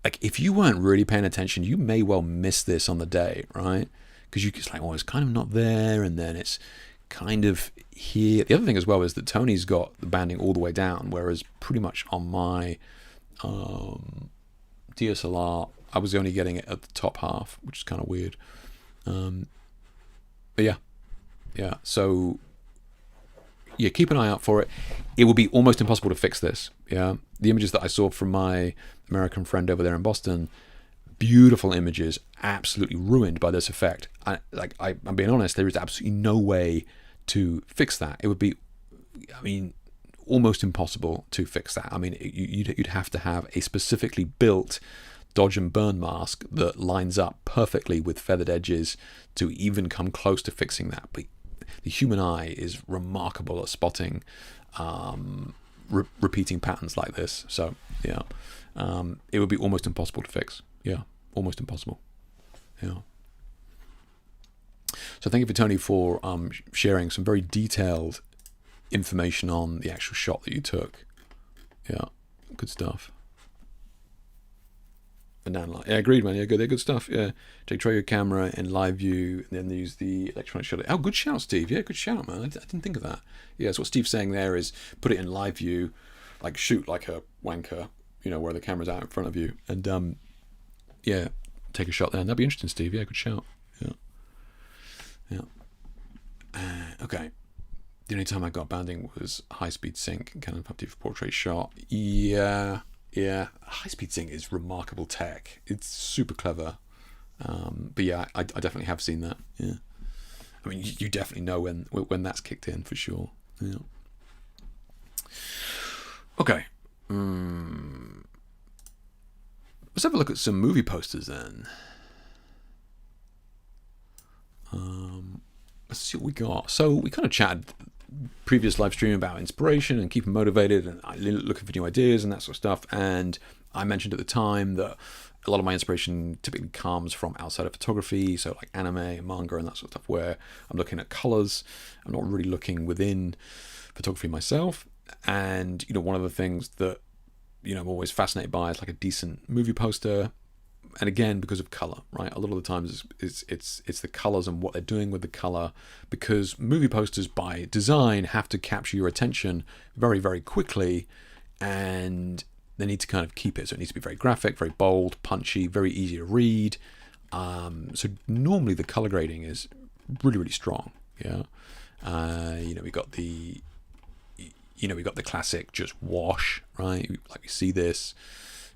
like, if you weren't really paying attention, you may well miss this on the day, right? Because you just like, oh, it's kind of not there, and then it's kind of here. The other thing as well is that Tony's got the banding all the way down, whereas pretty much on my DSLR, I was only getting it at the top half, which is kind of weird. But yeah. So yeah, keep an eye out for it. It will be almost impossible to fix this. Yeah, the images that I saw from my American friend over there in Boston, beautiful images, absolutely ruined by this effect. I'm being honest, there is absolutely no way to fix that. It would be, almost impossible to fix that. You'd have to have a specifically built dodge and burn mask that lines up perfectly with feathered edges to even come close to fixing that. But the human eye is remarkable at spotting repeating patterns like this. So yeah, it would be almost impossible to fix. Yeah, almost impossible. Yeah. So thank you for Tony for sharing some very detailed information on the actual shot that you took. Yeah, good stuff. Banana light. Yeah, agreed, man. Yeah, good. They're good stuff. Yeah, take try your camera in live view, and then use the electronic shutter. Oh, good shout, Steve. Yeah, good shout, man. I didn't think of that. Yeah, so what Steve's saying there is put it in live view, like shoot like a wanker, where the camera's out in front of you, and yeah, take a shot there. And that'd be interesting, Steve. Yeah, good shout. Yeah. Okay. The only time I got banding was high-speed sync and Canon 50 for portrait shot. Yeah. High-speed sync is remarkable tech. It's super clever. But yeah, I definitely have seen that. Yeah. You definitely know when that's kicked in for sure. Yeah. Okay. Let's have a look at some movie posters then. Let's see what we got. So we kind of chatted previous live stream about inspiration and keeping motivated and looking for new ideas and that sort of stuff. And I mentioned at the time that a lot of my inspiration typically comes from outside of photography, so like anime and manga and that sort of stuff, where I'm looking at colors. I'm not really looking within photography myself. And one of the things that I'm always fascinated by is like a decent movie poster. And again, because of color, right? A lot of the times it's the colors and what they're doing with the color, because movie posters by design have to capture your attention very, very quickly, and they need to kind of keep it. So it needs to be very graphic, very bold, punchy, very easy to read. So normally the color grading is really, really strong. Yeah. We got the classic just wash, right? Like we see this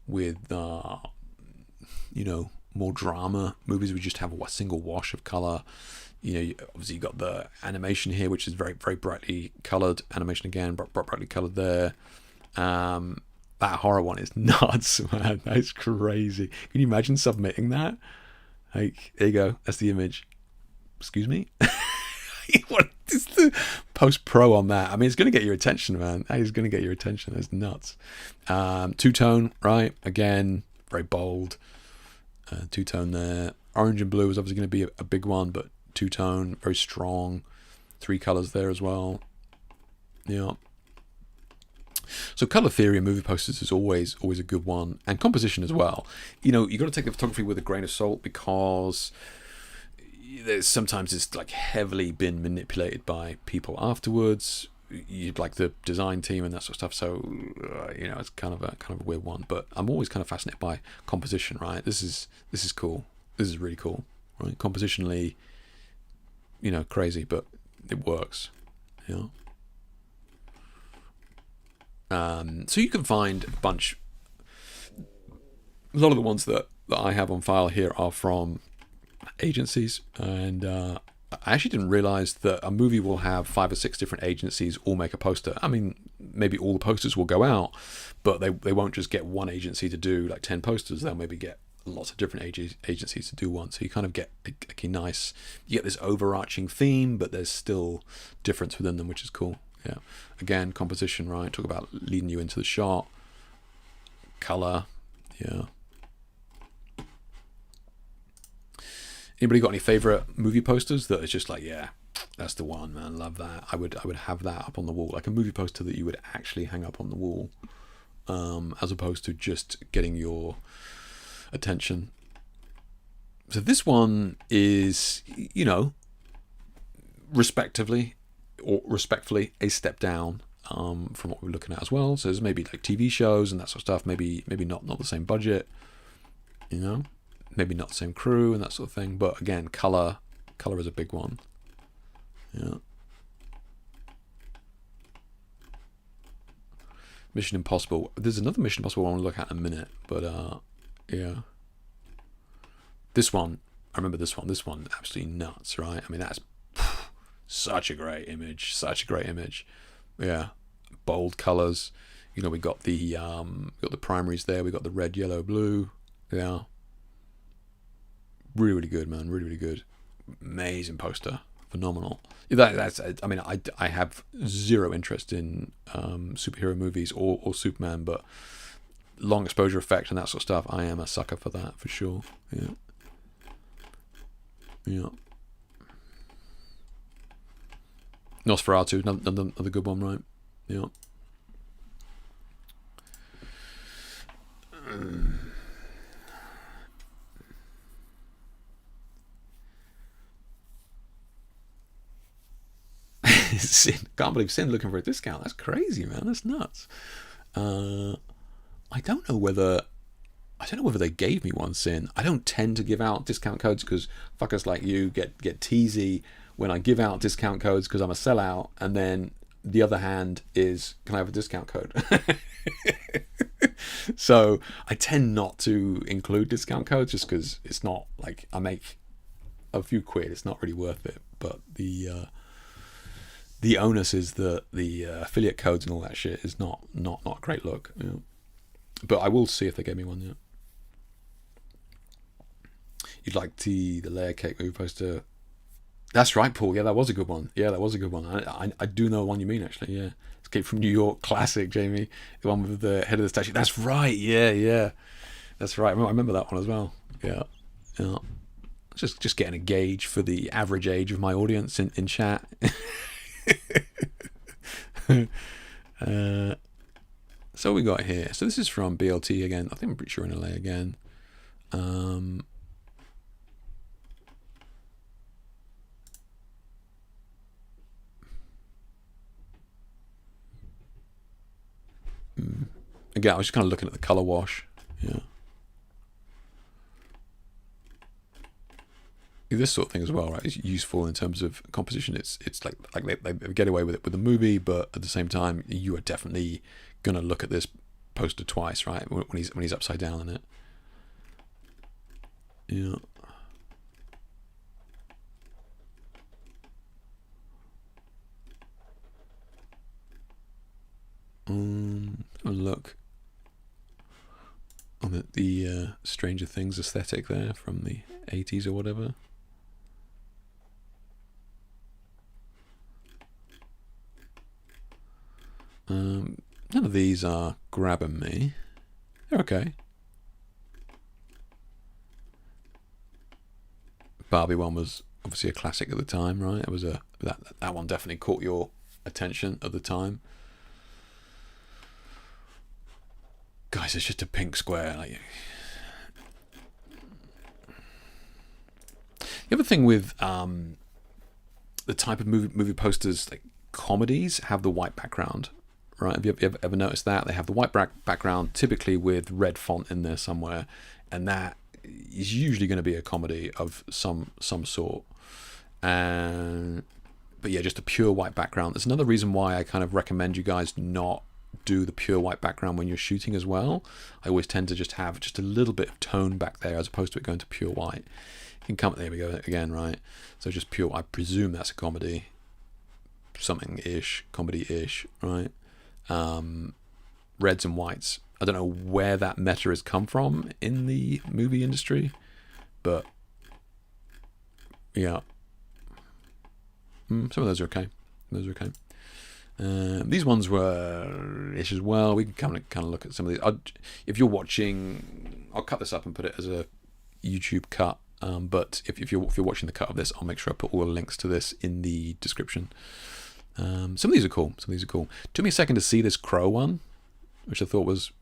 with more drama movies. We just have a single wash of color. Obviously you got the animation here, which is very, very brightly colored. Animation again, brightly colored there. That horror one is nuts, man. That's crazy. Can you imagine submitting that? Like, there you go. That's the image. Excuse me? What is the post-pro on that? It's going to get your attention, man. That is going to get your attention. That's nuts. Two-tone, right? Again, very bold. Two-tone there. Orange and blue is obviously going to be a big one, but two-tone, very strong. 3 colors there as well. Yeah. So color theory and movie posters is always a good one, and composition as well. You know, you got to take the photography with a grain of salt, because sometimes it's like heavily been manipulated by people afterwards. You like the design team and that sort of stuff. So you know, it's kind of a weird one. But I'm always kind of fascinated by composition. Right? This is cool. This is really cool. Right? Compositionally, you know, crazy, but it works. You know. So you can find a lot of the ones that I have on file here are from agencies, and I actually didn't realize that a movie will have 5 or 6 different agencies all make a poster. I mean, maybe all the posters will go out, but they won't just get one agency to do like 10 posters. They'll maybe get lots of different agencies to do one. So you kind of get a nice, you get this overarching theme, but there's still difference within them, which is cool. Yeah. Again, composition, right? Talk about leading you into the shot. Color. Yeah. Anybody got any favorite movie posters that is just like, yeah, that's the one, man. Love that. I would have that up on the wall, like a movie poster that you would actually hang up on the wall, as opposed to just getting your attention. So this one is, you know, respectively or respectfully a step down from what we're looking at as well. So there's maybe like TV shows and that sort of stuff. Maybe not the same budget, you know. Maybe not the same crew and that sort of thing, but again, color is a big one. Yeah. Mission Impossible. There's another Mission Impossible I want to look at in a minute, but yeah. This one, I remember this one. This one, absolutely nuts, right? I mean, that's such a great image. Yeah, bold colors. You know, we got the primaries there. We got the red, yellow, blue. Yeah. Really good, man. Really good. Amazing poster. Phenomenal. That's. I mean, I have zero interest in superhero movies or Superman, but long exposure effect and that sort of stuff, I am a sucker for that for sure. Yeah. Yeah. Nosferatu, another good one, right? Yeah. Can't believe Sin looking for a discount. That's crazy, man. That's nuts. I don't know whether they gave me one, Sin. I don't tend to give out discount codes because fuckers like you get teasy when I give out discount codes because I'm a sellout, and then the other hand is, can I have a discount code? So I tend not to include discount codes just because it's not like I make a few quid. It's not really worth it. But the onus is the affiliate codes and all that shit is not a great look. You know? But I will see if they gave me one. Yeah. You'd like the layer cake movie poster? That's right, Paul. Yeah, that was a good one. I do know the one you mean, actually. Yeah, Escape from New York, classic, Jamie. The one with the head of the statue. That's right. Yeah. That's right. I remember that one as well. Yeah. Just getting a gauge for the average age of my audience in chat. So we got here. So this is from BLT again. I think I'm pretty sure in LA again. Again, I was just kind of looking at the color wash. Yeah. This sort of thing as well, right? It's useful in terms of composition. It's like they get away with it with the movie, but at the same time, you are definitely gonna look at this poster twice, right? When he's upside down in it. Yeah. Look on the Stranger Things aesthetic there from the 80s or whatever. None of these are grabbing me. They're okay. Barbie one was obviously a classic at the time, right? It was that one definitely caught your attention at the time. Guys, it's just a pink square. Like, the other thing with the type of movie posters, like comedies, have the white background, right? Have you ever noticed that? They have the white background, typically with red font in there somewhere, and that is usually going to be a comedy of some sort. But yeah, just a pure white background. That's another reason why I kind of recommend you guys not do the pure white background when you're shooting as well. I always tend to just have just a little bit of tone back there as opposed to it going to pure white. You can come, there we go again, right? So just pure, I presume that's a comedy, something-ish, comedy-ish, right? Reds and whites. I don't know where that meta has come from in the movie industry, but yeah. Some of those are okay. These ones were ish as well. We can kind of look at some of these. If you're watching, I'll cut this up and put it as a YouTube cut. But if you're watching the cut of this, I'll make sure I put all the links to this in the description. Some of these are cool. Took me a second to see this crow one, which I thought was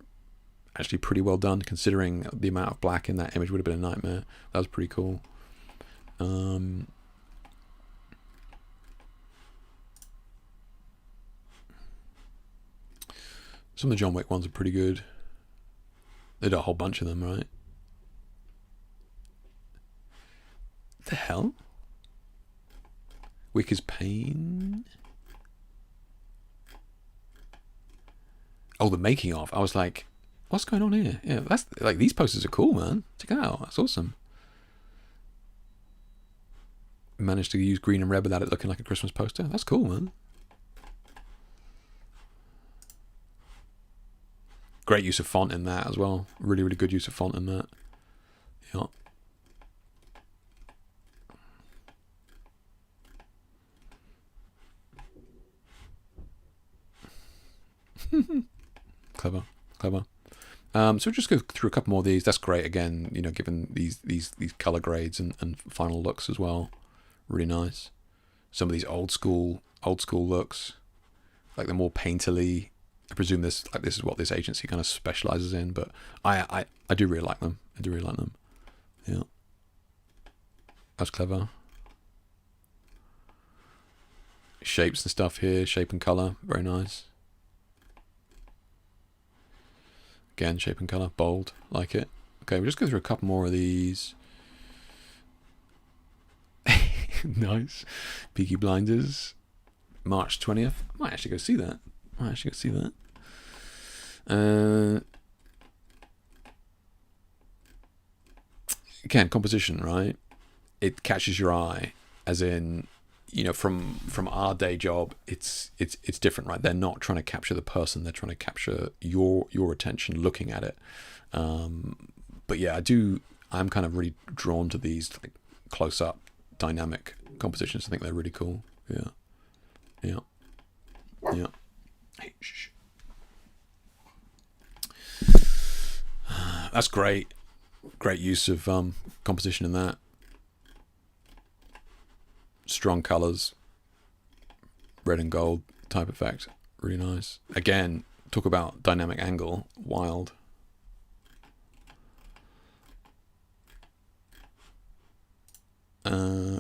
actually pretty well done, considering the amount of black in that image would have been a nightmare. That was pretty cool. Some of the John Wick ones are pretty good. They did a whole bunch of them, right? The hell? Wick is pain. Oh, the making of. I was like, what's going on here? Yeah, that's like, these posters are cool, man. Check it out. That's awesome. Managed to use green and red without it looking like a Christmas poster. That's cool, man. Great use of font in that as well. Really, really good use of font in that. Yeah. Clever. So we'll just go through a couple more of these. That's great. Again, you know, given these color grades and final looks as well. Really nice. Some of these old school looks, like the more painterly. I presume this is what this agency kind of specializes in, but I do really like them. Yeah. That's clever. Shapes and stuff here, shape and color, very nice. Again, shape and color, bold, like it. Okay, we'll just go through a couple more of these. Nice. Peaky Blinders, March 20th. I might actually go see that. Again, composition, right? It catches your eye, as in, you know, from our day job, it's different, right? They're not trying to capture the person; they're trying to capture your attention, looking at it. But yeah, I'm kind of really drawn to these like close up, dynamic compositions. I think they're really cool. Yeah. Hey, shh. That's great. Great use of composition in that. Strong colors, red and gold type effect. Really nice. Again, talk about dynamic angle. Wild.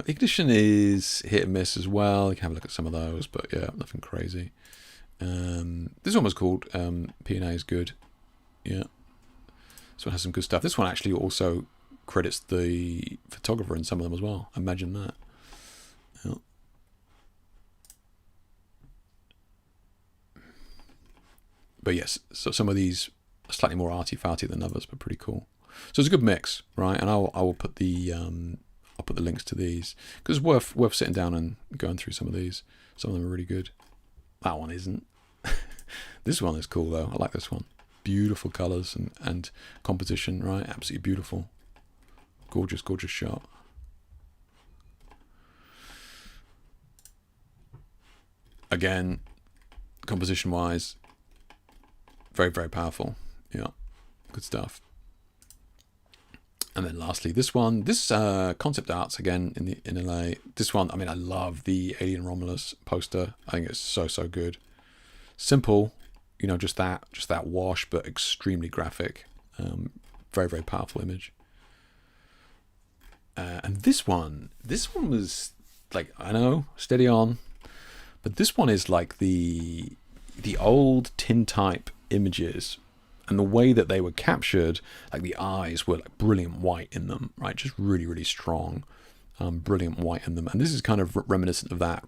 Ignition is hit and miss as well. You can have a look at some of those, but yeah, nothing crazy. This one was called P&A is good. Yeah. This one has some good stuff. This one actually also credits the photographer in some of them as well. Imagine that. Yeah. But yes, so some of these are slightly more arty-farty than others, but pretty cool. So it's a good mix, right? And I will put the links to these because it's worth sitting down and going through some of these. Some of them are really good. That one isn't. This one is cool though. I like this one. Beautiful colours and composition, right? Absolutely beautiful. Gorgeous shot. Again, composition wise, very, very powerful. Yeah, good stuff. And then lastly, this one, this Concept Arts again in LA. This one, I mean, I love the Alien Romulus poster. I think it's so good. Simple, you know, just that wash, but extremely graphic. Very powerful image. And this one was like, I know, steady on, but this one is like the old tintype images. And the way that they were captured, like the eyes were like brilliant white in them, right? Just really strong, brilliant white in them. And this is kind of reminiscent of that.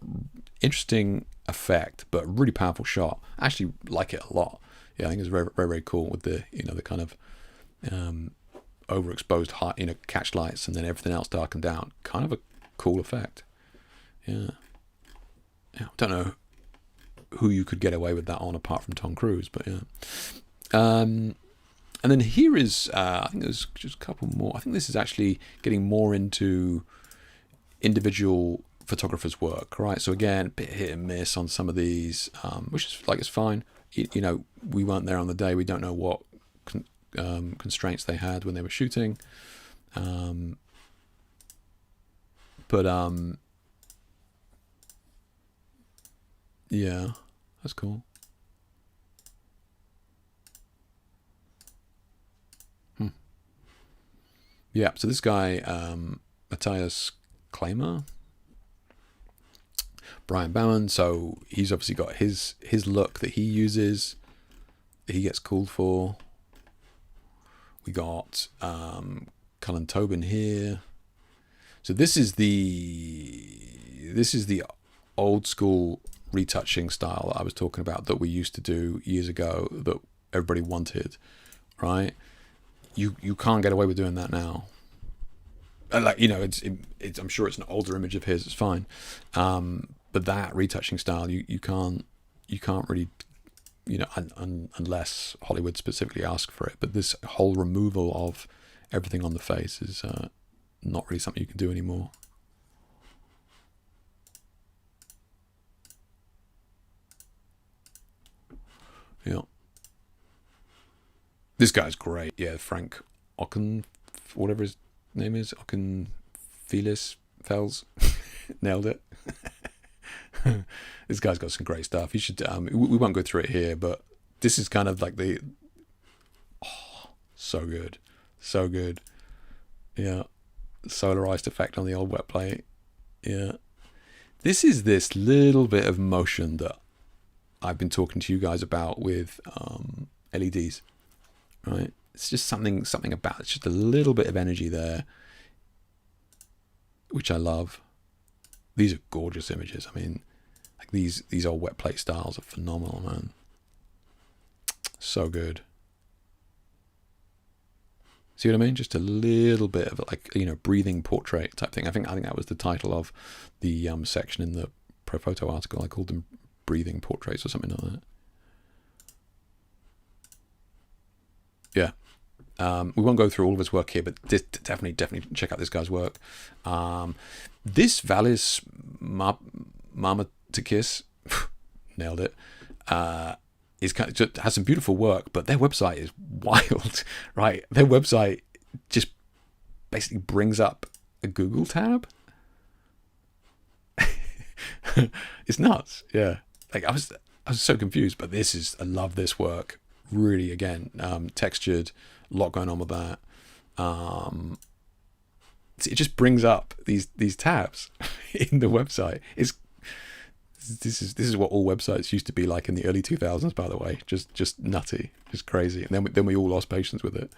Interesting effect, but really powerful shot. I actually like it a lot. Yeah, I think it's very cool with the, you know, the kind of overexposed height, you know, catch lights, and then everything else darkened down. Kind of a cool effect. Yeah. I don't know who you could get away with that on apart from Tom Cruise, but yeah. And then here is, I think there's just a couple more. I think this is actually getting more into individual photographers' work, right? So again, a bit hit and miss on some of these, which is like, it's fine. You know, we weren't there on the day. We don't know what constraints they had when they were shooting. But yeah, that's cool. Yeah, so this guy, Matthias Claimer, Brian Bowen, so he's obviously got his look that he uses, that he gets called for. We got Cullen Tobin here. So this is the old school retouching style that I was talking about, that we used to do years ago, that everybody wanted, right? You can't get away with doing that now. Like, you know, it's I'm sure it's an older image of his. It's fine, but that retouching style, you can't really, you know, unless Hollywood specifically asks for it. But this whole removal of everything on the face is not really something you can do anymore. Yeah. This guy's great. Yeah, Frank Ocken, whatever his name is, Ocken Fells. Nailed it. This guy's got some great stuff. You should, we won't go through it here, but this is kind of like so good. Yeah. Solarized effect on the old wet plate. Yeah. This is this little bit of motion that I've been talking to you guys about with LEDs, right? It's just something about it. It's just a little bit of energy there, which I love. These are gorgeous images. I mean, like these old wet plate styles are phenomenal, man. So good. See what I mean? Just a little bit of like, you know, breathing portrait type thing. I think that was the title of the section in the ProPhoto article. I called them breathing portraits or something like that. Yeah. We won't go through all of his work here, but definitely check out this guy's work. This Valis Marmatikis, nailed it, is kind of, just has some beautiful work, but their website is wild, right? Their website just basically brings up a Google tab. It's nuts, yeah. Like I was so confused, but I love this work. Really, again, textured, a lot going on with that. It just brings up these tabs in the website. This is what all websites used to be like in the early 2000s, by the way. Just nutty, just crazy. And then we all lost patience with it.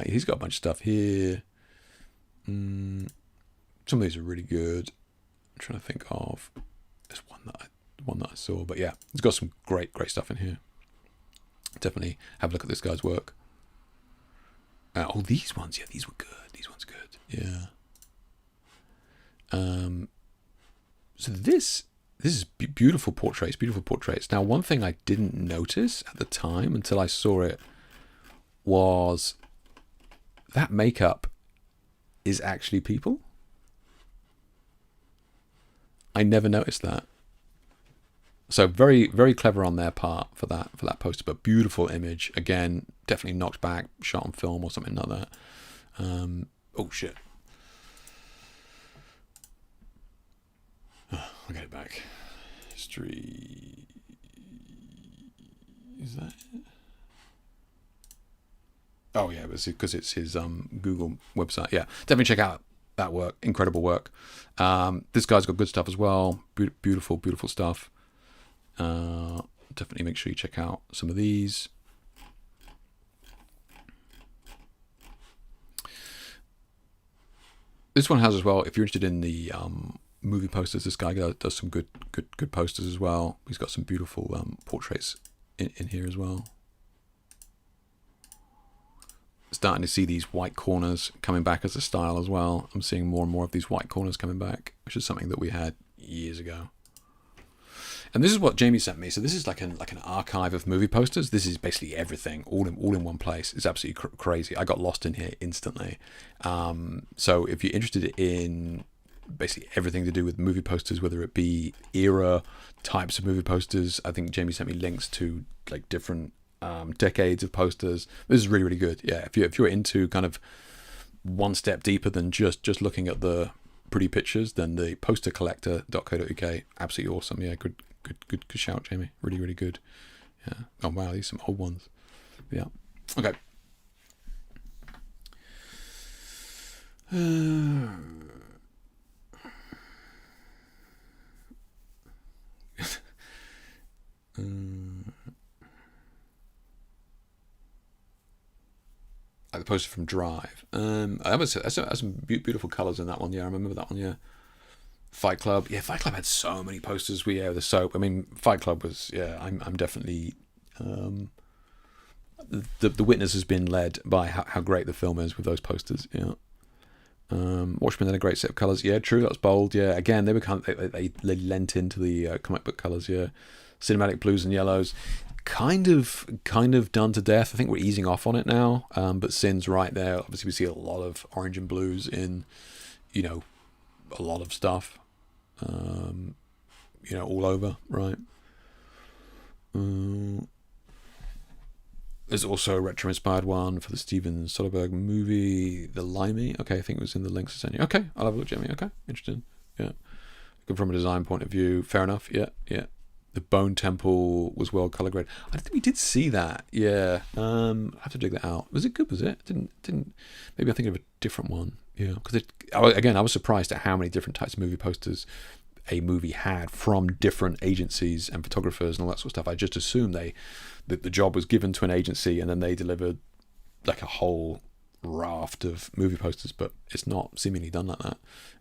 He's got a bunch of stuff here. Some of these are really good. I'm trying to think of. There's one that I saw, but yeah, it's got some great stuff in here. Definitely have a look at this guy's work. These ones, yeah, these were good. These ones good, yeah. So this is beautiful portraits. Now, one thing I didn't notice at the time until I saw it was that makeup is actually people. I never noticed that. So very, very clever on their part for that poster, but beautiful image. Again, definitely knocked back, shot on film or something like that. Oh shit! Oh, I'll get it back. History. Is that it? Oh yeah, because it's his Google website. Yeah, definitely check out that work. Incredible work. This guy's got good stuff as well. Beautiful, beautiful stuff. Definitely make sure you check out some of these. This one has as well. If you're interested in the movie posters, this guy does some good posters as well. He's got some beautiful portraits in here as well. Starting to see these white corners coming back as a style as well. I'm seeing more and more of these white corners coming back, which is something that we had years ago. And this is what Jamie sent me. So this is like an archive of movie posters. This is basically everything, all in one place. It's absolutely crazy. I got lost in here instantly. So if you're interested in basically everything to do with movie posters, whether it be era types of movie posters, I think Jamie sent me links to like different decades of posters. This is really, really good. Yeah, if you're into kind of one step deeper than just looking at the pretty pictures, then the postercollector.co.uk, absolutely awesome. Yeah, good shout, Jamie. Really, really good. Yeah. Oh wow, these are some old ones. Yeah. Okay. Like the poster from Drive. I was that's some beautiful colours in that one. Yeah, I remember that one. Yeah. Fight Club. Yeah, Fight Club had so many posters. The soap. I mean, Fight Club was. Yeah, I'm definitely. The witness has been led by how great the film is with those posters. Yeah. Watchmen had a great set of colours. Yeah, true. That's bold. Yeah. Again, they were they lent into the comic book colours. Yeah. Cinematic blues and yellows. Kind of done to death. I think we're easing off on it now. But Sin's right there. Obviously, we see a lot of orange and blues in, a lot of stuff. All over, right? There's also a retro-inspired one for the Steven Soderbergh movie, The Limey. Okay, I think it was in the links I sent you. Okay, I'll have a look, Jamie. Okay, interesting. Yeah, good from a design point of view. Fair enough. Yeah. The Bone Temple was well color graded. I think we did see that. Yeah. I have to dig that out. Was it good? Was it? Didn't. Maybe I'm thinking of a different one. Yeah. Because I was surprised at how many different types of movie posters a movie had from different agencies and photographers and all that sort of stuff. I just assumed that the job was given to an agency and then they delivered like a whole raft of movie posters, but it's not seemingly done like that.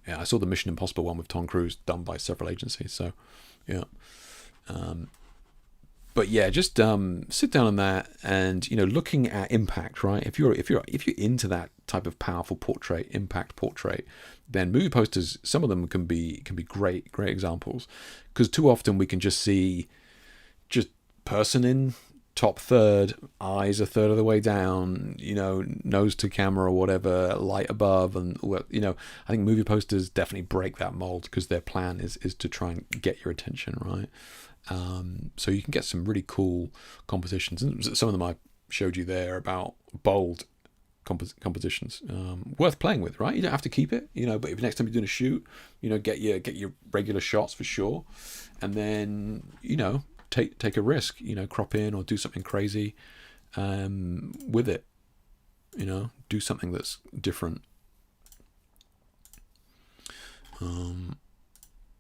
Yeah. I saw the Mission Impossible one with Tom Cruise done by several agencies. So, yeah. But yeah, just sit down on that and looking at impact, right? If you're into that type of powerful impact portrait, then movie posters, some of them can be great examples, because too often we can just see just person in top third, eyes a third of the way down, nose to camera or whatever, light above, and I think movie posters definitely break that mold because their plan is to try and get your attention, right? So you can get some really cool compositions, and some of them I showed you there about bold compositions, worth playing with, right? You don't have to keep it, but if next time you're doing a shoot, get your regular shots for sure, and then take a risk, crop in or do something crazy with it, do something that's different.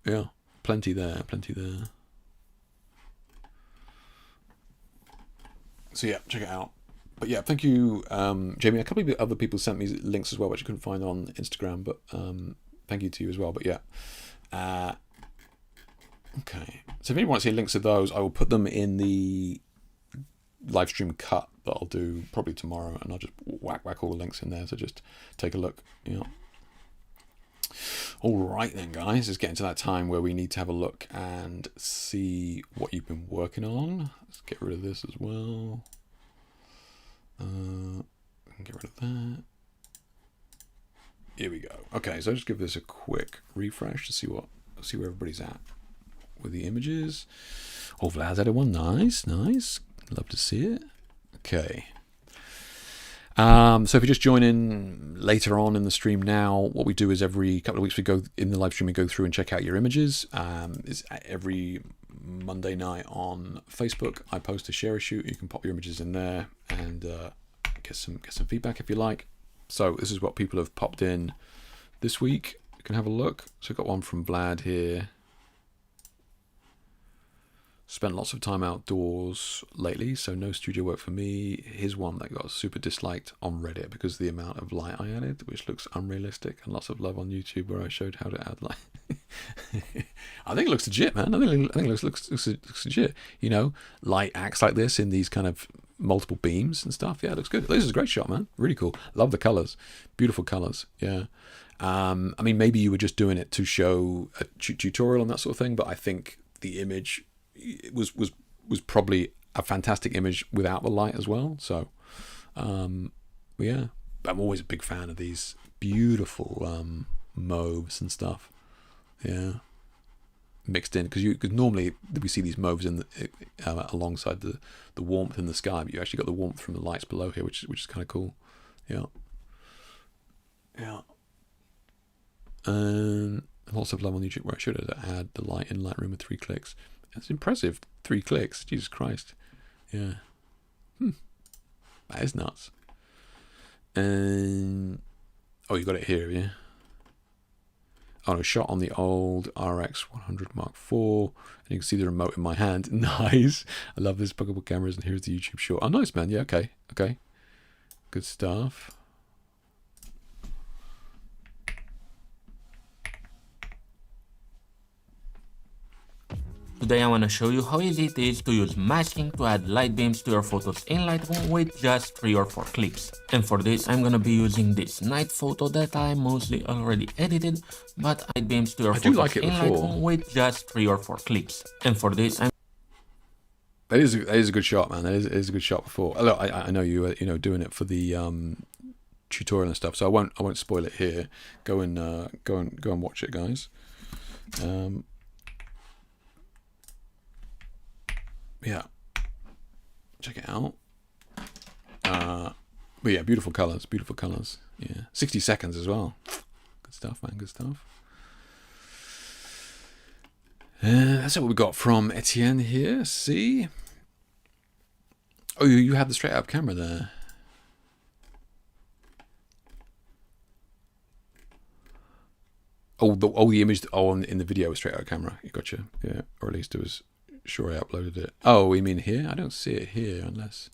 Yeah, plenty there. So yeah, check it out. But yeah, thank you, Jamie. A couple of other people sent me links as well, which I couldn't find on Instagram, but thank you to you as well. But yeah, okay. So if anyone wants to see links to those, I will put them in the live stream cut that I'll do probably tomorrow, and I'll just whack all the links in there. So just take a look. Yeah. All right then, guys. It's getting to that time where we need to have a look and see what you've been working on. Let's get rid of this as well. Get rid of that. Here we go. Okay, so I'll just give this a quick refresh to see where everybody's at with the images. Oh, Vlad's added one. Nice, nice. Love to see it. Okay. So if you just join in later on in the stream now, what we do is every couple of weeks we go in the live stream, we go through and check out your images. It's every Monday night on Facebook. I post a share a shoot. You can pop your images in there and get some feedback if you like. So this is what people have popped in this week. You can have a look. So I've got one from Vlad here. Spent lots of time outdoors lately, so no studio work for me. Here's one that got super disliked on Reddit because of the amount of light I added, which looks unrealistic, and lots of love on YouTube where I showed how to add light. I think it looks legit, man. I think it looks legit. You know, light acts like this in these kind of multiple beams and stuff. Yeah, it looks good. This is a great shot, man. Really cool. Love the colors. Beautiful colors. Yeah. I mean, maybe you were just doing it to show a tutorial and that sort of thing, but I think the image was probably a fantastic image without the light as well. So yeah, I'm always a big fan of these beautiful mauves and stuff. Yeah, mixed in because normally we see these mauves in the, alongside the warmth in the sky, but you actually got the warmth from the lights below here, which is kind of cool. Yeah, yeah. And lots of love on YouTube where I should have add the light in Lightroom with 3 clicks. That's impressive. 3 clicks. Jesus Christ. Yeah. That is nuts. And oh, you got it here, yeah. Oh, no, shot on the old RX 100 Mark IV. And you can see the remote in my hand. Nice. I love this pluggable cameras. And here's the YouTube short. Oh, nice, man. Yeah, okay. Okay. Good stuff. Today I want to show you how easy it is to use masking to add light beams to your photos in Lightroom with just 3 or 4 clicks. And for this I'm gonna be using this night photo that I mostly already edited, but light beams to your photos in Lightroom with just 3 or 4 clicks. And for this that is a good shot, man. That is a good shot before. Look, I know you were doing it for the tutorial and stuff, so I won't spoil it here. Go and watch it, guys. Yeah, check it out. But yeah, beautiful colors. Yeah, 60 seconds as well. Good stuff, man. Good stuff. That's what we got from Etienne here. See? Oh, you have the straight up camera there. Oh, the image. Oh, in the video was straight out camera. You gotcha. Yeah, or at least it was. Sure, I uploaded it. Oh, you mean here? I don't see it here unless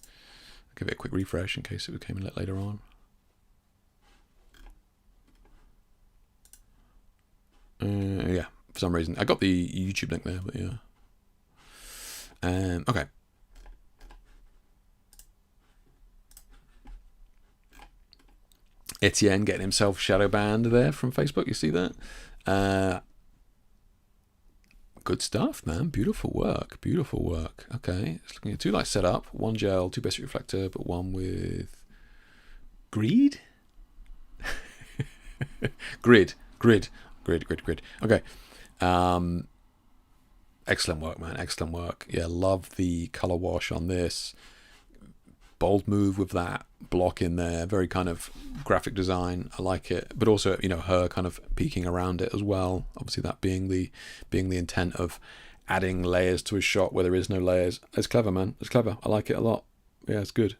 I'll give it a quick refresh in case it came in later on. Yeah, for some reason I got the YouTube link there, but yeah. Okay. Etienne getting himself shadow banned there from Facebook. You see that? Good stuff, man. Beautiful work. Okay, it's looking at 2 lights set up, 1 gel, 2 basic reflector, but 1 with grid. Grid. Okay. Excellent work, man. Excellent work. Yeah, love the color wash on this. Bold move with that block in there. Very kind of graphic design. I like it. But also, her kind of peeking around it as well. Obviously, that being the intent of adding layers to a shot where there is no layers. It's clever, man. It's clever. I like it a lot. Yeah, it's good.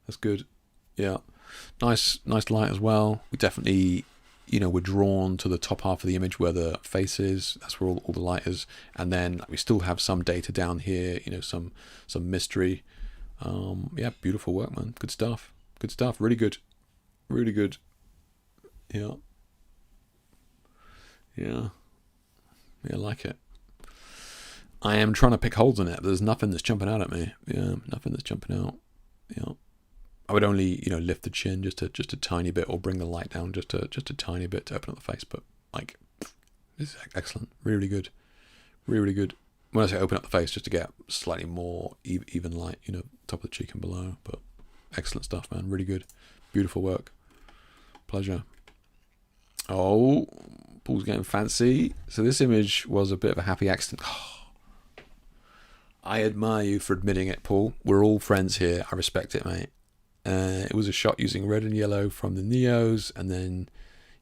That's good. Yeah. Nice light as well. We definitely, we're drawn to the top half of the image where the face is. That's where all the light is. And then we still have some data down here, some mystery. Yeah, beautiful work, man. Good stuff. Really good. Yeah, I like it. I am trying to pick holes in it, but there's nothing that's jumping out at me. Yeah, nothing that's jumping out. Yeah, I would only lift the chin just a tiny bit, or bring the light down just a tiny bit to open up the face. But like, this is excellent. Really good. When I say open up the face, just to get slightly more even light, top of the cheek and below. But excellent stuff, man. Really good. Beautiful work. Pleasure. Oh, Paul's getting fancy. So this image was a bit of a happy accident. I admire you for admitting it, Paul. We're all friends here. I respect it, mate. It was a shot using red and yellow from the Neos, and then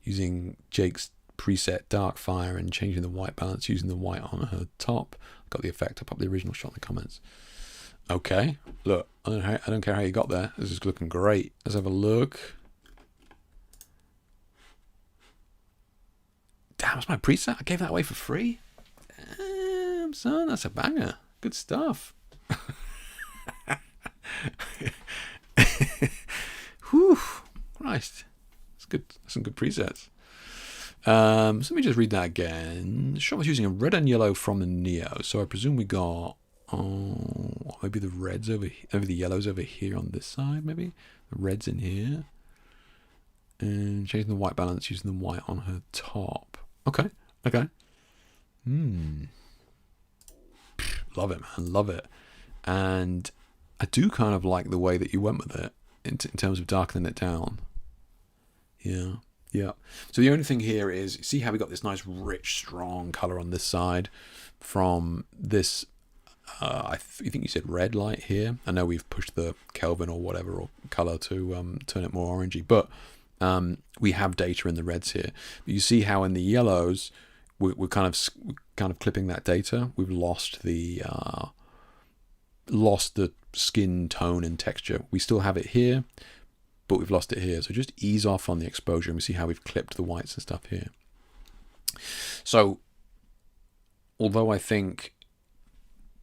using Jake's preset Darkfire and changing the white balance using the white on her top. Got the effect. I popped the original shot in the comments. Okay, look, I don't care how you got there. This is looking great. Let's have a look. Damn, that's my preset. I gave that away for free. Damn, son, that's a banger. Good stuff. Whew, Christ, that's good. That's some good presets. So let me just read that again. The shot was using a red and yellow from the Neo, so I presume we got maybe the reds over here, maybe the yellows over here on this side, maybe the reds in here, and changing the white balance using the white on her top. Okay. Love it, man. Love it. And I do kind of like the way that you went with it in terms of darkening it down. Yeah. So the only thing here is, see how we got this nice, rich, strong color on this side from this, I think you said red light here. I know we've pushed the Kelvin or whatever or color to turn it more orangey, but we have data in the reds here. But you see how in the yellows we're kind of clipping that data. We've lost the skin tone and texture. We still have it here, but we've lost it here. So just ease off on the exposure, and we see how we've clipped the whites and stuff here. So although I think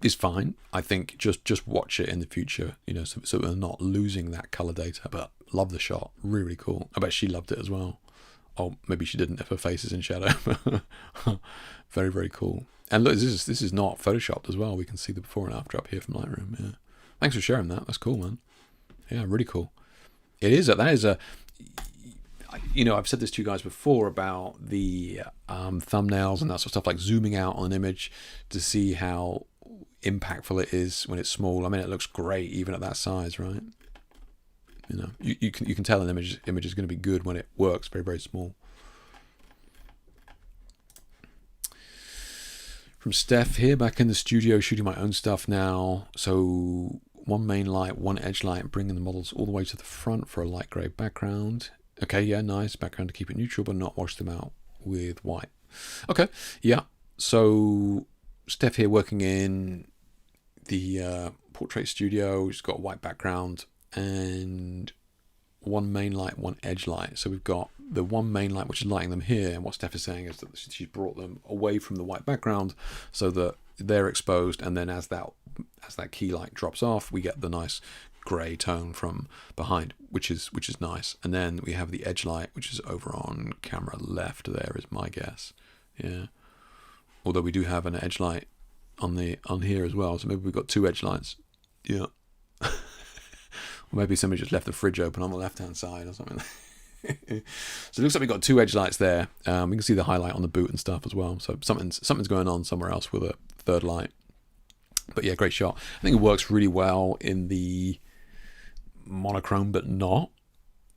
is fine, I think just watch it in the future, so we're not losing that color data. But love the shot, really cool. I bet she loved it as well. Oh, maybe she didn't if her face is in shadow. Very, very cool. And look, this is not photoshopped as well. We can see the before and after up here from Lightroom. Yeah, thanks for sharing that. That's cool, man. Yeah, really cool. It is. That is a. I've said this to you guys before about the thumbnails and that sort of stuff, like zooming out on an image to see how impactful it is when it's small. I mean, it looks great even at that size, right? You can tell an image is going to be good when it works very, very small. From Steph here, back in the studio shooting my own stuff now. So one main light, one edge light, bringing the models all the way to the front for a light grey background. Okay, yeah, nice background to keep it neutral but not wash them out with white. Okay, yeah. So Steph here working in the portrait studio. She's got a white background and one main light, one edge light. So we've got the one main light which is lighting them here, and what Steph is saying is that she's brought them away from the white background so that they're exposed, and then as that key light drops off, we get the nice grey tone from behind, which is nice. And then we have the edge light, which is over on camera left there, is my guess. Yeah, although we do have an edge light on here as well, so maybe we've got two edge lights. Yeah. Or maybe somebody just left the fridge open on the left-hand side or something. So it looks like we've got two edge lights there. We can see the highlight on the boot and stuff as well. So something's going on somewhere else with a third light. But yeah, great shot. I think it works really well in the monochrome, but not.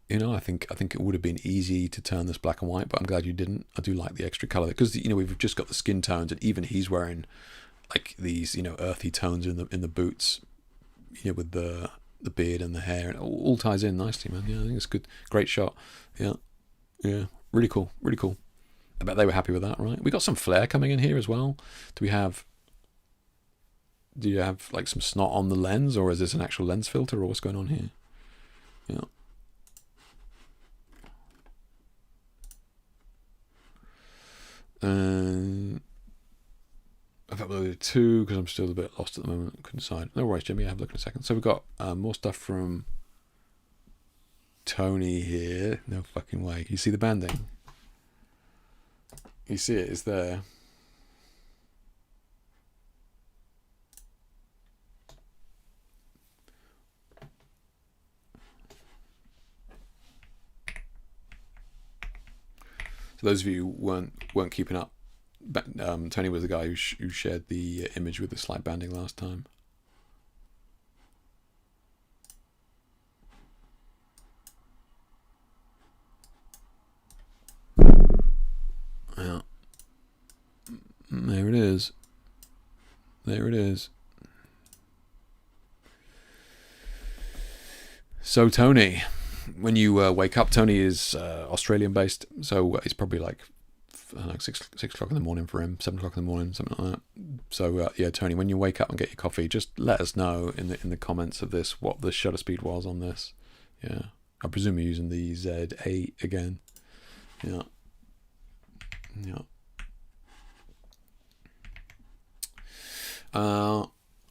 I think it would have been easy to turn this black and white, but I'm glad you didn't. I do like the extra color because we've just got the skin tones, and even he's wearing like these earthy tones in the boots, with the beard and the hair, and it all ties in nicely, man. Yeah, I think it's good. Great shot. Yeah, really cool. I bet they were happy with that, right? We got some flare coming in here as well. Do you have like some snot on the lens, or is this an actual lens filter, or what's going on here? Yeah. I've uploaded two because I'm still a bit lost at the moment. Couldn't decide. No worries, Jimmy. I'll have a look in a second. So we've got more stuff from Tony here. No fucking way. You see the banding? You see it? It's there. So those of you who weren't keeping up, Tony was the guy who shared the image with the slight banding last time. Yeah. There it is. There it is. So Tony, when you wake up, Tony is Australian based, so it's probably like I don't know, 6 o'clock in the morning for him, 7 o'clock in the morning, something like that. So yeah, Tony, when you wake up and get your coffee, just let us know in the comments of this what the shutter speed was on this. Yeah, I presume you're using the Z8 again. Yeah. Yeah.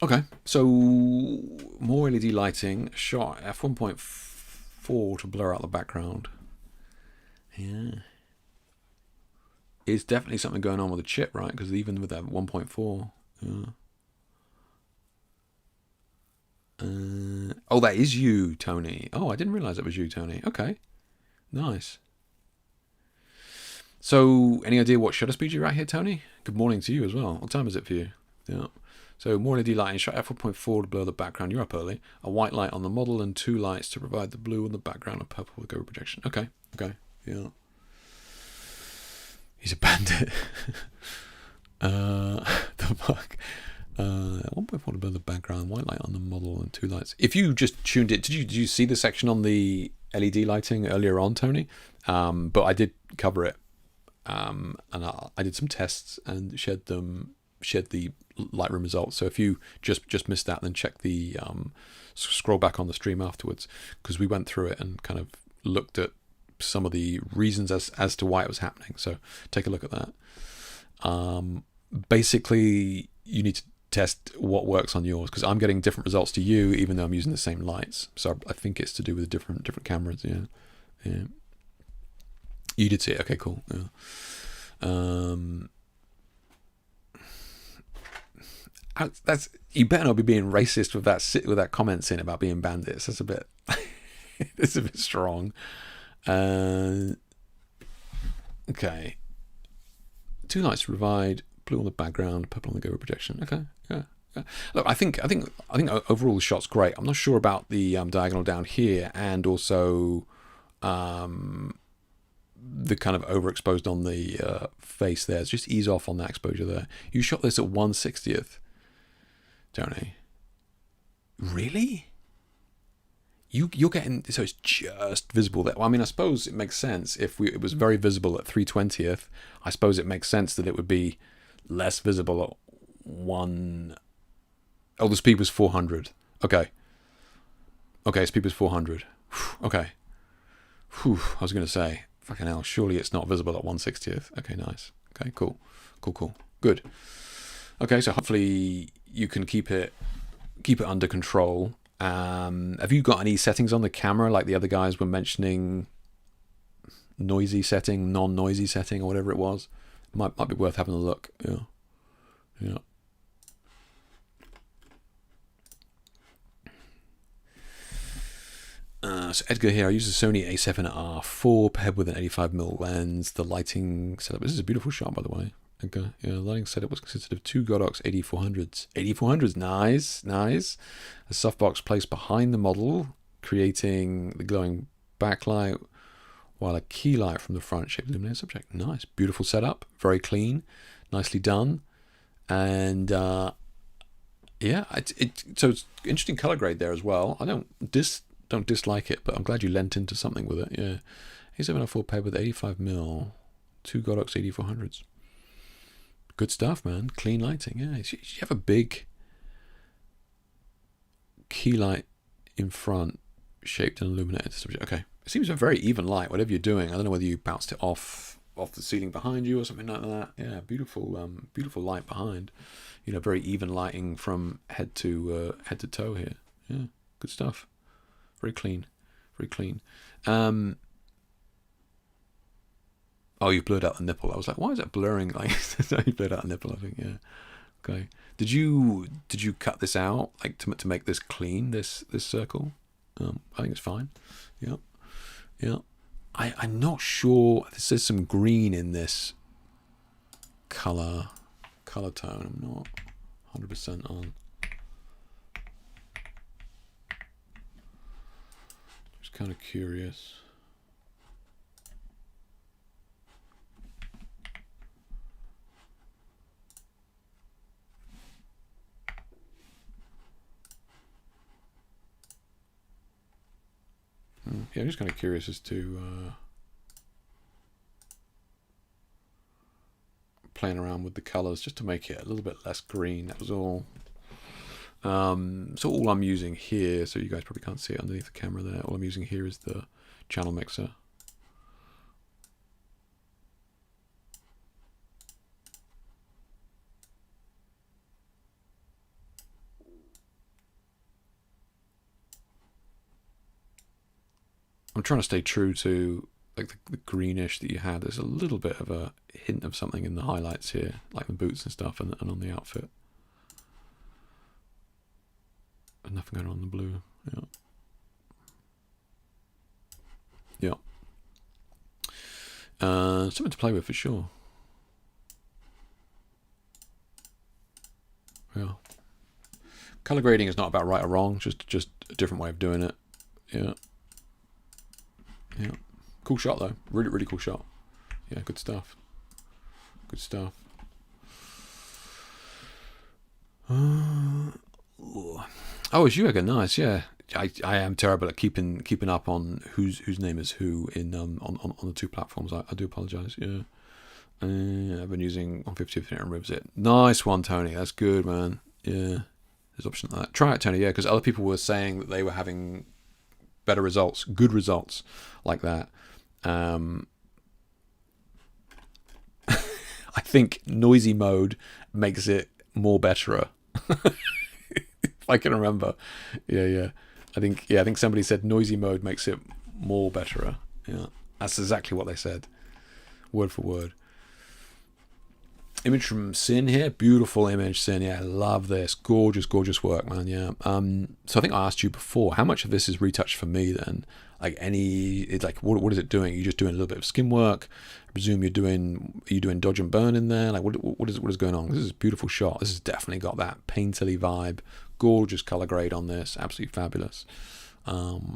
Okay, so more LED lighting, shot f1.4 to blur out the background. Yeah. It's definitely something going on with the chip, right? Because even with that 1.4, yeah. Oh, that is you, Tony. Oh, I didn't realize that was you, Tony. Okay, nice. So, any idea what shutter speed you're at here, Tony? Good morning to you as well. What time is it for you? Yeah. So, more LED lighting, shot f1.4 to blur the background. You're up early. A white light on the model and 2 lights to provide the blue on the background and purple with Go projection. Okay, yeah. He's a bandit. The fuck. 1.4 to blur the background, white light on the model and 2 lights. If you just tuned it, did you see the section on the LED lighting earlier on, Tony? But I did cover it. And I did some tests and shared the Lightroom results. So if you just missed that, then check the scroll back on the stream afterwards, because we went through it and kind of looked at some of the reasons as to why it was happening. So take a look at that. Basically, you need to test what works on yours, because I'm getting different results to you, even though I'm using the same lights. So I think it's to do with the different cameras. Yeah. You did see it. Okay, cool. Yeah. That's, you better not be being racist with that comment in about being bandits. That's a bit it's a bit strong. Okay. 2 lights to provide blue on the background, purple on the Go projection. Okay. Yeah. Look, I think overall the shot's great. I'm not sure about the diagonal down here, and also the kind of overexposed on the face there. Just ease off on that exposure there. You shot this at 1/60th, Tony. Really? You're getting, so it's just visible there. Well, I mean, I suppose it makes sense if it was very visible at 3/20th. I suppose it makes sense that it would be less visible at 1. Oh, the speed was 400. Okay, speed was 400. Okay. Whew, I was going to say, fucking hell, surely it's not visible at 1/60th. Okay, nice. Okay, cool. Good. Okay, so hopefully you can keep it under control. Have you got any settings on the camera, like the other guys were mentioning? Noisy setting, non-noisy setting, or whatever it was. Might be worth having a look. Yeah. So Edgar here, I use a Sony A7R4 paired with an 85mm lens. The lighting setup, this is a beautiful shot, by the way. Okay, yeah, the lighting setup was consisted of 2 Godox 8400s. 8400s, nice. A softbox placed behind the model, creating the glowing backlight, while a key light from the front shaped illuminated subject. Nice, beautiful setup, very clean, nicely done, and yeah, so it's interesting color grade there as well. I don't dislike it, but I'm glad you lent into something with it. Yeah, A7R4 paired with 85mm, 2 Godox 8400s. Good stuff, man. Clean lighting. Yeah, you have a big key light in front, shaped and illuminated subject. Okay, it seems a very even light. Whatever you're doing, I don't know whether you bounced it off the ceiling behind you or something like that. Yeah, beautiful light behind. Very even lighting from head to toe here. Yeah, good stuff. Very clean. Oh, you blurred out the nipple. I was like, why is it blurring? Like, you blurred out the nipple, I think. Yeah. Okay. Did you cut this out, like, to make this clean, this circle? I think it's fine. Yeah. I'm not sure. There's some green in this color tone. I'm not 100% on. Just kind of curious. yeah, I'm just kind of curious as to playing around with the colors just to make it a little bit less green. That was all. So all I'm using here, so you guys probably can't see it underneath the camera there, all I'm using here is the channel mixer. I'm trying to stay true to like the greenish that you had. There's a little bit of a hint of something in the highlights here, like the boots and stuff, and on the outfit. And nothing going on in the blue. Yeah. Yeah. Something to play with for sure. Yeah. Color grading is not about right or wrong, just a different way of doing it. Yeah. Yeah. Cool shot though. Really, really cool shot. Yeah, good stuff. Good stuff. Oh, it's you again. Nice. Yeah. I am terrible at keeping up on whose name is who in on the two platforms. I do apologise. Yeah. I've been using 150 and ribs it. Nice one, Tony. That's good, man. Yeah. There's option like that. Try it, Tony. Yeah, because other people were saying that they were having better results, good results like that. I think noisy mode makes it more betterer. If I can remember. Yeah. I think somebody said noisy mode makes it more betterer. Yeah. That's exactly what they said. Word for word. Image from Sin here. Beautiful image, Sin. Yeah, I love this. Gorgeous, gorgeous work, man. Yeah. So I think I asked you before, how much of this is retouch for me then? Like what is it doing? Are you just doing a little bit of skin work? I presume are you doing dodge and burn in there? Like what is going on? This is a beautiful shot. This has definitely got that painterly vibe. Gorgeous color grade on this. Absolutely fabulous.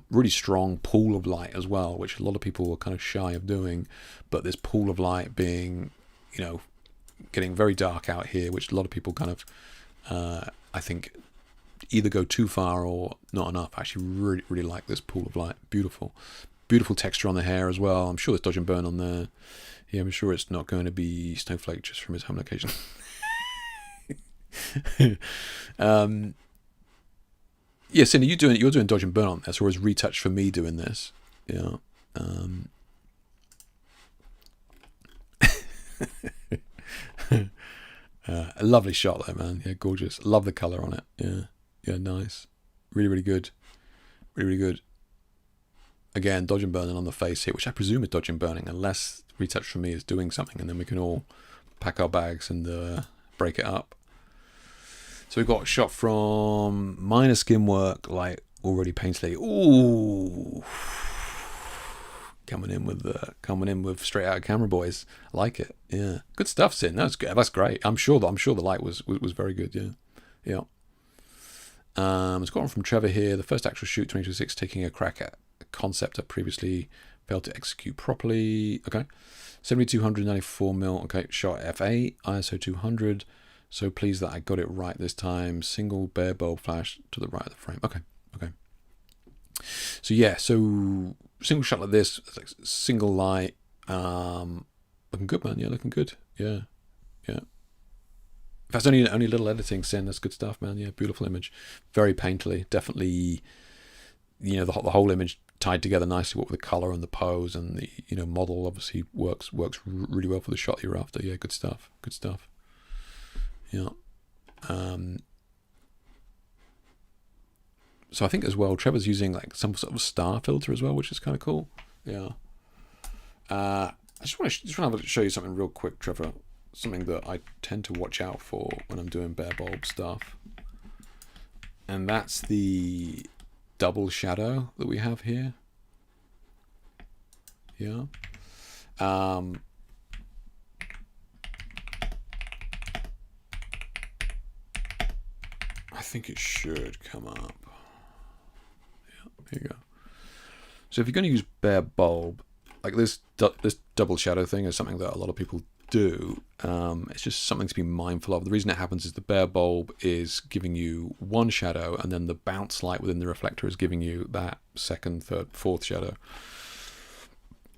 Really strong pool of light as well, which a lot of people were kind of shy of doing. But this pool of light being, getting very dark out here, which a lot of people kind of, I think, either go too far or not enough. I actually really, really like this pool of light. Beautiful. Beautiful texture on the hair as well. I'm sure there's dodge and burn on there. Yeah, I'm sure it's not going to be Snowflake just from his home location. Yeah, Cindy, you're doing dodge and burn on this, or is retouch for me doing this? Yeah. A lovely shot though, man. Yeah, gorgeous. Love the color on it. Yeah, nice. Really, really good. Really, really good. Again, dodge and burning on the face here, which I presume is dodge and burning, unless retouch for me is doing something, and then we can all pack our bags and break it up. So we've got a shot from minor skin work, like already painterly. Ooh, coming in with straight out of camera, boys. I like it. Yeah, good stuff, Sin. That's good. That's great. I'm sure the light was very good. Yeah. It's got one from Trevor here. The first actual shoot 2026, taking a crack at a concept I previously failed to execute properly. Okay, 7294mm. Okay, shot f8, ISO 200. So pleased that I got it right this time. Single bare bulb flash to the right of the frame. Okay. So yeah, so single shot like this, like single light, looking good, man. Yeah, looking good. Yeah. If that's only little editing, Sin, that's good stuff, man. Yeah, beautiful image, very painterly. Definitely, the whole image tied together nicely. What with the color and the pose and the model obviously works really well for the shot you're after. Yeah, good stuff. Yeah. So I think as well, Trevor's using like some sort of star filter as well, which is kind of cool. Yeah. I just want to show you something real quick, Trevor. Something that I tend to watch out for when I'm doing bare bulb stuff, and that's the double shadow that we have here. Yeah. I think it should come up. Yeah, here you go. So if you're going to use bare bulb, like this double shadow thing is something that a lot of people do. It's just something to be mindful of. The reason it happens is the bare bulb is giving you one shadow, and then the bounce light within the reflector is giving you that second, third, fourth shadow.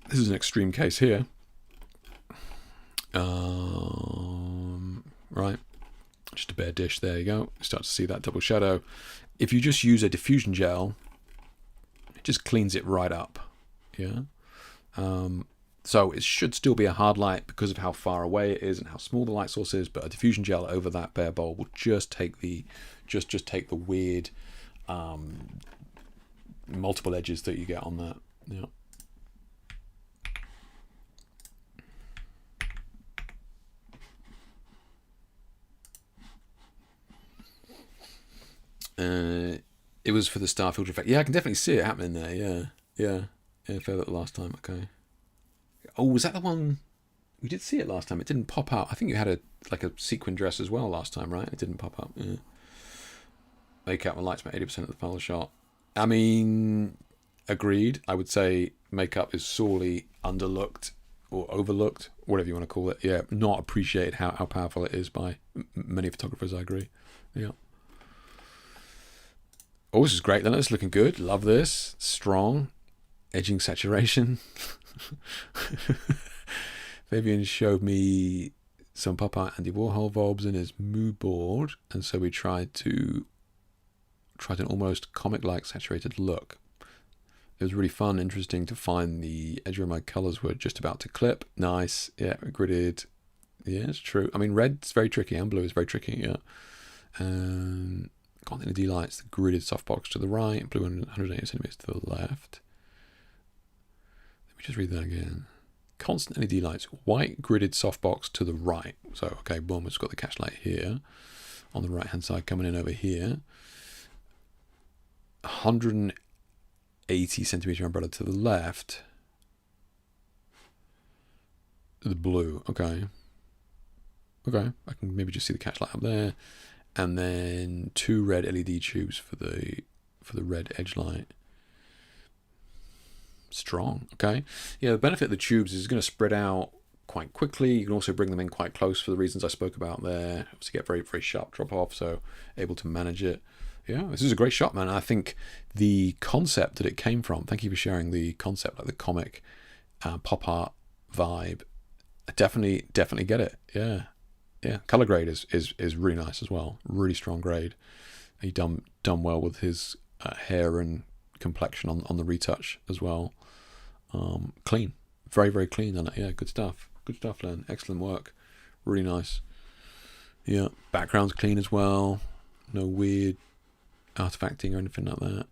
This is an extreme case here. Right, just a bare dish. There you go. Start to see that double shadow. If you just use a diffusion gel, it just cleans it right up. Yeah. So it should still be a hard light because of how far away it is and how small the light source is, but a diffusion gel over that bare bulb will just take the take the weird multiple edges that you get on that. Yeah. It was for the star filter effect. Yeah, I can definitely see it happening there. Yeah. Fair that last time. Okay. Oh, was that the one? We did see it last time. It didn't pop up. I think you had a sequin dress as well last time, right? It didn't pop up. Yeah. Makeup and lights about 80% of the final shot. I mean, agreed. I would say makeup is sorely underlooked or overlooked, whatever you want to call it. Yeah, not appreciated how powerful it is by many photographers. I agree. Yeah. Oh, this is great. Then it's looking good. Love this. Strong. Edging saturation. Fabian showed me some pop art Andy Warhol vibes in his mood board, and so we tried an almost comic-like saturated look. It was really fun, interesting to find the edge where my colours were just about to clip. Nice, yeah, gridded. Yeah, it's true. I mean, red's very tricky and blue is very tricky, yeah. Got the LED lights, the gridded softbox to the right, blue 180 centimeters to the left. Let me just read that again. Constant LED lights, white gridded softbox to the right. So, okay, boom, it's got the catch light here on the right hand side coming in over here. 180 centimeter umbrella to the left. The blue, okay. I can maybe just see the catch light up there. And then 2 red LED tubes for the red edge light. Strong, okay. Yeah, the benefit of the tubes is it's going to spread out quite quickly. You can also bring them in quite close for the reasons I spoke about there. Obviously get very, very sharp drop off, so able to manage it. Yeah, this is a great shot, man. I think the concept that it came from, thank you for sharing the concept, like the comic pop art vibe. I definitely get it. Yeah. Color grade is really nice as well. Really strong grade. He done well with his hair and complexion on the retouch as well. Clean, very, very clean on it. Yeah, good stuff, Len. Excellent work. Really nice. Yeah, background's clean as well. No weird artifacting or anything like that.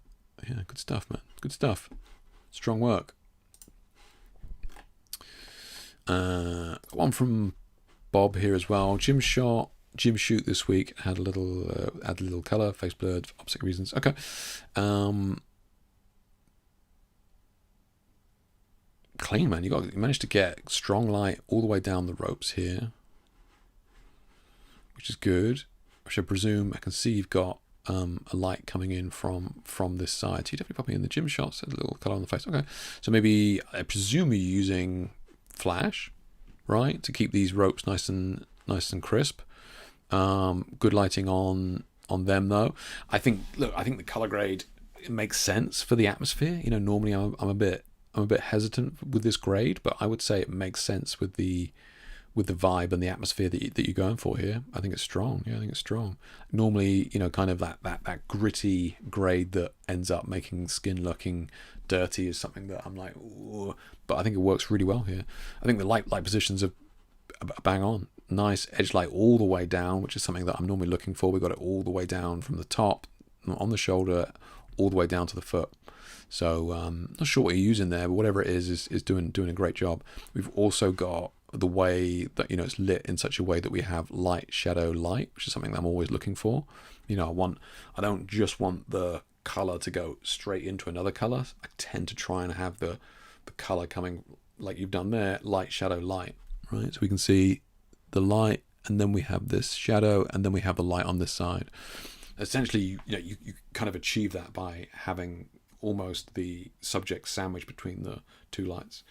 Yeah, good stuff, man. Good stuff. Strong work. One from Bob here as well. Jim shoot this week had a little color, face blurred for opposite reasons. Okay. Clean, man. You managed to get strong light all the way down the ropes here, which is good. Which I presume I can see you've got a light coming in from this side. So you're definitely popping in the gym shots. A little color on the face. Okay. So maybe I presume you're using flash, right, to keep these ropes nice and crisp. Good lighting on them though. I think the color grade, it makes sense for the atmosphere. You know, normally I'm a bit hesitant with this grade, but I would say it makes sense with the vibe and the atmosphere that you're going for here. I think it's strong. Yeah, I think it's strong. Normally, you know, kind of that gritty grade that ends up making skin looking dirty is something that I'm like, ooh, but I think it works really well here. I think the light positions are bang on. Nice edge light all the way down, which is something that I'm normally looking for. We got it all the way down from the top, on the shoulder, all the way down to the foot. So not sure what you're using there, but whatever it is doing a great job. We've also got the way that, you know, it's lit in such a way that we have light, shadow, light, which is something that I'm always looking for. You know, I don't just want the color to go straight into another color. I tend to try and have the color coming like you've done there, light, shadow, light, right? So we can see the light, and then we have this shadow, and then we have the light on this side. Essentially, you kind of achieve that by having almost the subject sandwich between the two lights.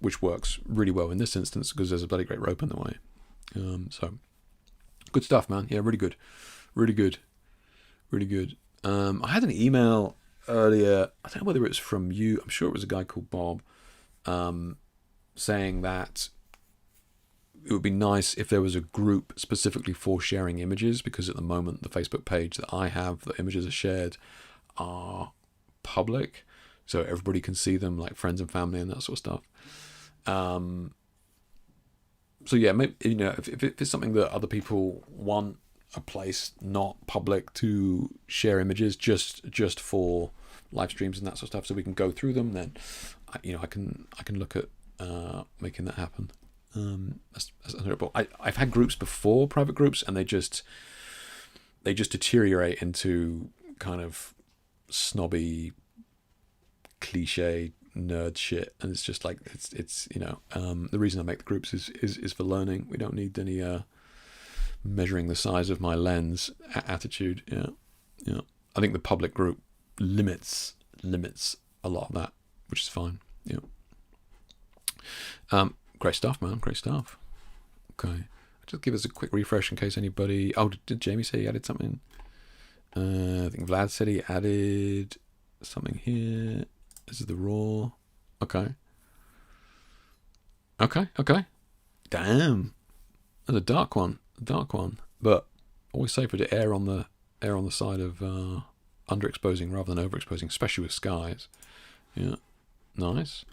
which works really well in this instance because there's a bloody great rope in the way. So good stuff, man. Yeah, really good, really good, really good. I had an email earlier. I don't know whether it was from you. I'm sure it was a guy called Bob, saying that it would be nice if there was a group specifically for sharing images, because at the moment the Facebook page that I have, the images are shared, are public, so everybody can see them, like friends and family and that sort of stuff. So yeah, maybe, if it's something that other people want a place not public to share images just for live streams and that sort of stuff, so we can go through them, then I can look at making that happen. That's honorable. I've had groups before, private groups, and they just deteriorate into kind of snobby, cliche nerd shit, and it's just like it's the reason I make the groups is for learning. We don't need any measuring the size of my lens attitude. Yeah. I think the public group limits a lot of that, which is fine. Yeah. Great stuff, man. Great stuff. Okay. Just give us a quick refresh in case anybody... Oh, did Jamie say he added something? I think Vlad said he added something here. This is the raw. Okay. Damn. That's a dark one. But always safer to err on the side of underexposing rather than overexposing, especially with skies. Yeah. Nice.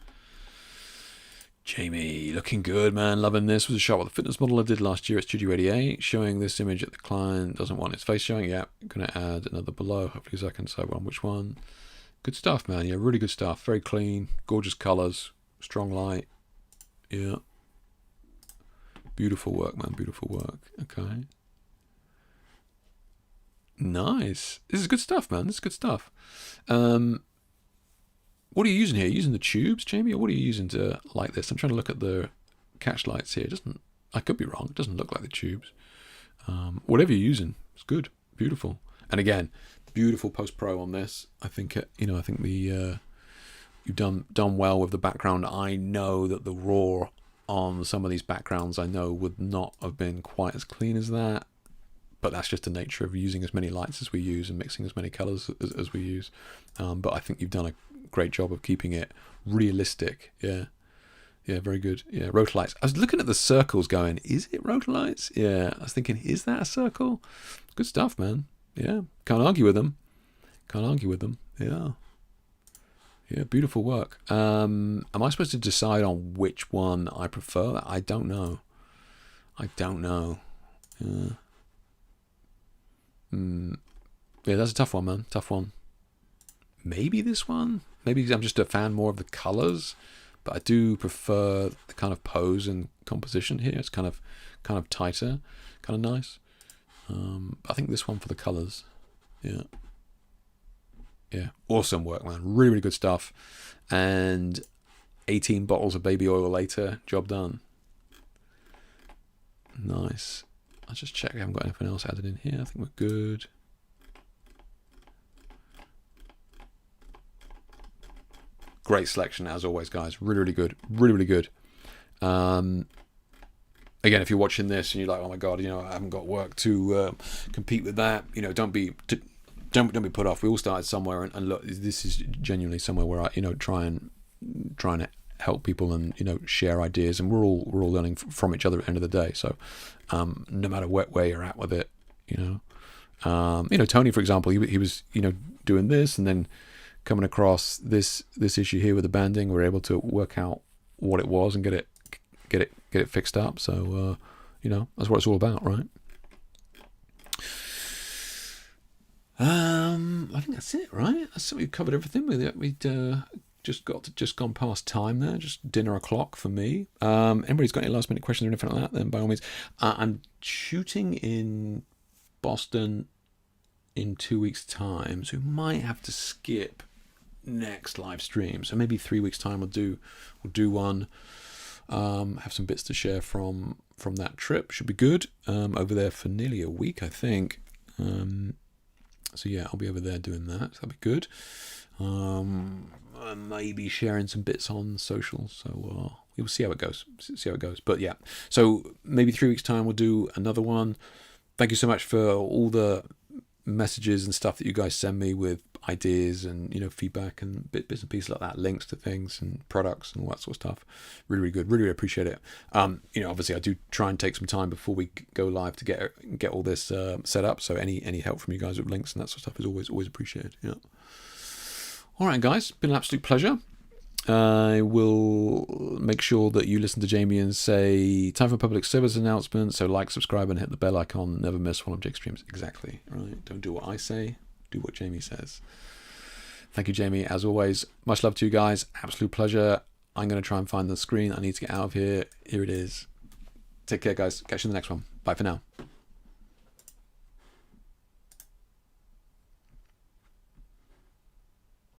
Jamie, looking good, man. Loving this. Was a shot with the fitness model I did last year at Studio 88, showing this image that the client doesn't want its face showing. Yeah, going to add another below. Hopefully I can decide which one. Good stuff, man. Yeah, really good stuff. Very clean, gorgeous colours, strong light. Yeah. Beautiful work, man. Beautiful work. Okay. Nice. This is good stuff, man. This is good stuff. What are you using here? Are you using the tubes, Jamie, or what are you using to light this? I'm trying to look at the catch lights here. I could be wrong. It doesn't look like the tubes. Whatever you're using, it's good, beautiful. And again, beautiful post pro on this. I think you've done well with the background. I know that the raw on some of these backgrounds would not have been quite as clean as that. But that's just the nature of using as many lights as we use and mixing as many colors as we use. But I think you've done a great job of keeping it realistic. Yeah, very good. Yeah, rotalites. I was looking at the circles going, is it rotalites? Yeah, I was thinking, is that a circle? Good stuff, man. Yeah, can't argue with them. Yeah, beautiful work. Am I supposed to decide on which one I prefer? I don't know. Yeah. Yeah, that's a tough one, man. Tough one. Maybe this one. Maybe I'm just a fan more of the colors, but I do prefer the kind of pose and composition here. It's kind of tighter, kind of nice. I think this one for the colors. Yeah. Awesome work, man. Really, really good stuff. And 18 bottles of baby oil later, job done. Nice. I'll just check I haven't got anything else added in here. I think we're good. Great selection as always, guys. Really, really good. Really, really good. Again, if you're watching this and you're like, oh my god, I haven't got work to compete with that. Don't be put off. We all started somewhere, and look, this is genuinely somewhere where I, trying to help people and share ideas, and we're all learning from each other at the end of the day. So no matter where you're at with it, Tony, for example, he was doing this and then coming across this issue here with the banding. We're able to work out what it was and get it fixed up. So that's what it's all about, right? I think that's it, right? We've covered everything with it. We'd just gone past time there, just dinner o'clock for me. Anybody's got any last minute questions or anything like that, then by all means. I'm shooting in Boston in 2 weeks' time, so we might have to skip next live stream. So maybe 3 weeks' time we'll do one. Have some bits to share from that trip. Should be good. Over there for nearly a week, I think. So yeah, I'll be over there doing that. So that'll be good. Maybe sharing some bits on social. So we'll see how it goes. See how it goes. But yeah, so maybe 3 weeks time we'll do another one. Thank you so much for all the messages and stuff that you guys send me with ideas and feedback and bits and pieces like that, links to things and products and all that sort of stuff. Really, really good. Really, really appreciate it. Obviously I do try and take some time before we go live to get all this set up. So any help from you guys with links and that sort of stuff is always appreciated. Yeah. All right, guys, been an absolute pleasure. I will make sure that you listen to Jamie and say time for public service announcement. So like, subscribe, and hit the bell icon. Never miss one of Jake's streams. Exactly. Right. Don't do what I say. Do what Jamie says. Thank you, Jamie. As always, much love to you guys. Absolute pleasure. I'm going to try and find the screen. I need to get out of here. Here it is. Take care, guys. Catch you in the next one. Bye for now.